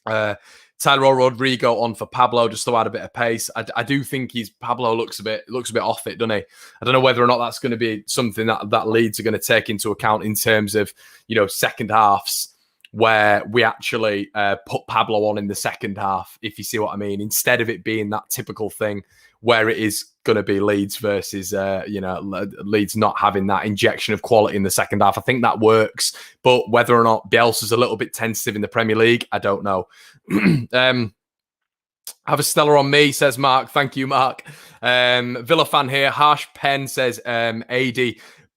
Tyler Rodrigo on for Pablo just to add a bit of pace. I do think Pablo looks a bit off it, doesn't he? I don't know whether or not that's going to be something that Leeds are going to take into account in terms of second halves, where we actually put Pablo on in the second half, if you see what I mean, instead of it being that typical thing where it is going to be Leeds versus, Leeds not having that injection of quality in the second half. I think that works, but whether or not Bielsa's a little bit tentative in the Premier League, I don't know. Have a stellar on me, says Mark. Thank you, Mark. Villa fan here. Harsh Pen says, AD,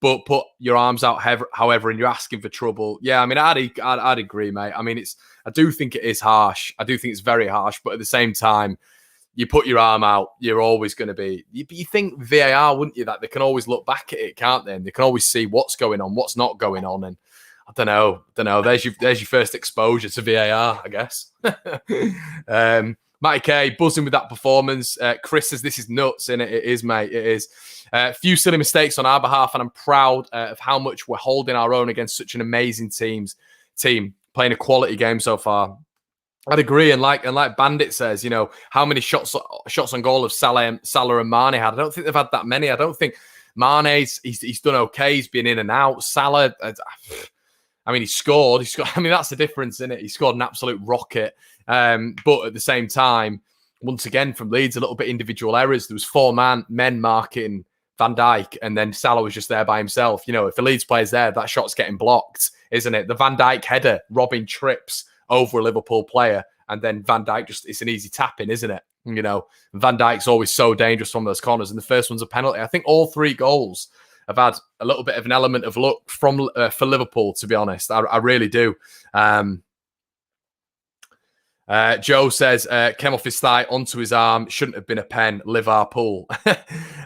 but put your arms out, however, and you're asking for trouble. Yeah, I mean, I'd agree, mate. I mean, I do think it is harsh. I do think it's very harsh, but at the same time, you put your arm out, you're always going to be... You think VAR, wouldn't you, that they can always look back at it, can't they? And they can always see what's going on, what's not going on. And I don't know. There's your first exposure to VAR, I guess. Matty K, buzzing with that performance. Chris says, this is nuts, innit? It is, mate. It is. A few silly mistakes on our behalf, and I'm proud of how much we're holding our own against such an amazing team playing a quality game so far. I'd agree, and like Bandit says, how many shots on goal of Salah and Mane had? I don't think they've had that many. I don't think Mane's he's done okay. He's been in and out. Salah, I mean, he scored. I mean, that's the difference, isn't it? He scored an absolute rocket. But at the same time, once again from Leeds, a little bit individual errors. There was four men marking Van Dijk, and then Salah was just there by himself. If the Leeds player's there, that shot's getting blocked, isn't it? The Van Dijk header, Robin trips over a Liverpool player, and then Van Dijk it's an easy tap in, isn't it? Van Dijk's always so dangerous from those corners, and the first one's a penalty. I think all three goals have had a little bit of an element of luck from for Liverpool, to be honest. I really do. Joe says, came off his thigh onto his arm, shouldn't have been a pen, Liverpool.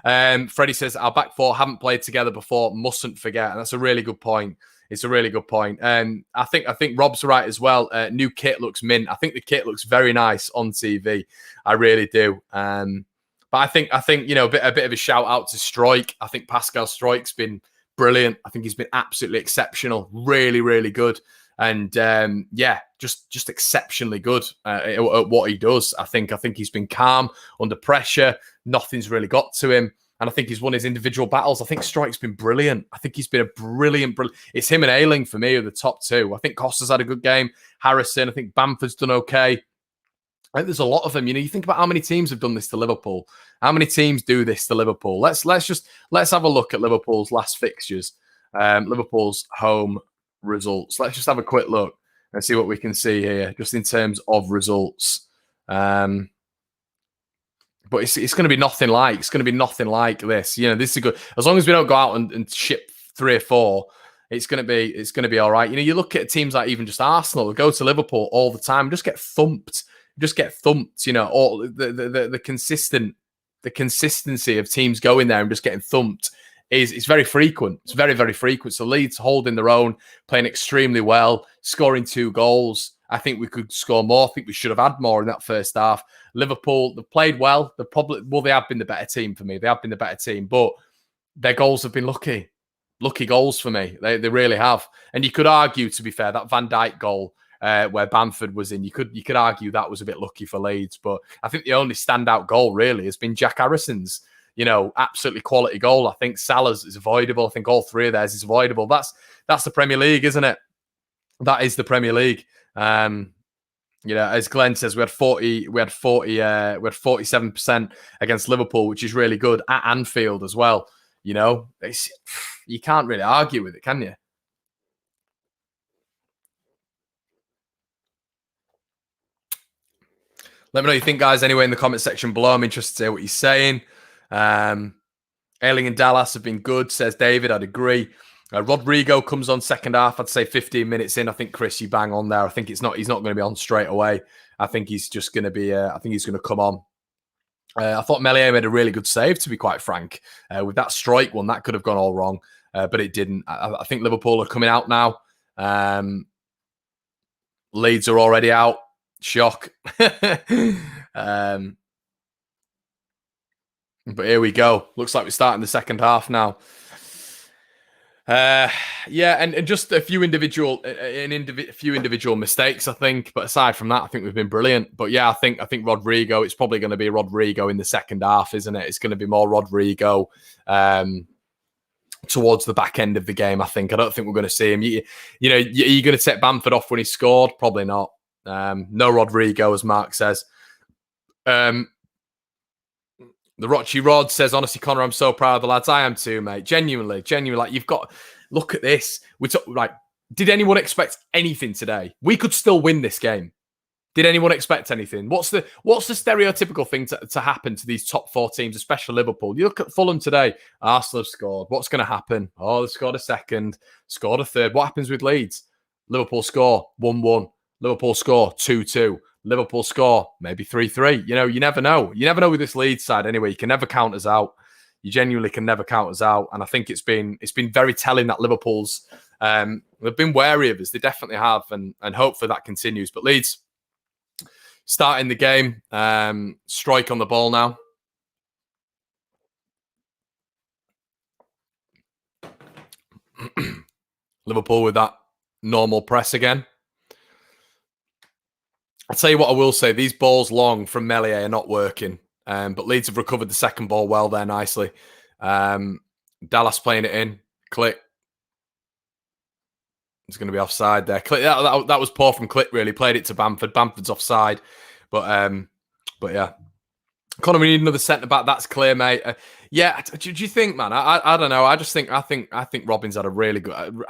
Freddie says, our back four haven't played together before, mustn't forget. And that's a really good point. It's a really good point. I think Rob's right as well. New kit looks mint. I think the kit looks very nice on TV. I really do. But I think a bit of a shout out to Struijk. I think Pascal Struijk's been brilliant. I think he's been absolutely exceptional. Really, really good. And just exceptionally good at what he does. I think he's been calm under pressure. Nothing's really got to him. And I think he's won his individual battles. I think Struijk's been brilliant. I think he's been a brilliant. It's him and Ayling for me are the top two. I think Costa's had a good game. Harrison, I think Bamford's done okay. I think there's a lot of them. You think about how many teams have done this to Liverpool. How many teams do this to Liverpool? Let's have a look at Liverpool's last fixtures. Liverpool's home results. Let's just have a quick look and see what we can see here, just in terms of results. But it's going to be nothing like. It's going to be nothing like this. This is good. As long as we don't go out and ship 3 or 4, it's going to be all right. You look at teams like even just Arsenal. They go to Liverpool all the time, just get thumped. All the consistency of teams going there and just getting thumped is very frequent. It's very, very frequent. So Leeds holding their own, playing extremely well, scoring 2 goals. I think we could score more. I think we should have had more in that first half. Liverpool, they've played well. They have been the better team for me. They have been the better team, but their goals have been lucky goals for me. They really have. And you could argue, to be fair, that Van Dijk goal where Bamford was in, you could argue that was a bit lucky for Leeds. But I think the only standout goal really has been Jack Harrison's. Absolutely quality goal. I think Salah's is avoidable. I think all 3 of theirs is avoidable. That's the Premier League, isn't it? That is the Premier League. As Glenn says, we had 47% against Liverpool, which is really good at Anfield as well. You know, you can't really argue with it, can you? Let me know what you think, guys, anyway, in the comment section below. I'm interested to hear what you're saying. Ailing and Dallas have been good, says David. I'd agree. Rodrigo comes on second half. I'd say 15 minutes in. I think, Chris, you bang on there. I think he's not going to be on straight away. I think he's just going to be, I think he's going to come on. I thought Meslier made a really good save, to be quite frank. With that strike one, that could have gone all wrong, but it didn't. I think Liverpool are coming out now. Leeds are already out. Shock. But here we go. Looks like we're starting the second half now. Yeah, and just a few individual mistakes, I think. But aside from that, I think we've been brilliant. But yeah, I think Rodrigo. It's probably going to be Rodrigo in the second half, isn't it? It's going to be more Rodrigo towards the back end of the game. I think. I don't think we're going to see him. You know, are you going to take Bamford off when he scored? Probably not. No Rodrigo, as Mark says. The Rochi Rod says, honestly, Connor, I'm so proud of the lads. I am too, mate. Genuinely. Like, you've got, look at this. Like, did anyone expect anything today? We could still win this game. Did anyone expect anything? What's the stereotypical thing to happen to these top four teams, especially Liverpool? You look at Fulham today. Arsenal have scored. What's going to happen? Oh, they scored a second, scored a third. What happens with Leeds? Liverpool score 1-1. Liverpool score 2-2. Liverpool score maybe 3-3. You know, you never know. You never know with this Leeds side anyway. You can never count us out. You genuinely can never count us out. And I think it's been very telling that Liverpool's they've been wary of us. They definitely have, and hopefully that continues. But Leeds starting the game, strike on the ball now. Liverpool with that normal press again. I'll tell you what I will say. These balls long from Meslier are not working. But Leeds have recovered the second ball well there nicely. Dallas playing it in. Click. It's going to be offside there. Click, that was poor from Click, really. Played it to Bamford. Bamford's offside. But yeah. Connor, we need another centre-back. That's clear, mate. Yeah, do you think, man? I don't know. I think Robin's had a really good...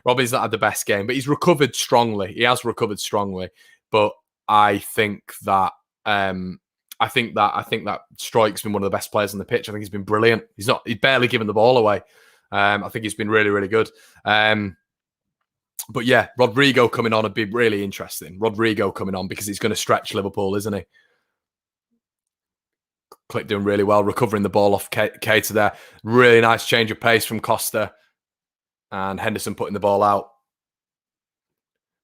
Robin's not had the best game, but he's recovered strongly. He has recovered strongly. But I think that Strike's been one of the best players on the pitch. I think he's been brilliant. He's barely given the ball away. I think he's been really, really good. But yeah, Rodrigo coming on would be really interesting. Rodrigo coming on because he's going to stretch Liverpool, isn't he? Click doing really well, recovering the ball off Keita there. Really nice change of pace from Costa. And Henderson putting the ball out.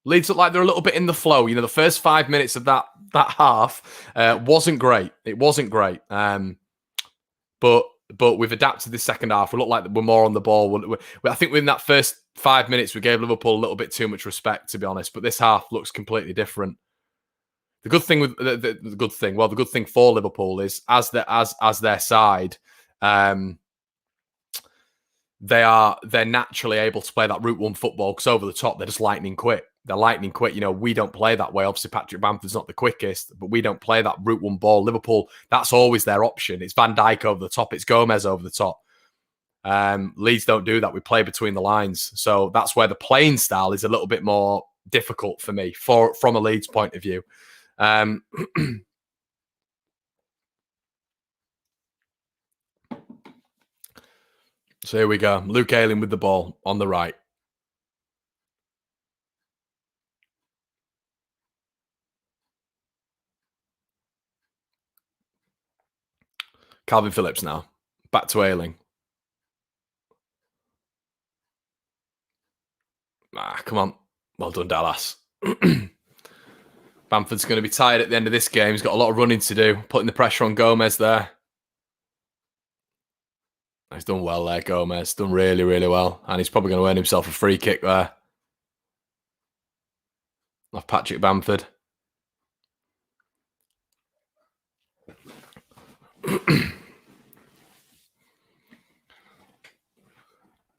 Leeds look like they're a little bit in the flow. You know, the first 5 minutes of that half wasn't great. It wasn't great. But we've adapted this second half. We look like we're more on the ball. I think within that first 5 minutes, we gave Liverpool a little bit too much respect, to be honest. But this half looks completely different. The good thing with the good thing for Liverpool is as their side, they're naturally able to play that route one football because over the top they're just lightning quick. They're lightning quick. You know, we don't play that way. Obviously, Patrick Bamford's not the quickest, but we don't play that route one ball. Liverpool, that's always their option. It's Van Dijk over the top. It's Gomez over the top. Leeds don't do that. We play between the lines. So that's where the playing style is a little bit more difficult for me from a Leeds point of view. So here we go. Luke Ayling with the ball on the right. Calvin Phillips now. Back to Ayling. Come on. Well done, Dallas. Bamford's going to be tired at the end of this game. He's got a lot of running to do. Putting the pressure on Gomez there. He's done well there, Gomez. Done really, really well. And he's probably going to earn himself a free kick there. Off Patrick Bamford.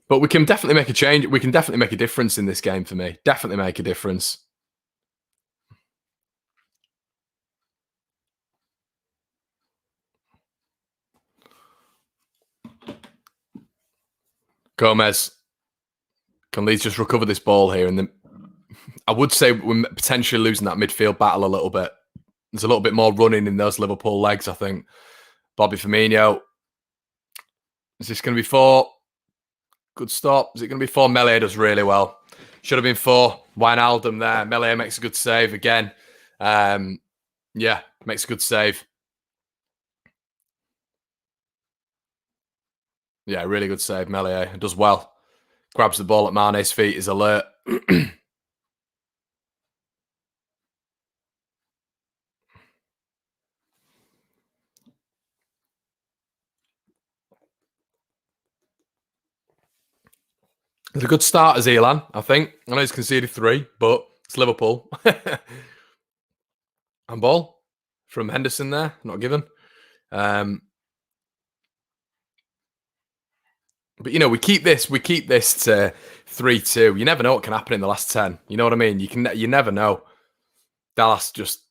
But we can definitely make a change. We can definitely make a difference in this game for me. Definitely make a difference. Gomez. Can Leeds just recover this ball here? And then I would say we're potentially losing that midfield battle a little bit. There's a little bit more running in those Liverpool legs, I think. Bobby Firmino. Is this going to be 4? Good stop. Is it going to be 4? Melee does really well. Should have been 4. Wijnaldum there. Melee makes a good save again. Yeah, makes a good save. Yeah, really good save. Melee does well. Grabs the ball at Mane's feet. Is alert. It's a good start as Elan, I think. I know he's conceded 3, but it's Liverpool. And ball from Henderson there, not given. But you know, we keep this to 3-2. You never know what can happen in the last 10. You know what I mean? You never know. Dallas just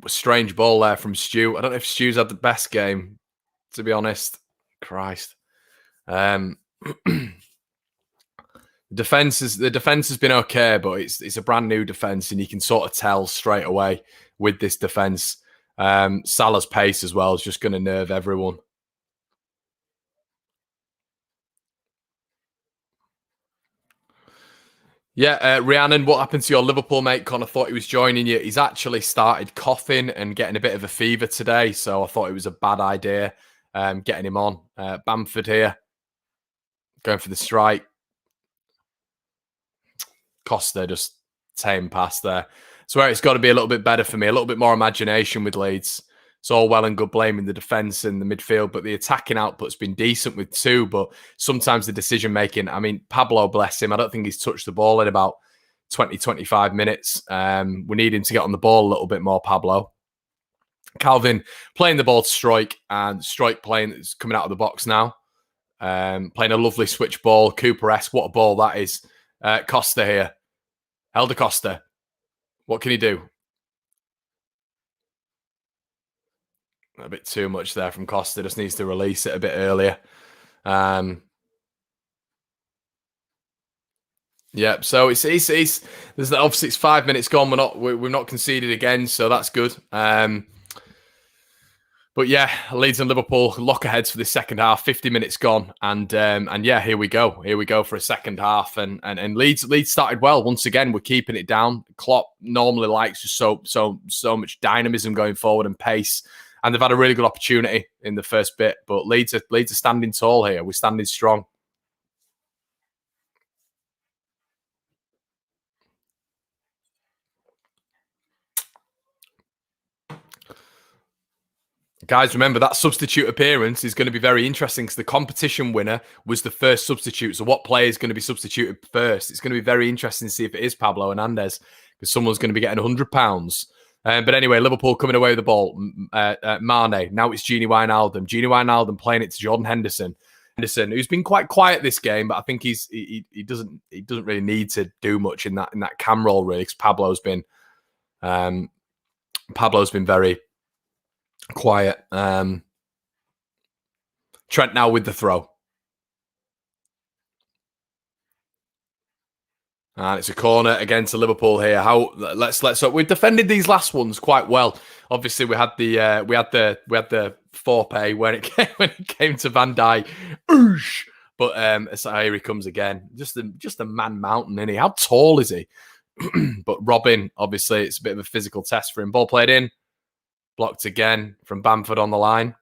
a strange ball there from Stu. I don't know if Stu's had the best game, to be honest. Christ. The defense has been okay, but it's a brand new defense, and you can sort of tell straight away with this defense. Salah's pace as well is just going to nerve everyone. Yeah, Rhiannon, what happened to your Liverpool mate? Connor thought he was joining you. He's actually started coughing and getting a bit of a fever today, so I thought it was a bad idea getting him on. Bamford here, going for the strike. Costa just tame past there. So it's got to be a little bit better for me, a little bit more imagination with Leeds. It's all well and good blaming the defence and the midfield, but the attacking output's been decent with 2, but sometimes the decision-making, I mean, Pablo, bless him, I don't think he's touched the ball in about 20, 25 minutes. We need him to get on the ball a little bit more, Pablo. Calvin playing the ball to Struijk, and Struijk playing, it's coming out of the box now. Playing a lovely switch ball, Cooper-esque, what a ball that is. Costa here. Helder Costa. What can he do? A bit too much there from Costa. Just needs to release it a bit earlier. Yeah, so it's there's obviously it's 5 minutes gone. We're not conceded again, so that's good. But yeah, Leeds and Liverpool lockerheads for the second half. 50 minutes gone, and yeah, here we go. Here we go for a second half, and Leeds started well once again. We're keeping it down. Klopp normally likes just so much dynamism going forward and pace, and they've had a really good opportunity in the first bit. But Leeds are standing tall here. We're standing strong. Guys, remember that substitute appearance is going to be very interesting because the competition winner was the first substitute. So what player is going to be substituted first? It's going to be very interesting to see if it is Pablo Hernandez because someone's going to be getting £100. But anyway, Liverpool coming away with the ball. Mane. Now it's Gini Wijnaldum. Gini Wijnaldum playing it to Jordan Henderson. Henderson, who's been quite quiet this game, but I think he doesn't really need to do much in that cam role really because Pablo's been very quiet. Trent now with the throw. And it's a corner again to Liverpool here. So we've defended these last ones quite well. Obviously, we had the foreplay when it came to Van Dijk. Oosh! But so here he comes again. Just a man mountain, isn't he? How tall is he? But Robin, obviously, it's a bit of a physical test for him. Ball played in. Blocked again from Bamford on the line.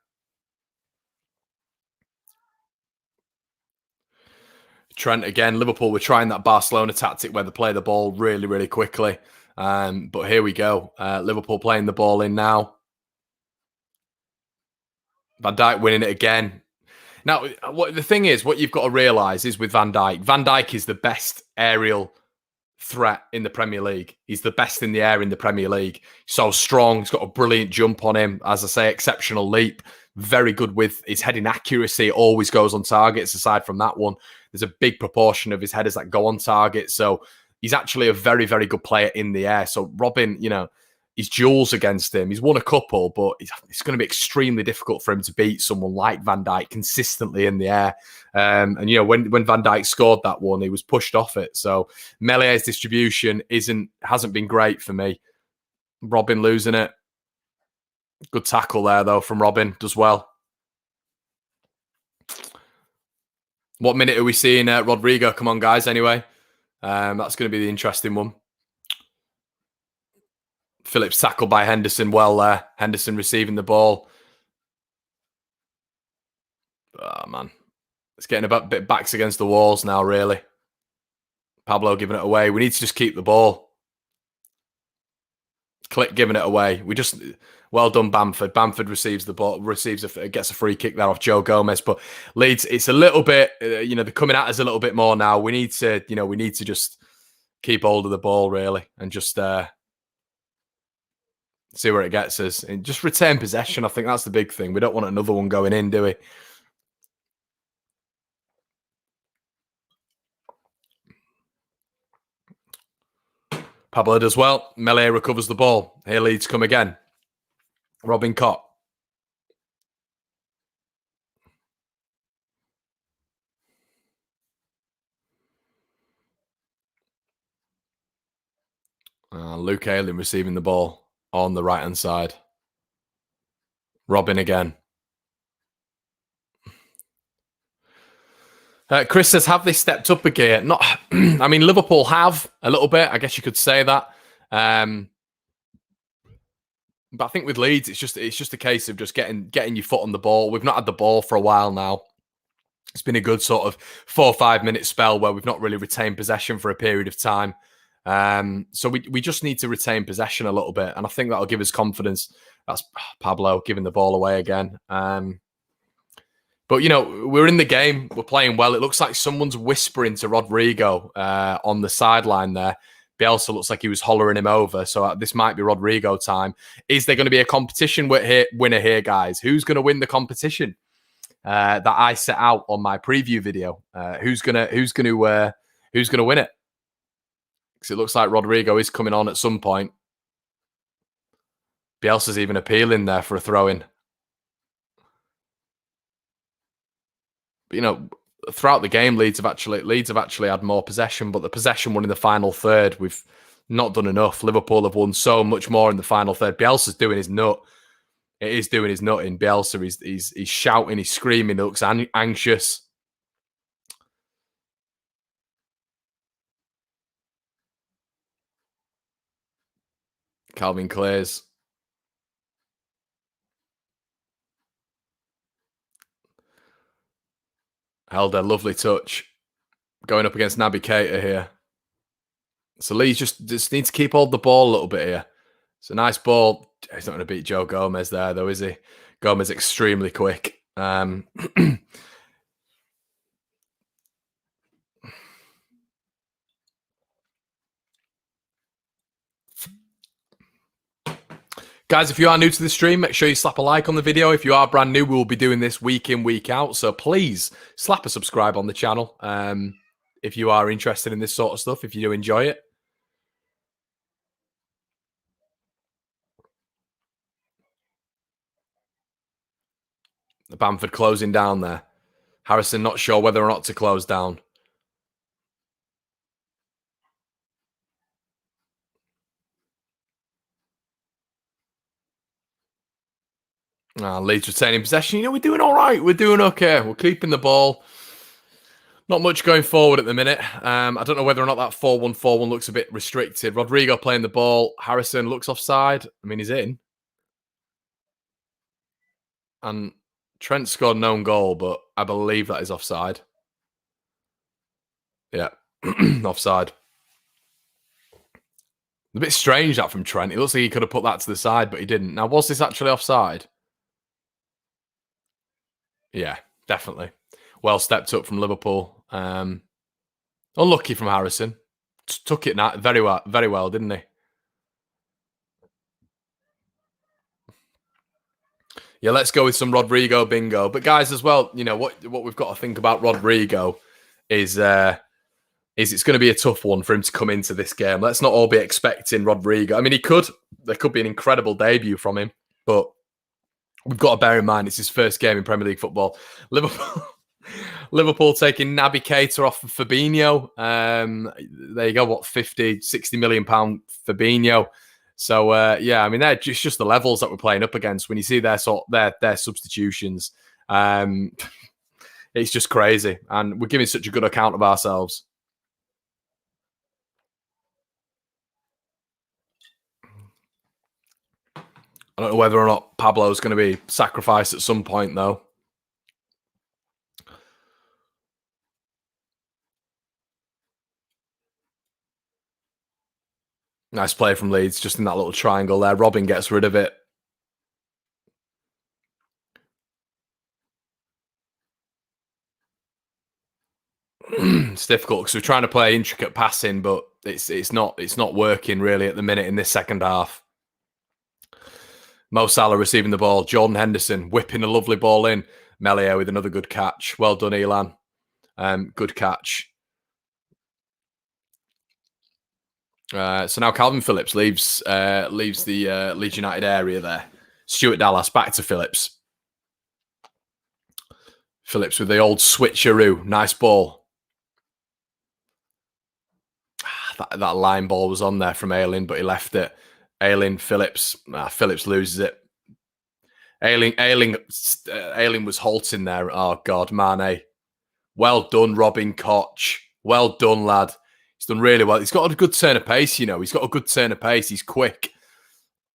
Trent again. Liverpool were trying that Barcelona tactic where they play the ball really, really quickly. But here we go. Liverpool playing the ball in now. Van Dijk winning it again. Now, the thing is, what you've got to realise is with Van Dijk is the best aerial threat in the Premier League. He's the best in the air in the Premier League. So strong. He's got a brilliant jump on him. As I say, exceptional leap. Very good with his heading accuracy. Always goes on targets. Aside from that one, there's a big proportion of his headers that go on target. So he's actually a very, very good player in the air. So Robin, his duels against him. He's won a couple, but it's going to be extremely difficult for him to beat someone like Van Dijk consistently in the air. And when Van Dijk scored that one, he was pushed off it. So Melié's distribution hasn't been great for me. Robin losing it. Good tackle there though from Robin. Does well. What minute are we seeing Rodrigo? Come on, guys. Anyway, that's going to be the interesting one. Phillips tackled by Henderson well there. Henderson receiving the ball. Oh, man. It's getting a bit backs against the walls now, really. Pablo giving it away. We need to just keep the ball. Click giving it away. Well done, Bamford. Bamford receives the ball, gets a free kick there off Joe Gomez. But Leeds, it's a little bit, they're coming at us a little bit more now. We need to just keep hold of the ball, really, and just see where it gets us. And just retain possession. I think that's the big thing. We don't want another one going in, do we? Pablo does well. Melié recovers the ball. Here Leeds come again. Robin Cott. Luke Ayling receiving the ball on the right-hand side. Robin again. Chris says, have they stepped up again? Not. I mean, Liverpool have a little bit. I guess you could say that. But I think with Leeds, it's just a case of just getting your foot on the ball. We've not had the ball for a while now. It's been a good sort of 4 or 5 minute spell where we've not really retained possession for a period of time. So we just need to retain possession a little bit, and I think that'll give us confidence. That's Pablo giving the ball away again. But, we're in the game. We're playing well. It looks like someone's whispering to Rodrigo on the sideline there. Bielsa looks like he was hollering him over. So this might be Rodrigo time. Is there going to be a competition winner here, guys? Who's going to win the competition that I set out on my preview video? Who's going to win it? Because it looks like Rodrigo is coming on at some point. Bielsa's even appealing there for a throw-in. Throughout the game, Leeds have actually had more possession, but the possession won in the final third. We've not done enough. Liverpool have won so much more in the final third. Bielsa's doing his nut. It is doing his nut in Bielsa. He's shouting, he's screaming, he looks anxious. Calvin clears. Held a lovely touch. Going up against Naby Keita here. So Leeds just need to keep hold of the ball a little bit here. It's a nice ball. He's not going to beat Joe Gomez there, though, is he? Gomez extremely quick. Guys, if you are new to the stream, make sure you slap a like on the video. If you are brand new, we will be doing this week in, week out. So please slap a subscribe on the channel if you are interested in this sort of stuff, if you do enjoy it. The Bamford closing down there. Harrison not sure whether or not to close down. Leeds retaining possession. We're doing all right. We're doing okay. We're keeping the ball. Not much going forward at the minute. I don't know whether or not that 4-1-4-1 looks a bit restricted. Rodrigo playing the ball. Harrison looks offside. I mean, he's in. And Trent scored an own goal, but I believe that is offside. Yeah, offside. A bit strange that from Trent. It looks like he could have put that to the side, but he didn't. Now, was this actually offside? Yeah, definitely. Well stepped up from Liverpool. Unlucky from Harrison. Took it very well, didn't he? Yeah, let's go with some Rodrigo bingo. But guys, as well, what we've got to think about Rodrigo is it's going to be a tough one for him to come into this game. Let's not all be expecting Rodrigo. I mean, he could there could be an incredible debut from him, but we've got to bear in mind it's his first game in Premier League football. Liverpool taking Naby Keita off for Fabinho. There you go, what, 50, 60 million pound Fabinho. So yeah, I mean, they're just the levels that we're playing up against. When you see their substitutions, it's just crazy, and we're giving such a good account of ourselves. I don't know whether or not Pablo's going to be sacrificed at some point, though. Nice play from Leeds, just in that little triangle there. Robin gets rid of it. It's difficult because we're trying to play intricate passing, but it's not working really at the minute in this second half. Mo Salah receiving the ball. Jordan Henderson whipping a lovely ball in. Meslier with another good catch. Well done, Elan. Good catch. So now Calvin Phillips leaves the Leeds United area there. Stuart Dallas back to Phillips. Phillips with the old switcheroo. Nice ball. That line ball was on there from Ayling, but he left it. Ayling, Phillips. Phillips loses it. Ayling was halting there. Oh, God, Mane. Well done, Robin Koch. Well done, lad. He's done really well. He's got a good turn of pace, you know. He's got a good turn of pace. He's quick.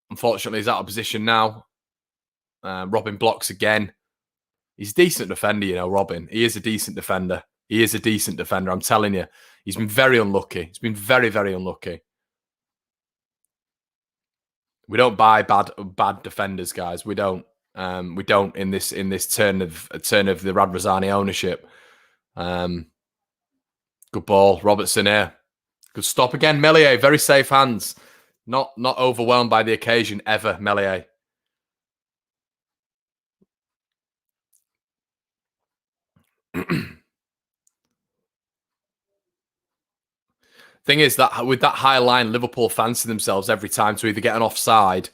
Unfortunately, he's out of position now. Robin blocks again. He's a decent defender, you know, Robin. He is a decent defender. He is a decent defender, I'm telling you. He's been very unlucky. He's been very, very unlucky. We don't buy bad defenders, guys. We don't. We don't in this turn of the Radrazani ownership. Good ball, Robertson here. Good stop again, Meslier. Very safe hands. Not overwhelmed by the occasion ever, Meslier. Thing is that with that high line, Liverpool fancy themselves every time to either get an offside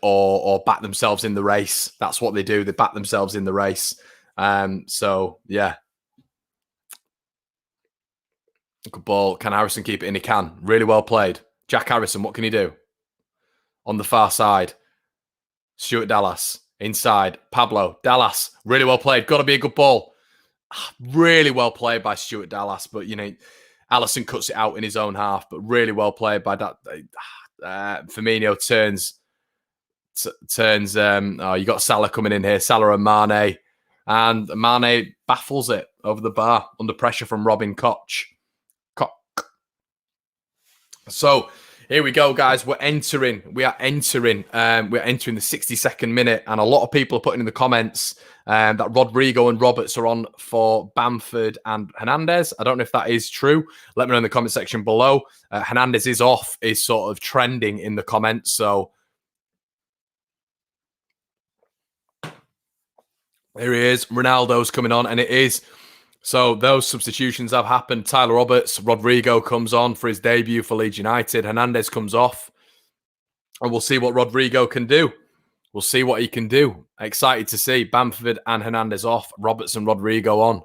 or back themselves in the race. That's what they do. They back themselves in the race. So yeah. Good ball. Can Harrison keep it in? He can. Really well played. Jack Harrison, what can he do? On the far side. Stuart Dallas. Inside. Pablo. Dallas. Really well played. Got to be a good ball. Really well played by Stuart Dallas. But, you know, Alisson cuts it out in his own half. But really well played by that. Firmino turns. You got Salah coming in here. Salah and Mane. And Mane baffles it over the bar under pressure from Robin Koch. So here we go, guys. We are entering the 62nd minute, and a lot of people are putting in the comments that Rodrigo and Roberts are on for Bamford and Hernandez. I don't know if that is true. Let me know in the comment section below. Hernandez is off, is sort of trending in the comments. So here he is. Ronaldo's coming on, and it is. So those substitutions have happened. Tyler Roberts, Rodrigo comes on for his debut for Leeds United. Hernandez comes off. And we'll see what Rodrigo can do. We'll see what he can do. Excited to see Bamford and Hernandez off. Roberts and Rodrigo on.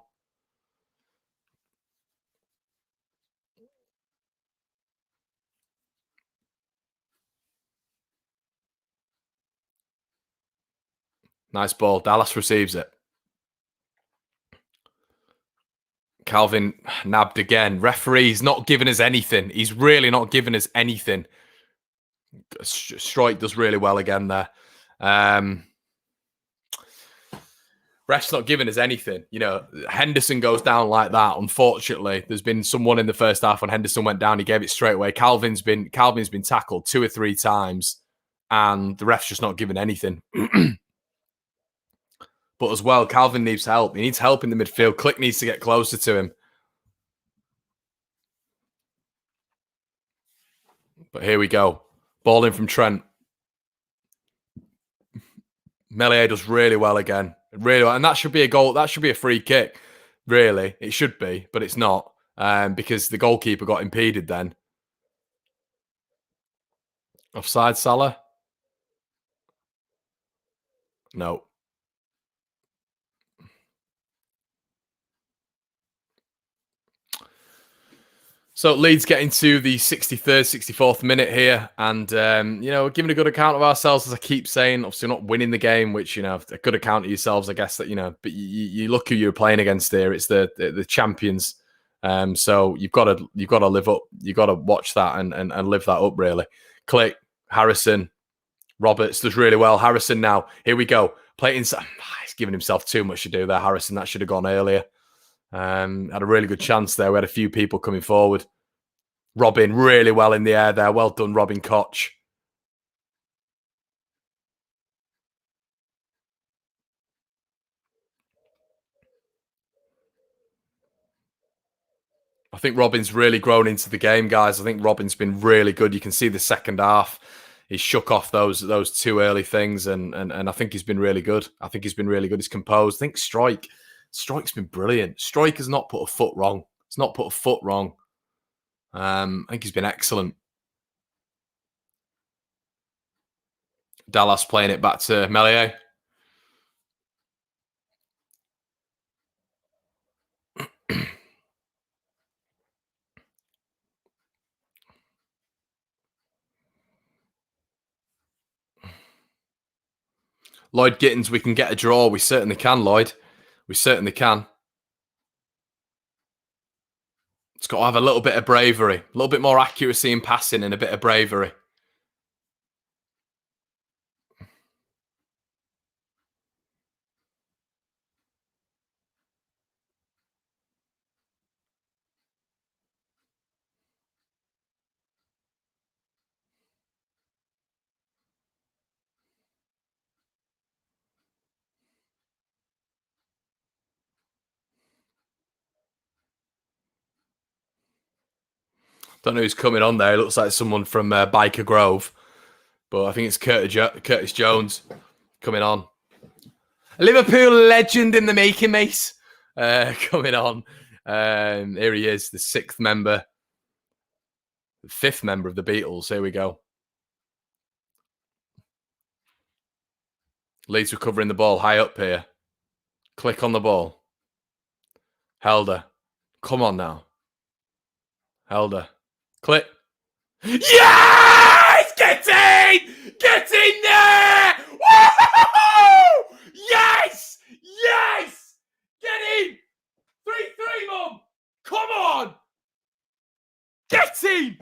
Nice ball. Dallas receives it. Calvin nabbed again. Referee's not giving us anything. He's really not giving us anything. Strike does really well again there. Ref's not giving us anything. You know, Henderson goes down like that. Unfortunately, there's been someone in the first half when Henderson went down. He gave it straight away. Calvin's been tackled 2 or 3 times, and the ref's just not giving anything. But as well, Calvin needs help. He needs help in the midfield. Click needs to get closer to him. But here we go. Ball in from Trent. Meslier does really well again. Really well. And that should be a goal. That should be a free kick. Really. It should be, but it's not. Because the goalkeeper got impeded then. Offside, Salah? No. So Leeds getting to the 63rd, 64th minute here, and giving a good account of ourselves, as I keep saying. Obviously, not winning the game, which a good account of yourselves, I guess. That but you look who you're playing against here. It's the champions. So you've got to live up. You've got to watch that and live that up. Really, Click, Harrison, Roberts does really well. Harrison now. Here we go. Play inside. He's giving himself too much to do there. Harrison, that should have gone earlier. Had a really good chance there. We had a few people coming forward. Robin, really well in the air there. Well done, Robin Koch. I think Robin's really grown into the game, guys. I think Robin's been really good. You can see the second half. He's shook off those two early things, and I think he's been really good. He's composed. I think Strike's been brilliant. Strike has not put a foot wrong. I think he's been excellent. Dallas playing it back to Melier. Lloyd Gittins, we can get a draw. We certainly can, Lloyd. We certainly can. It's got to have a little bit of bravery, a little bit more accuracy in passing and a bit of bravery. Don't know who's coming on there. It looks like someone from Biker Grove, but I think it's Curtis Jones coming on. A Liverpool legend in the making, mate. Coming on. Here he is, the fifth member of the Beatles. Here we go. Leeds recovering the ball high up here. Click on the ball. Helder. Come on now. Helder. Click. Yes! Get in! Get in there! Woo-hoo-hoo! Yes! Yes! Get in! 3-3, Mum! Come on! Get in!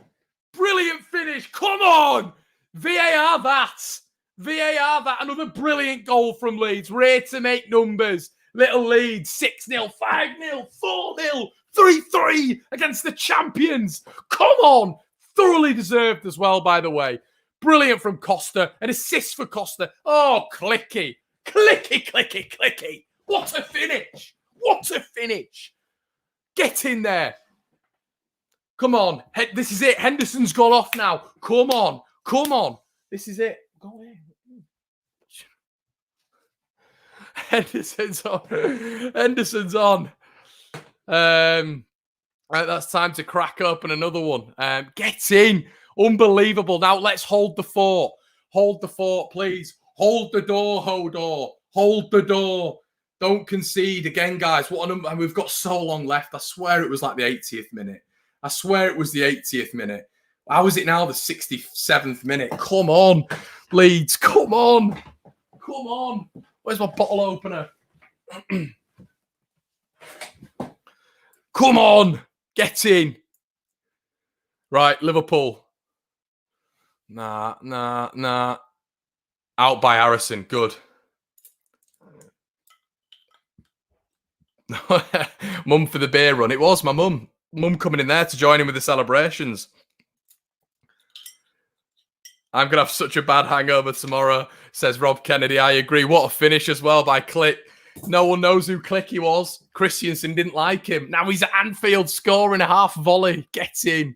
Brilliant finish. Come on! VAR that. Another brilliant goal from Leeds. Rare to make numbers. Little Leeds. 6-0, 5-0, 4-0. 3-3 against the champions. Come on. Thoroughly deserved as well, by the way. Brilliant from Costa. An assist for Costa. Oh, clicky. Clicky. What a finish. Get in there. Come on. This is it. Henderson's gone off now. Come on. This is it. Go in. Henderson's on. Right, that's time to crack up and another one. Get in. Unbelievable. Now let's hold the fort. Hold the fort, please. Hold the door, Hodor. Hold the door. Don't concede again, guys. And we've got so long left. I swear it was like the 80th minute. How is it now? The 67th minute. Come on, Leeds. Come on. Where's my bottle opener? Come on. Get in. Right, Liverpool. Nah. Out by Harrison. Good. Mum for the beer run. It was my mum. Mum coming in there to join in with the celebrations. I'm going to have such a bad hangover tomorrow, says Rob Kennedy. I agree. What a finish as well by Click. No one knows who Clicky was. Christiansen didn't like him. Now he's at Anfield scoring a half volley. Get in.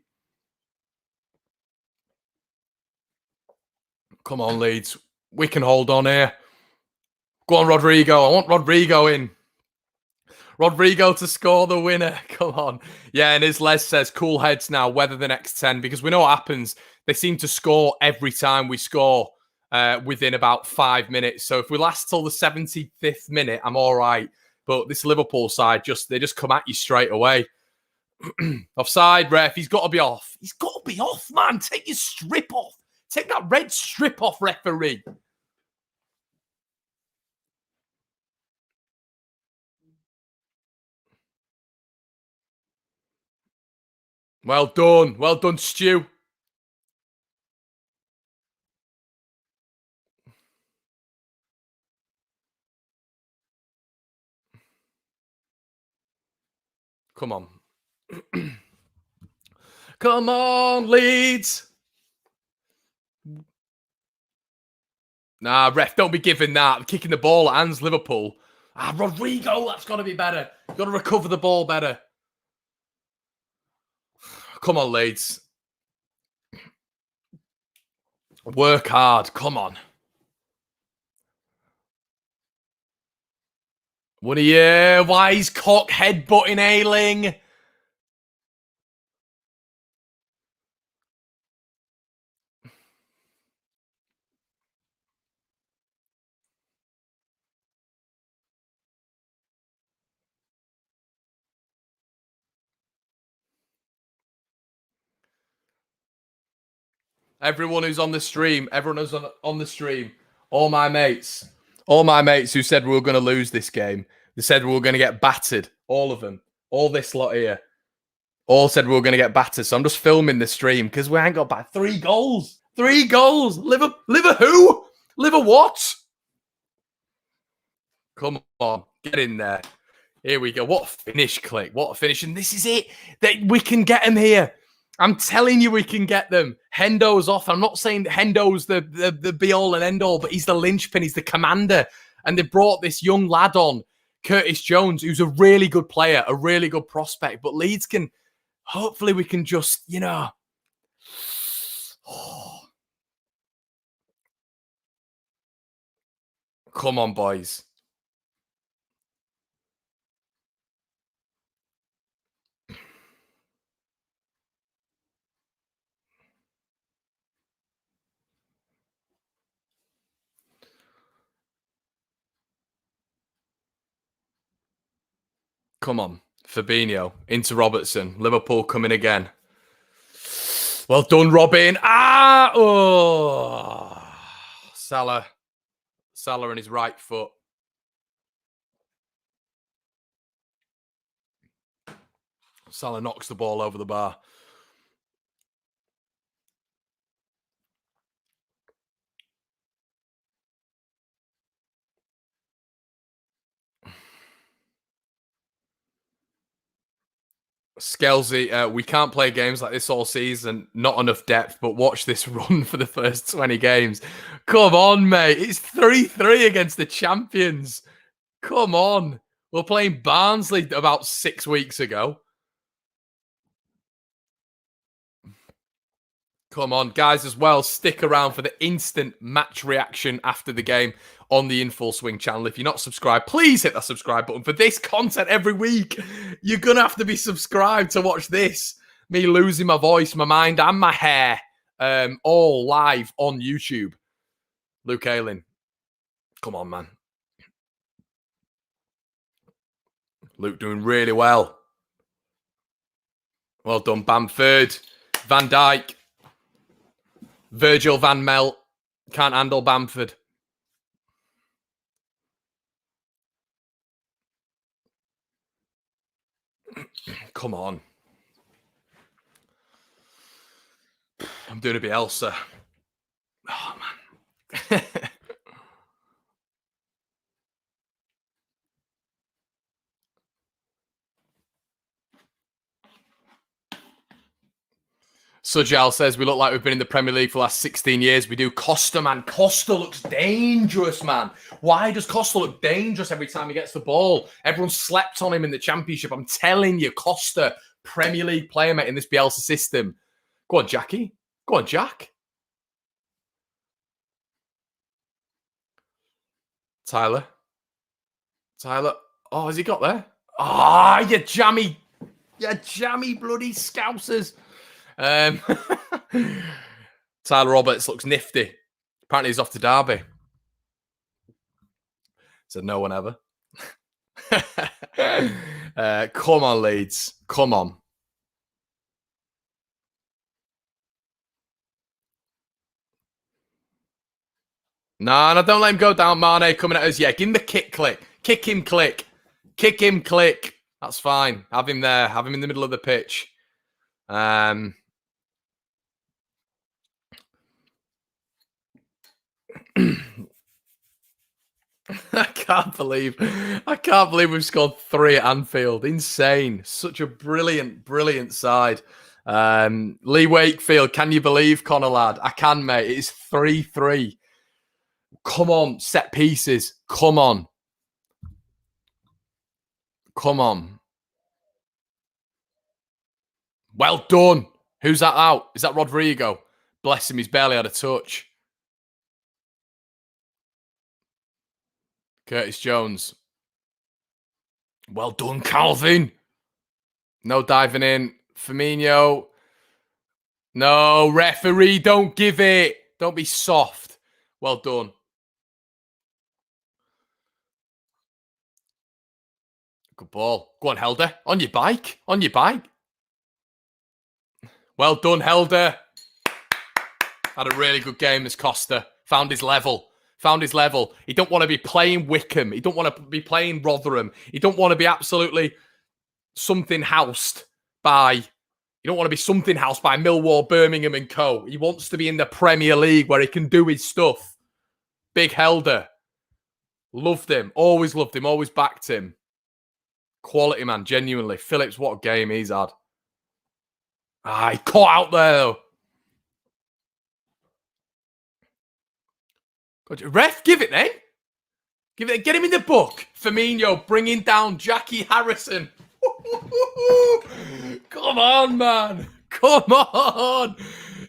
Come on, Leeds. We can hold on here. Go on, Rodrigo. I want Rodrigo in. Rodrigo to score the winner. Come on. Yeah, and as Les says, cool heads now, weather the next 10, because we know what happens. They seem to score every time we score within about 5 minutes. So if we last till the 75th minute, I'm all right. But this Liverpool side, they just come at you straight away. Offside, ref. He's got to be off. He's got to be off, man. Take your strip off. Take that red strip off, referee. Well done. Well done, Stu. Come on. Come on, Leeds. Nah, ref, don't be giving that. Kicking the ball at hands, Liverpool. Rodrigo, that's got to be better. Got to recover the ball better. Come on, Leeds. Work hard. Come on. What are you? Wise cock headbutting Ailing. Everyone who's on the stream, all my mates who said we were going to lose this game, they said we were going to get battered, all of them, all this lot here, all said we were going to get battered. So I'm just filming the stream because we ain't got back 3 goals. 3 goals. Liver who? Liver what? Come on, get in there. Here we go. What a finish, Click. What a finish. And this is it. We can get them here. I'm telling you we can get them. Hendo's off. I'm not saying that Hendo's the be-all and end-all, but he's the linchpin. He's the commander. And they brought this young lad on, Curtis Jones, who's a really good player, a really good prospect. But Leeds can, hopefully we can just, Come on, boys. Come on. Fabinho into Robertson. Liverpool coming again. Well done, Robin. Salah on his right foot. Salah knocks the ball over the bar. Skelsey, we can't play games like this all season. Not enough depth, but watch this run for the first 20 games. Come on, mate. It's 3-3 against the champions. Come on. We're playing Barnsley about 6 weeks ago. Come on, guys, as well. Stick around for the instant match reaction after the game on the In Full Swing channel. If you're not subscribed, please hit that subscribe button for this content every week. You're going to have to be subscribed to watch this. Me losing my voice, my mind, and my hair. All live on YouTube. Luke Ayling. Come on, man. Luke doing really well. Well done, Bamford. Van Dijk. Virgil van Mel can't handle Bamford. Come on. I'm doing a Bielsa. Oh, man. Sujal says, we look like we've been in the Premier League for the last 16 years. We do. Costa, man. Costa looks dangerous, man. Why does Costa look dangerous every time he gets the ball? Everyone slept on him in the Championship. I'm telling you, Costa, Premier League player, mate, in this Bielsa system. Go on, Jackie. Go on, Jack. Tyler. Oh, has he got there? Ah, you jammy bloody scousers. Tyler Roberts looks nifty. Apparently he's off to Derby. Said no one ever. Come on, Leeds. Come on. No, don't let him go down. Mane coming at us. Yeah, give him the kick click. Kick him click. Kick him click. That's fine. Have him there. Have him in the middle of the pitch. I can't believe we've scored 3 at Anfield. Insane. Such a brilliant side. Lee Wakefield, can you believe, Connor lad? I can, mate. It is 3-3. Come on, set pieces. Come on. Come on. Well done. Who's that out? Is that Rodrigo? Bless him, he's barely had a touch. Curtis Jones. Well done, Calvin. No diving in. Firmino. No, referee, don't give it. Don't be soft. Well done. Good ball. Go on, Helder. On your bike. On your bike. Well done, Helder. Had a really good game, this Costa. Found his level. He don't want to be playing Wickham. He don't want to be playing Rotherham. He don't want to be absolutely something housed by... You don't want to be something housed by Millwall, Birmingham and co. He wants to be in the Premier League where he can do his stuff. Big Helder. Loved him. Always loved him. Always backed him. Quality, man. Genuinely. Phillips, what a game he's had. Ah, he caught out there, though. Ref, give it then. Give it. Get him in the book. Firmino bringing down Jackie Harrison. Come on, man. Come on.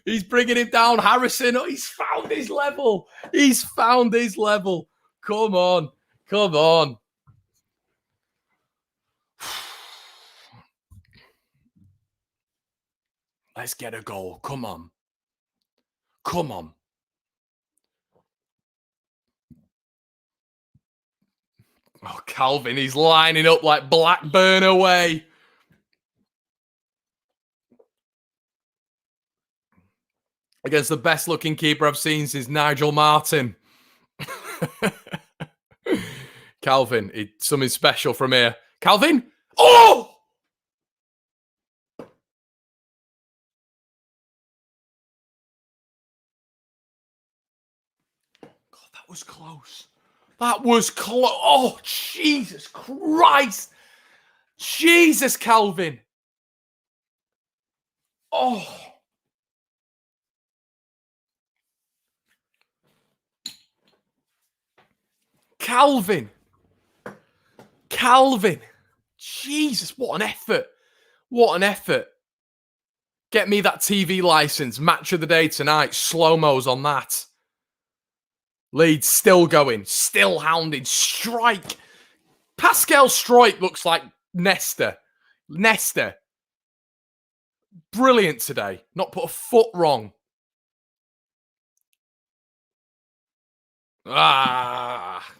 He's bringing him down. Harrison, he's found his level. Come on. Let's get a goal. Come on. Oh, Calvin, he's lining up like Blackburn away. Against the best looking keeper I've seen since Nigel Martin. Calvin, it's something special from here. Calvin? Oh! God, that was close. Oh, Jesus Christ. Jesus, Calvin. Oh. Calvin. Jesus, what an effort. Get me that TV license. Match of the day tonight. Slow-mos on that. Leeds still going. Still hounding. Strike. Pascal Struijk looks like Nesta. Brilliant today. Not put a foot wrong. Ah.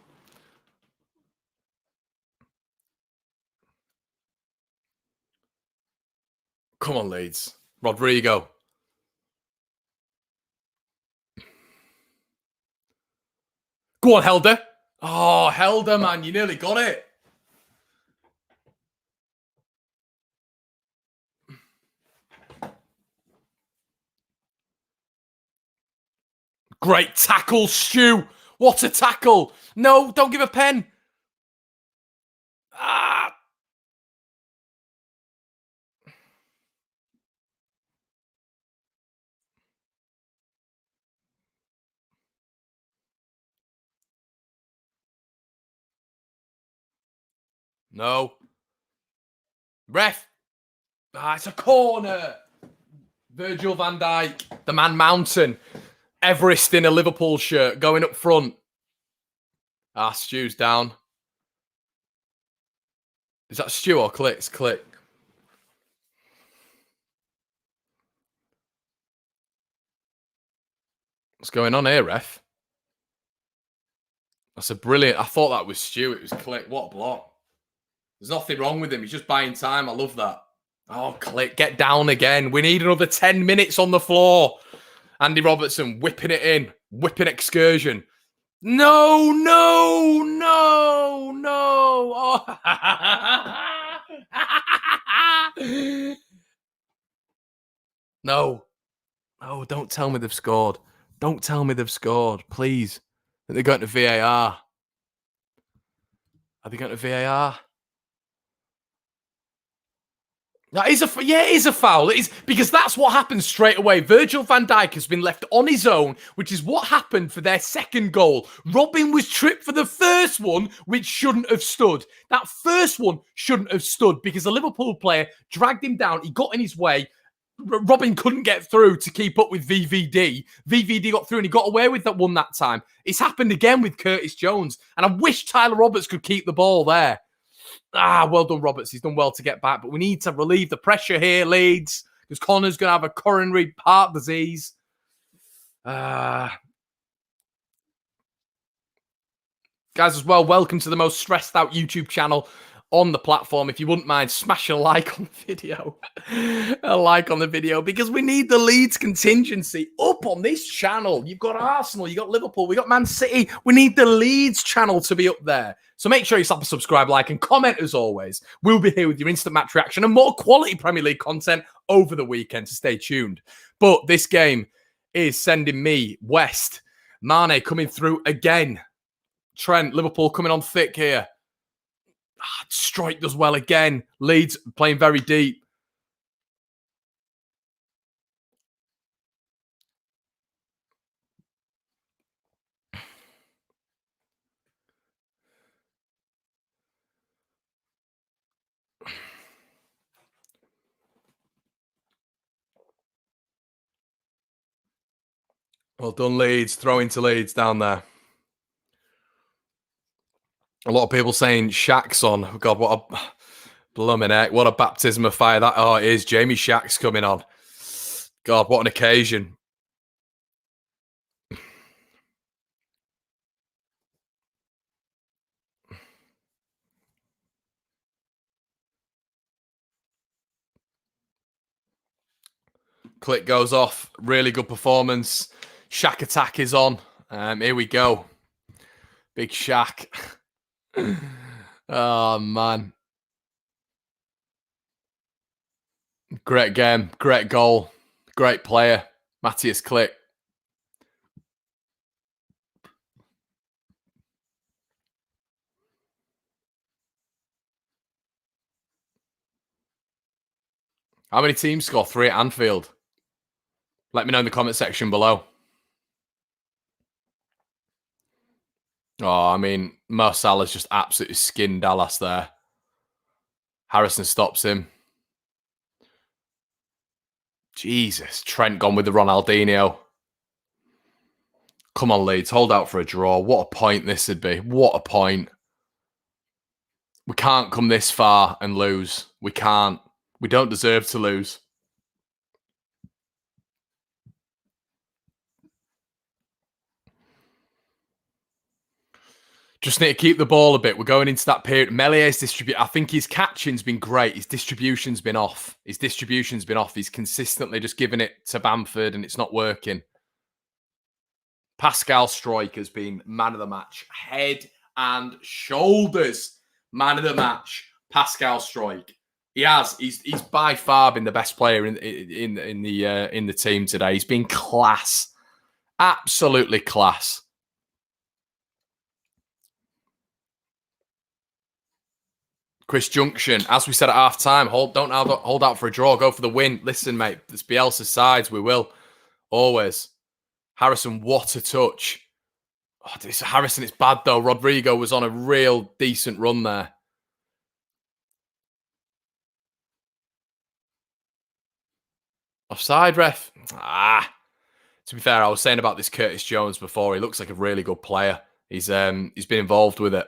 Come on, Leeds. Rodrigo. Go on, Helder. Oh, Helder, man. You nearly got it. Great tackle, Stu. What a tackle. No, don't give a pen. Ah. No. Ref. Ah, it's a corner. Virgil van Dijk, the man mountain. Everest in a Liverpool shirt, going up front. Ah, Stu's down. Is that Stu or Click? It's Click. What's going on here, ref? That's a brilliant. I thought that was Stu. It was Click. What a block. There's nothing wrong with him. He's just buying time. I love that. Oh, Click, get down again. We need another 10 minutes on the floor. Andy Robertson whipping it in. Whipping excursion. No, no, no, no. Oh. No. Oh, don't tell me they've scored. Don't tell me they've scored, please. Are they going to VAR? Are they going to VAR? That is it is a foul. It is because that's what happens straight away. Virgil van Dijk has been left on his own, which is what happened for their second goal. Robin was tripped for the first one, which shouldn't have stood. That first one shouldn't have stood because a Liverpool player dragged him down. He got in his way. Robin couldn't get through to keep up with VVD. VVD got through and he got away with that one that time. It's happened again with Curtis Jones. And I wish Tyler Roberts could keep the ball there. Well done, Roberts. He's done well to get back. But we need to relieve the pressure here, Leeds, because Connor's going to have a coronary heart disease. Guys, as well, welcome to the most stressed out YouTube channel on the platform. If you wouldn't mind, smash a like on the video. A like on the video, because we need the Leeds contingency up on this channel. You've got Arsenal, you've got Liverpool, we've got Man City. We need the Leeds channel to be up there. So make sure you slap a subscribe, like, and comment as always. We'll be here with your instant match reaction and more quality Premier League content over the weekend, so stay tuned. But this game is sending me west. Mane coming through again. Trent, Liverpool coming on thick here. Strike does well again. Leeds playing very deep. Well done, Leeds. Throwing to Leeds down there. A lot of people saying Shaq's on. God, what a blooming heck. What a baptism of fire that it is. Jamie Shaq's coming on. God, what an occasion. Click goes off. Really good performance. Shaq attack is on. Here we go. Big Shaq. Oh, man. Great game. Great goal. Great player. Matthias Click. How many teams score 3 at Anfield? Let me know in the comment section below. Oh, I mean, Mo Salah's just absolutely skinned Dallas there. Harrison stops him. Jesus, Trent gone with the Ronaldinho. Come on, Leeds, hold out for a draw. What a point this would be. What a point. We can't come this far and lose. We can't. We don't deserve to lose. Just need to keep the ball a bit. We're going into that period. Melier's distribute. I think his catching's been great. His distribution's been off. He's consistently just giving it to Bamford and it's not working. Pascal Struijk has been man of the match. Head and shoulders man of the match. Pascal Struijk. He has. He's by far been the best player in the team today. He's been class. Absolutely class. Chris Junction, as we said at half time, don't hold out for a draw, go for the win. Listen, mate, it's Bielsa's sides. We will always. Harrison, what a touch. Oh, Harrison, it's bad though. Rodrigo was on a real decent run there. Offside, ref. To be fair, I was saying about this Curtis Jones before. He looks like a really good player. He's been involved with it.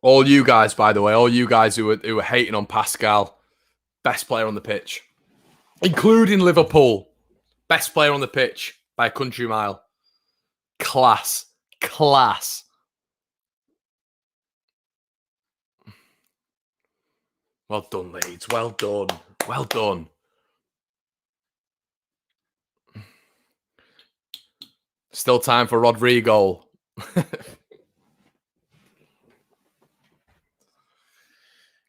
All you guys, by the way, all you guys who were hating on Pascal, best player on the pitch, including Liverpool, best player on the pitch by a country mile. Class. Well done, Leeds. Well done. Still time for Rodrigo.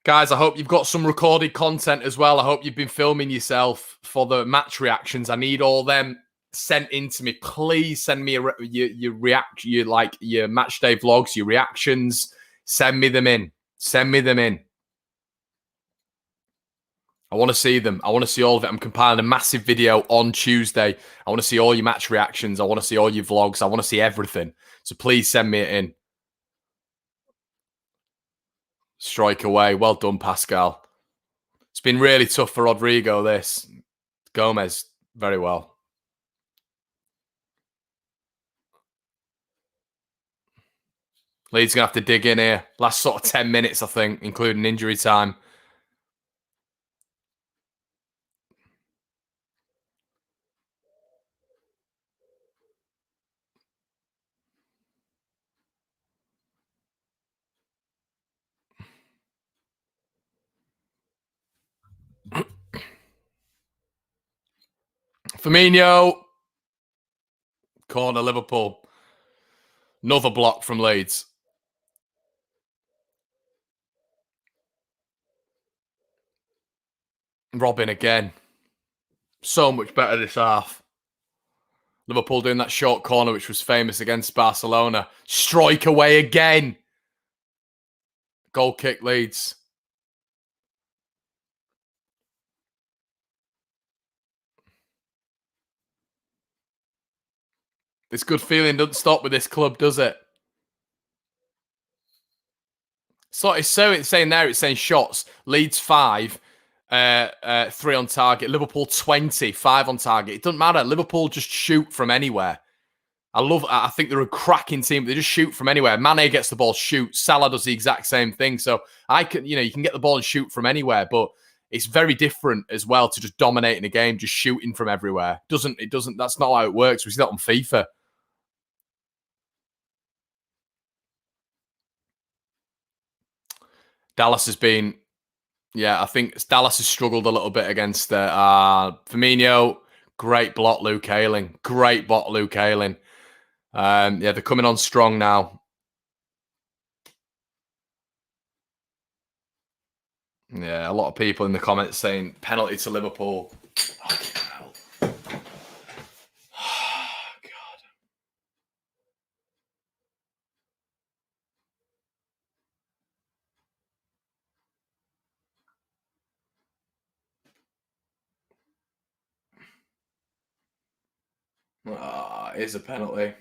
Guys, I hope you've got some recorded content as well. I hope you've been filming yourself for the match reactions. I need all them sent in to me. Please send me your match day vlogs, your reactions. Send me them in. I want to see them. I want to see all of it. I'm compiling a massive video on Tuesday. I want to see all your match reactions. I want to see all your vlogs. I want to see everything. So please send me it in. Strike away. Well done, Pascal. It's been really tough for Rodrigo, this. Gomez, very well. Leeds going to have to dig in here. Last sort of 10 minutes, I think, including injury time. Firmino. Corner, Liverpool. Another block from Leeds. Robin again. So much better this half. Liverpool doing that short corner, which was famous against Barcelona. Strike away again. Goal kick, Leeds. This good feeling doesn't stop with this club, does it? So it's saying there, it's saying shots. Leeds 5, 3 on target. Liverpool 20, 5 on target. It doesn't matter. Liverpool just shoot from anywhere. I think they're a cracking team. They just shoot from anywhere. Mane gets the ball, shoot. Salah does the exact same thing. So you can get the ball and shoot from anywhere, but it's very different as well to just dominating a game, just shooting from everywhere. It doesn't. That's not how it works. We see that on FIFA. Dallas has been, I think Dallas has struggled a little bit against Firmino. Great block, Luke Ayling. Great block, Luke Ayling. They're coming on strong now. Yeah, a lot of people in the comments saying penalty to Liverpool. Oh, God. It is a penalty.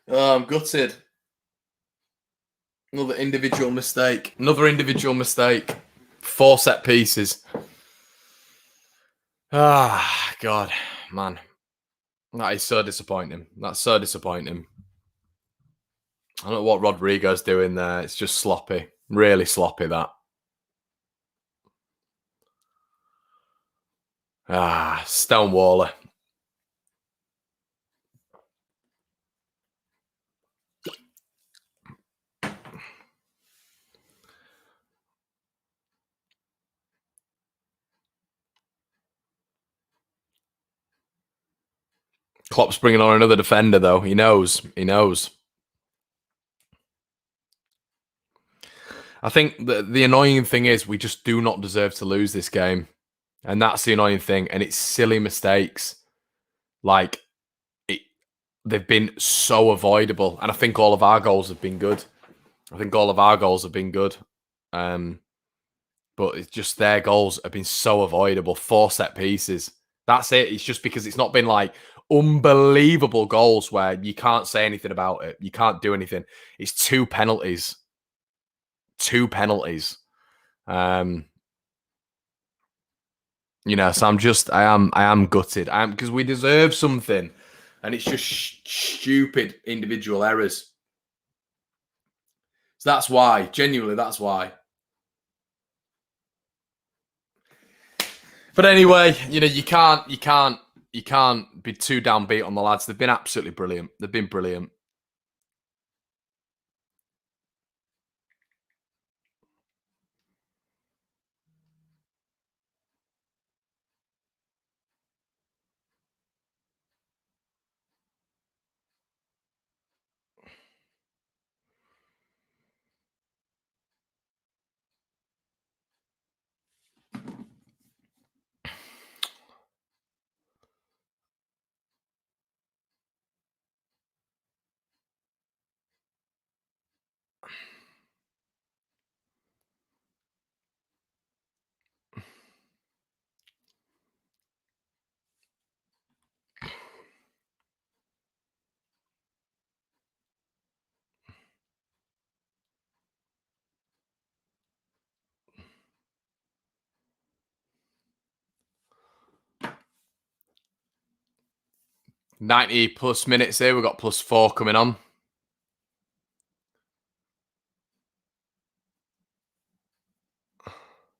Oh, I'm gutted. Another individual mistake. Another individual mistake. 4 set pieces. Ah, God, man. That is so disappointing. That's so disappointing. I don't know what Rodrigo's doing there. It's just sloppy. Really sloppy, that. Ah, Stonewaller. Klopp's bringing on another defender, though. He knows. He knows. I think the annoying thing is we just do not deserve to lose this game. And that's the annoying thing. And it's silly mistakes. Like, they've been so avoidable. And I think all of our goals have been good. But it's just their goals have been so avoidable. 4 set pieces. That's it. It's just because it's not been like unbelievable goals where you can't say anything about it. You can't do anything. It's 2 penalties. 2 penalties. So I am gutted. I am, because we deserve something, and it's just stupid individual errors. So that's why, genuinely, that's why. But anyway, you can't be too downbeat on the lads. They've been absolutely brilliant. They've been brilliant. +90 minutes here. We've got +4 coming on.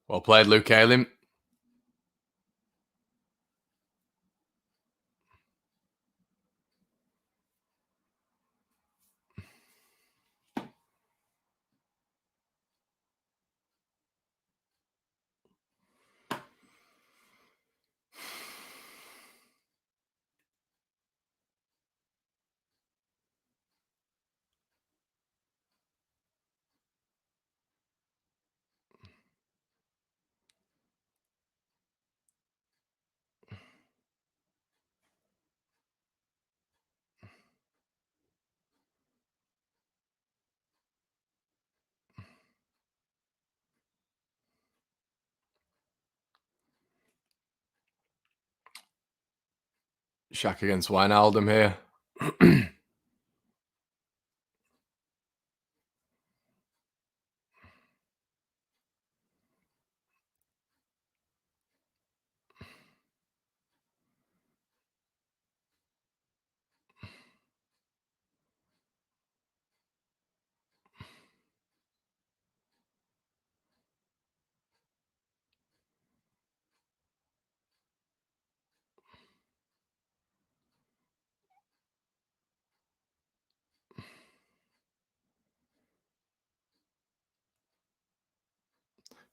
Well played, Luke Ayling. Shaq against Wijnaldum here.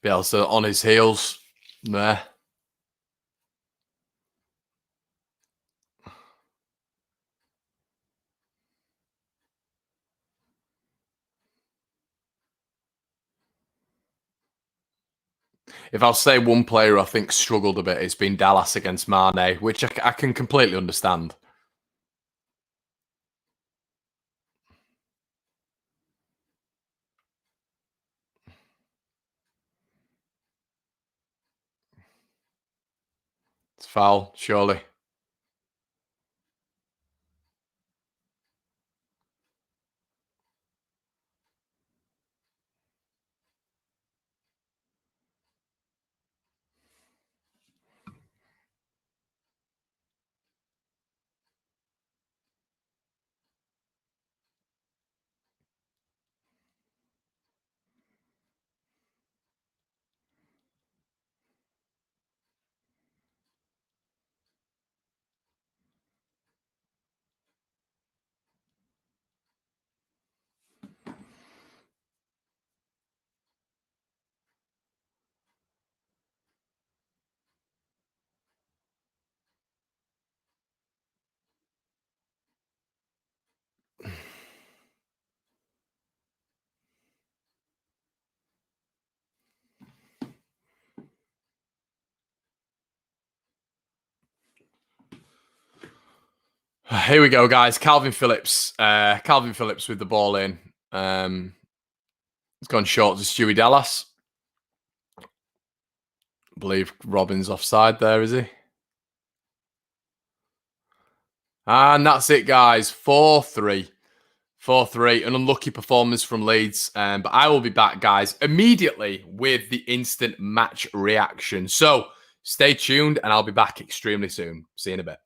Bielsa on his heels. There. If I'll say one player I think struggled a bit, it's been Dallas against Mane, which I can completely understand. It's foul, surely. Here we go, guys. Calvin Phillips. Calvin Phillips with the ball in. It's gone short to Stewie Dallas. I believe Robin's offside there, is he? And that's it, guys. 4-3. 4-3. An unlucky performance from Leeds. But I will be back, guys, immediately with the instant match reaction. So stay tuned, and I'll be back extremely soon. See you in a bit.